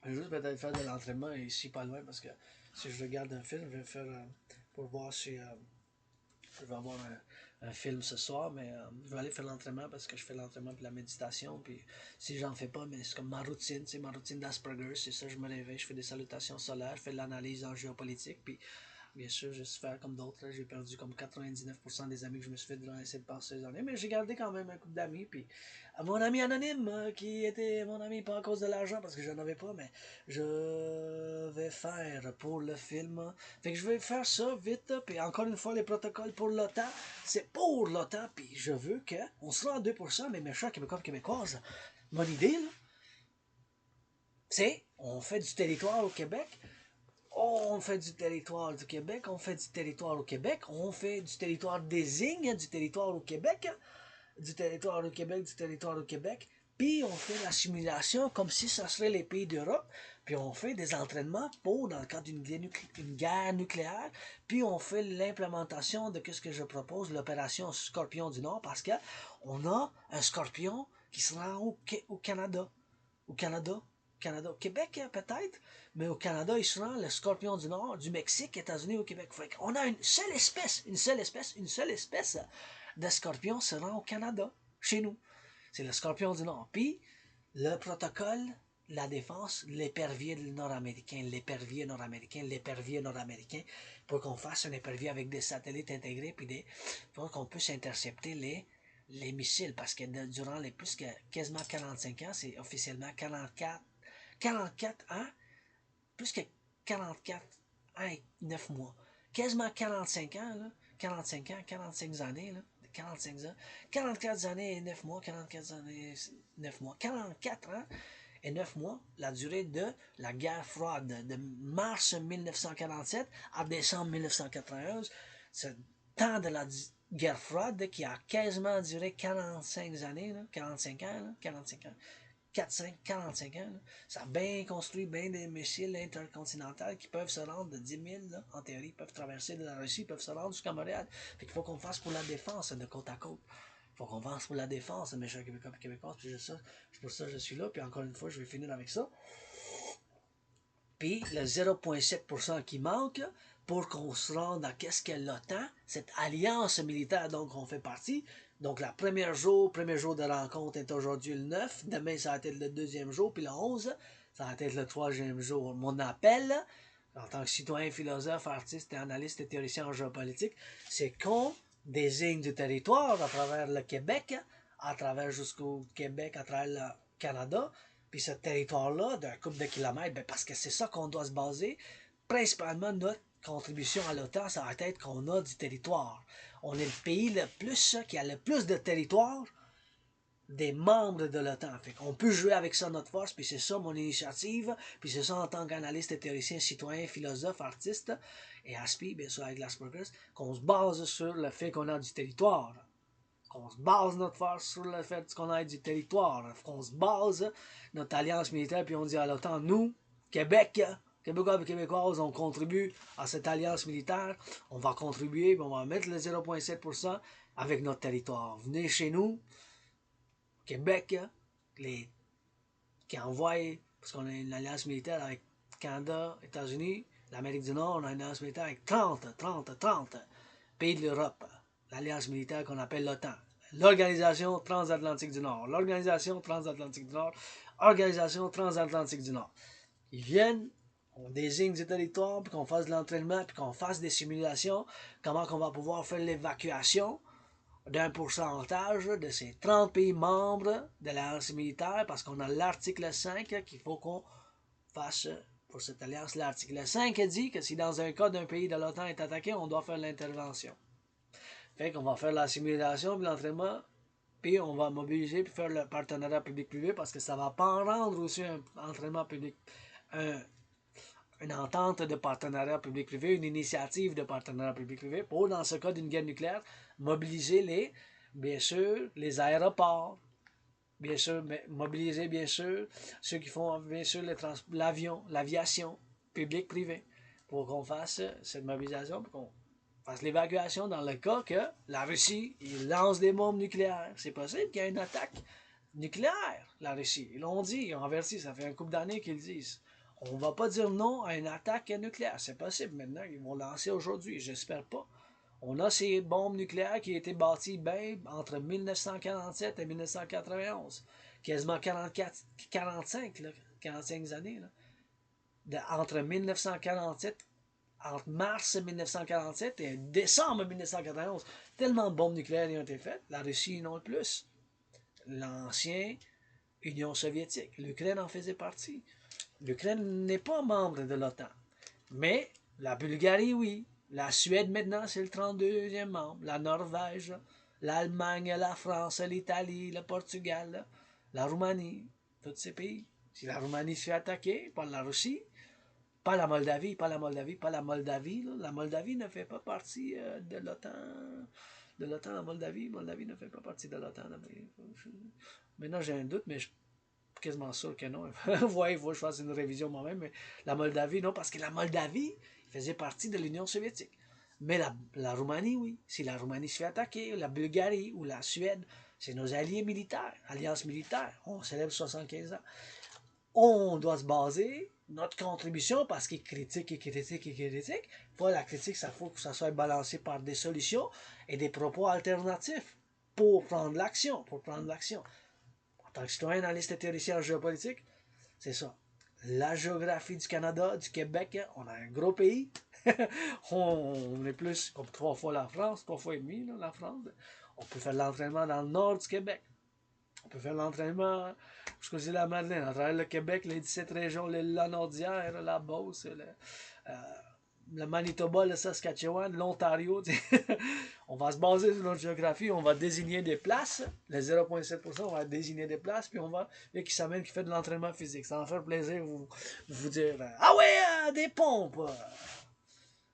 Je vais juste peut-être faire de l'entraînement ici pas loin parce que si je regarde un film, je vais faire pour voir si je vais avoir un film ce soir, mais je vais aller faire l'entraînement parce que je fais l'entraînement puis la méditation. Puis si j'en fais pas, mais c'est comme ma routine d'Asperger, c'est ça, je me réveille, je fais des salutations solaires, je fais de l'analyse en géopolitique, puis bien sûr, je suis faire comme d'autres. J'ai perdu comme 99% des amis que je me suis fait durant ces passées années. Mais j'ai gardé quand même un couple d'amis. Puis mon ami anonyme, qui était mon ami pas à cause de l'argent, parce que je n'en avais pas, mais je vais faire pour le film. Fait que je vais faire ça vite. Puis encore une fois, les protocoles pour l'OTAN, c'est pour l'OTAN. Puis je veux qu'on soit à 2%, mais méchants Québécois et Québécoises. Mon idée, là, c'est on fait du territoire au Québec. On fait du territoire du Québec, on fait du territoire au Québec, on fait du territoire désigne du territoire au Québec, du territoire au Québec, du territoire au Québec, puis on fait la simulation comme si ça serait les pays d'Europe, puis on fait des entraînements pour, dans le cadre d'une guerre nucléaire, puis on fait l'implémentation de ce que je propose, l'opération Scorpion du Nord, parce qu'on a un Scorpion qui sera au Canada. Au Canada. Canada. Au Québec, peut-être, mais au Canada, il sera le scorpion du Nord, du Mexique, États-Unis, au Québec. Fait on a une seule espèce de scorpion sera au Canada, chez nous. C'est le scorpion du Nord. Puis, le protocole, la défense, l'épervier nord-américain, pour qu'on fasse un épervier avec des satellites intégrés, puis pour qu'on puisse intercepter les missiles, parce que durant les plus que quasiment 45 ans, c'est officiellement 44 ans, plus que 44 ans et 9 mois, quasiment 45 ans, là, 45 ans, 45 années, là, 45 ans, 44 années et 9 mois, 44 années et 9 mois, 44 ans et 9 mois, la durée de la guerre froide, de mars 1947 à décembre 1991, ce temps de la guerre froide qui a quasiment duré 45 années, là, 45 ans, là, 45 ans. 4, 5, 45 ans, là. Ça a bien construit bien des missiles intercontinentaux qui peuvent se rendre de 10 000, là, en théorie, peuvent traverser de la Russie, peuvent se rendre jusqu'à Montréal. Fait qu'il faut qu'on fasse pour la défense de côte à côte. Il faut qu'on fasse pour la défense, mes chers Québécois et Québécoises. Puis c'est pour ça que je suis là. Puis encore une fois, je vais finir avec ça. Puis le 0,7% qui manque pour qu'on se rende à qu'est-ce qu'est l'OTAN, cette alliance militaire dont on fait partie. Donc, le premier jour de rencontre est aujourd'hui le 9. Demain, ça va être le deuxième jour. Puis le 11, ça va être le troisième jour. Mon appel, en tant que citoyen, philosophe, artiste, analyste et théoricien en géopolitique, c'est qu'on désigne du territoire à travers le Québec, à travers jusqu'au Québec, à travers le Canada, puis ce territoire-là, d'un couple de kilomètres, ben parce que c'est ça qu'on doit se baser. Principalement, notre contribution à l'OTAN, ça va être qu'on a du territoire. On est le pays qui a le plus de territoire des membres de l'OTAN. Fait qu'on peut jouer avec ça notre force, puis c'est ça mon initiative, puis c'est ça en tant qu'analyste et théoricien, citoyen, philosophe, artiste, et ASPI, bien sûr avec l'Asperger's, qu'on se base sur le fait qu'on a du territoire. Qu'on se base notre force sur le fait qu'on ait du territoire, qu'on se base notre alliance militaire, puis on dit à l'OTAN, nous, Québec, Québécois et Québécoises, on contribue à cette alliance militaire, on va contribuer, puis on va mettre le 0,7% avec notre territoire. Venez chez nous, Québec, les, qui envoie, parce qu'on a une alliance militaire avec Canada, États-Unis, l'Amérique du Nord, on a une alliance militaire avec 30 pays de l'Europe. L'alliance militaire qu'on appelle l'OTAN. L'Organisation transatlantique du Nord. L'Organisation transatlantique du Nord. Organisation transatlantique du Nord. Ils viennent, on désigne du territoire, puis qu'on fasse de l'entraînement, puis qu'on fasse des simulations, comment on va pouvoir faire l'évacuation d'un pourcentage de ces 30 pays membres de l'alliance militaire, parce qu'on a l'article 5 qu'il faut qu'on fasse pour cette alliance. L'article 5 dit que si dans un cas d'un pays de l'OTAN est attaqué, on doit faire l'intervention. Fait qu'on va faire la simulation puis l'entraînement, puis on va mobiliser puis faire le partenariat public-privé parce que ça va pas en rendre aussi un entraînement public, une entente de partenariat public-privé, une initiative de partenariat public-privé pour, dans ce cas d'une guerre nucléaire, mobiliser bien sûr, les aéroports, bien sûr, mobiliser, bien sûr, ceux qui font, bien sûr, l'aviation public-privé pour qu'on fasse cette mobilisation, pour qu'on fasse l'évacuation dans le cas que la Russie lance des bombes nucléaires. C'est possible qu'il y ait une attaque nucléaire, la Russie. Ils l'ont dit, ils ont averti, ça fait un couple d'années qu'ils le disent. On va pas dire non à une attaque nucléaire. C'est possible maintenant. Ils vont lancer aujourd'hui. J'espère pas. On a ces bombes nucléaires qui ont été bâties ben, entre 1947 et 1991. Quasiment 45, là, 45 années. Là. Entre 1947, entre mars 1947 et décembre 1991. Tellement de bombes nucléaires ont été faites. La Russie, non plus. L'ancien Union soviétique. L'Ukraine en faisait partie. L'Ukraine n'est pas membre de l'OTAN. Mais la Bulgarie, oui. La Suède, maintenant, c'est le 32e membre. La Norvège, l'Allemagne, la France, l'Italie, le Portugal, la Roumanie, tous ces pays. Si la Roumanie se fait attaquer par la Russie, pas la Moldavie, pas la Moldavie, pas la Moldavie. Là. La Moldavie ne fait pas partie de l'OTAN. De l'OTAN, la Moldavie. Moldavie ne fait pas partie de l'OTAN. Maintenant, j'ai un doute, mais je quasiment sûr que non. Ouais, il faut que je fasse une révision moi-même, mais la Moldavie, non, parce que la Moldavie faisait partie de l'Union soviétique. Mais la Roumanie, oui. Si la Roumanie se fait attaquer, la Bulgarie ou la Suède, c'est nos alliés militaires, alliance militaire. On célèbre 75 ans. On doit se baser notre contribution parce qu'ils critiquent, ils critiquent, ils critiquent. Pas la critique, ça faut que ça soit balancé par des solutions et des propos alternatifs pour prendre l'action, En tant que citoyen, analyste et théoricien en géopolitique, c'est ça. La géographie du Canada, du Québec, on a un gros pays. On est plus comme 3 fois la France, 3 fois et demi la France. On peut faire l'entraînement dans le nord du Québec. On peut faire l'entraînement jusqu'aux îles de la Madeleine, à travers le Québec, les 17 régions, la Nordière, la Beauce, le Manitoba, le Saskatchewan, l'Ontario. On va se baser sur notre géographie, on va désigner des places, le 0,7%, on va désigner des places, puis on va, qui s'amène, qui fait de l'entraînement physique. Ça va faire plaisir vous dire, ah ouais, des pompes,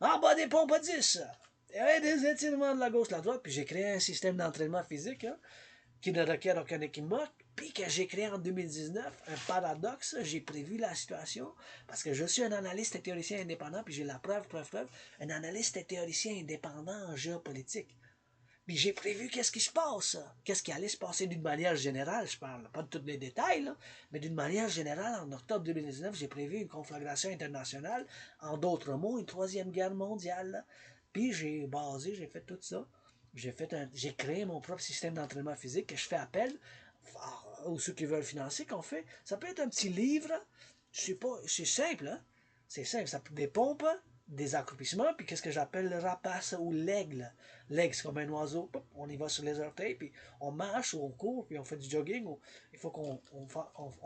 en bas des pompes à 10, et des étirements de la gauche, de la droite, puis j'ai créé un système d'entraînement physique, hein, qui ne requiert aucun équipement, puis que j'ai créé en 2019 un paradoxe, j'ai prévu la situation, parce que je suis un analyste et théoricien indépendant, puis j'ai la preuve, un analyste et théoricien indépendant en géopolitique. Puis j'ai prévu qu'est-ce qui se passe, qu'est-ce qui allait se passer d'une manière générale, je parle pas de tous les détails, là, mais d'une manière générale, en octobre 2019, j'ai prévu une conflagration internationale, en d'autres mots, une troisième guerre mondiale. Puis j'ai fait tout ça. J'ai créé mon propre système d'entraînement physique que je fais appel aux ceux qui veulent financer, qu'on fait. Ça peut être un petit livre, c'est simple, hein? C'est simple, ça peut être des pompes, des accroupissements, puis qu'est-ce que j'appelle le rapace ou l'aigle. L'aigle, c'est comme un oiseau, on y va sur les orteils, puis on marche ou on court, puis on fait du jogging. Il faut qu'on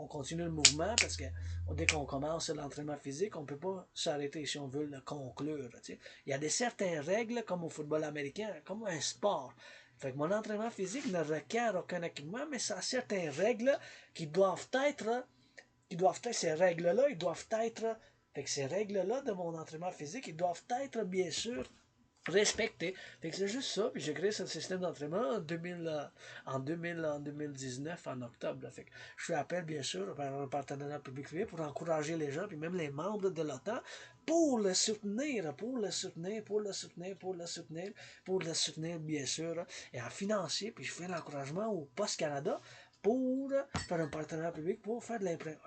continue le mouvement, parce que dès qu'on commence l'entraînement physique, on ne peut pas s'arrêter si on veut le conclure. Il y a certaines règles, comme au football américain, comme un sport. Fait que mon entraînement physique ne requiert aucun équipement, mais ça a certaines règles qui doivent être, ces règles-là, ils doivent être, fait que ces règles-là de mon entraînement physique, ils doivent être, bien sûr, respectés. Fait que c'est juste ça, puis j'ai créé ce système d'entraînement en 2019, en octobre. Là. Fait que je fais appel, bien sûr, par un partenariat public-privé pour encourager les gens, puis même les membres de l'OTAN, pour le soutenir, bien sûr, et en financier, puis je fais l'encouragement au Post Canada pour faire un partenariat public pour faire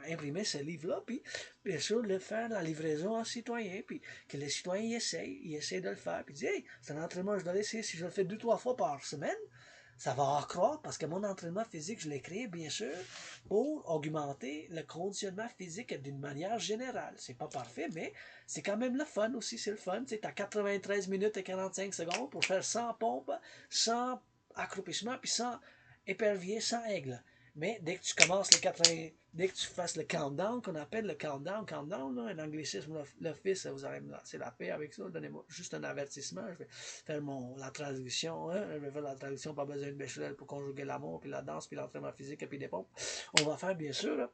imprimer ce livre-là, puis bien sûr le faire la livraison en citoyen, puis que les citoyens essayent de le faire, puis disent, hey, c'est un entraînement que je dois laisser, si je le fais 2-3 fois par semaine, ça va accroître parce que mon entraînement physique, je l'ai créé, bien sûr, pour augmenter le conditionnement physique d'une manière générale. C'est pas parfait, mais c'est quand même le fun aussi, c'est le fun. Tu as 93 minutes et 45 secondes pour faire 100 pompes, 100 accroupissements, puis 100 éperviers, 100 aigles. Mais dès que tu commences dès que tu fasses le countdown, qu'on appelle le countdown, là, un anglicisme, l'office, vous allez me lancer la paix avec ça, donnez-moi juste un avertissement, je vais faire la traduction, hein, je vais faire la traduction, pas besoin de béchamel pour conjuguer l'amour, puis la danse, puis l'entraînement physique, et puis des pompes. On va faire, bien sûr, là,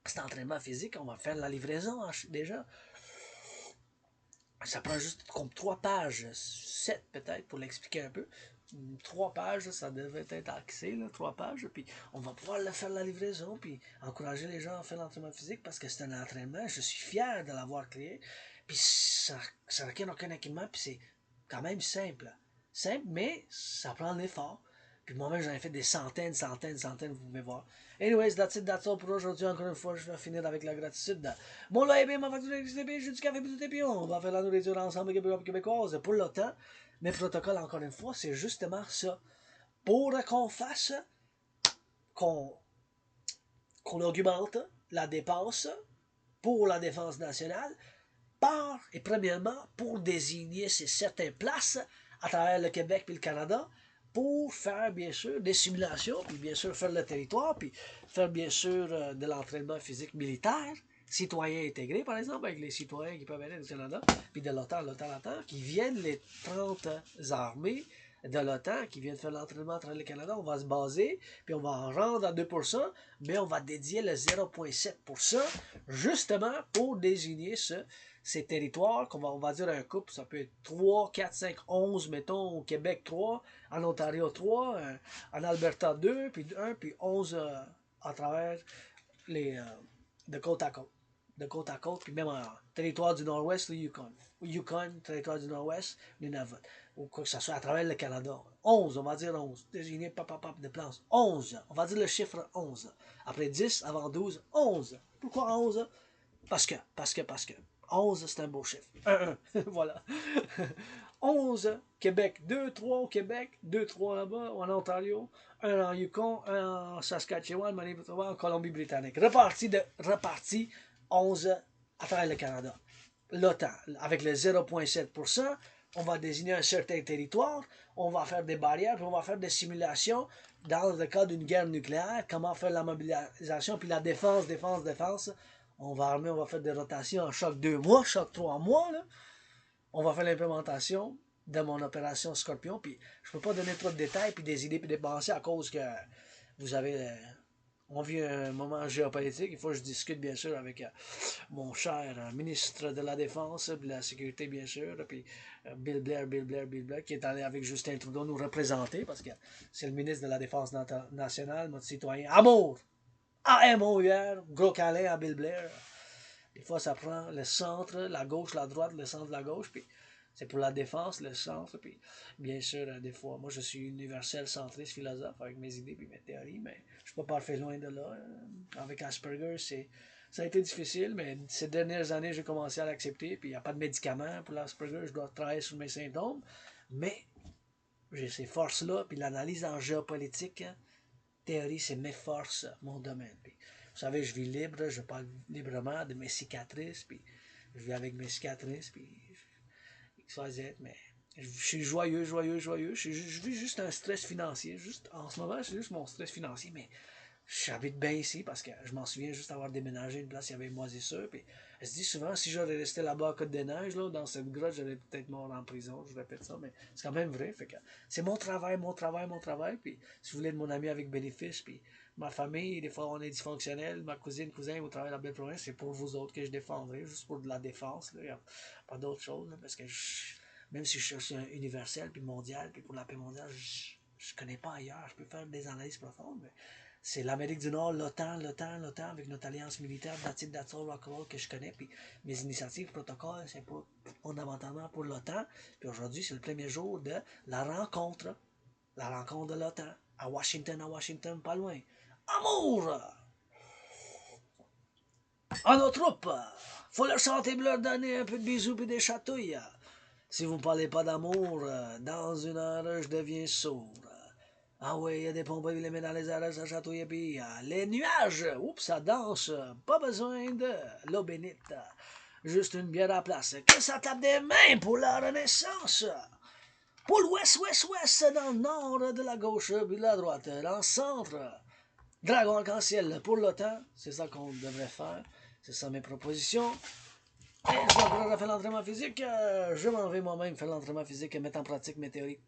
cet entraînement physique, on va faire la livraison déjà. Ça prend juste comme 3 pages, 7 peut-être, pour l'expliquer un peu. 3 pages, ça devrait être axé, là, 3 pages, puis on va pouvoir faire la livraison, puis encourager les gens à faire l'entraînement physique parce que c'est un entraînement, je suis fier de l'avoir créé, puis ça requiert aucun équipement, puis c'est quand même simple. Simple, mais ça prend l'effort. Puis moi-même, j'en ai fait des centaines, vous pouvez voir. Anyways, that's all pour aujourd'hui. Encore une fois, je vais finir avec la gratitude. Mon loyer, ma facture d'électricité, j'ai du café et du thé, on va faire la nourriture ensemble québécoise. Pour l'OTAN, mes protocoles, encore une fois, c'est justement ça. Pour qu'on fasse, qu'on augmente la dépense pour la défense nationale, par, et premièrement, pour désigner ces certaines places à travers le Québec et le Canada, pour faire, bien sûr, des simulations, puis bien sûr, faire le territoire, puis faire, bien sûr, de l'entraînement physique militaire, citoyens intégrés, par exemple, avec les citoyens qui peuvent aller du Canada, puis de l'OTAN, qui viennent les 30 armées de l'OTAN, qui viennent faire l'entraînement à travers le Canada. On va se baser, puis on va en rendre à 2%, mais on va dédier le 0,7% justement pour désigner ces territoires, on va dire un couple, ça peut être 3, 4, 5, 11, mettons, au Québec 3, en Ontario 3, en Alberta 2, puis 1, puis 11 à travers les de côte à côte. De côte à côte, puis même en territoire du Nord-Ouest, le Yukon. Yukon, territoire du Nord-Ouest, le Nunavut. Ou quoi que ce soit, à travers le Canada. 11, on va dire 11. Désigné de place. 11. On va dire le chiffre 11. Après 10, avant 12, 11. Pourquoi 11? Parce que. 11, c'est un beau chiffre. 1, 1. Voilà. 11, Québec. 2, 3 au Québec. 2, 3 là-bas, en Ontario. 1 en Yukon, 1 en Saskatchewan, Manitoba, en Colombie-Britannique. Reparti 11 à travers le Canada. L'OTAN, avec le 0,7%, on va désigner un certain territoire, on va faire des barrières, puis on va faire des simulations dans le cas d'une guerre nucléaire, comment faire la mobilisation, puis la défense. On va faire des rotations en chaque 2 mois, chaque 3 mois. Là. On va faire l'implémentation de mon opération Scorpion. Puis je peux pas donner trop de détails, puis des idées, puis des pensées à cause que vous avez. On vit un moment géopolitique. Il faut que je discute, bien sûr, avec mon cher ministre de la Défense, de la Sécurité, bien sûr, puis Bill Blair, qui est allé avec Justin Trudeau nous représenter, parce que c'est le ministre de la Défense nationale, notre citoyen. Amour! AMOUR, gros câlin à Bill Blair. Des fois, ça prend le centre, la gauche, la droite, le centre, la gauche, puis c'est pour la défense, le centre, puis bien sûr, des fois, moi je suis universel, centriste, philosophe, avec mes idées puis mes théories, mais je suis pas parfait loin de là. Avec Asperger, ça a été difficile, mais ces dernières années, j'ai commencé à l'accepter, puis il n'y a pas de médicaments pour l'Asperger, je dois travailler sur mes symptômes, mais j'ai ces forces-là, puis l'analyse en géopolitique, théorie, c'est mes forces, mon domaine. Puis, vous savez, je vis libre, je parle librement de mes cicatrices, puis je vis avec mes cicatrices, puis mais je suis joyeux. Je vis juste un stress financier. Juste, en ce moment, c'est juste mon stress financier, mais j'habite bien ici parce que je m'en souviens juste avoir déménagé une place, il y avait moisissure. Puis je dis souvent, si j'aurais resté là-bas à Côte-des-Neiges, là, dans cette grotte, j'aurais peut-être mort en prison. Je répète ça, mais c'est quand même vrai. Fait que c'est mon travail. Puis si vous voulez de mon ami avec bénéfice, puis ma famille, des fois on est dysfonctionnel, ma cousine, cousin, au travail de la belle province, c'est pour vous autres que je défendrai, juste pour de la défense. Il n'y a pas d'autre chose, là, parce que même si je suis un universel, puis mondial, puis pour la paix mondiale, je connais pas ailleurs. Je peux faire des analyses profondes, mais c'est l'Amérique du Nord, l'OTAN, avec notre alliance militaire, that's all rock'n'roll que je connais, puis mes initiatives, protocoles, c'est fondamentalement pour l'OTAN. Puis aujourd'hui, c'est le premier jour de la rencontre de l'OTAN, à Washington, pas loin. Amour! À nos troupes! Faut leur chanter, leur donner un peu de bisous et des chatouilles. Si vous ne parlez pas d'amour, dans une heure, je deviens sourd. Ah ouais, il y a des pompes, il les met dans les airs, ça chatouille, puis les nuages, oups, ça danse, pas besoin de l'eau bénite, juste une bière à la place. Que ça tape des mains pour la Renaissance. Pour l'ouest, dans le nord, de la gauche, puis de la droite, dans le centre. Dragon arc-en-ciel pour l'OTAN, c'est ça qu'on devrait faire, c'est ça mes propositions. Et je vais faire l'entraînement physique, je m'en vais moi-même faire l'entraînement physique et mettre en pratique mes théories.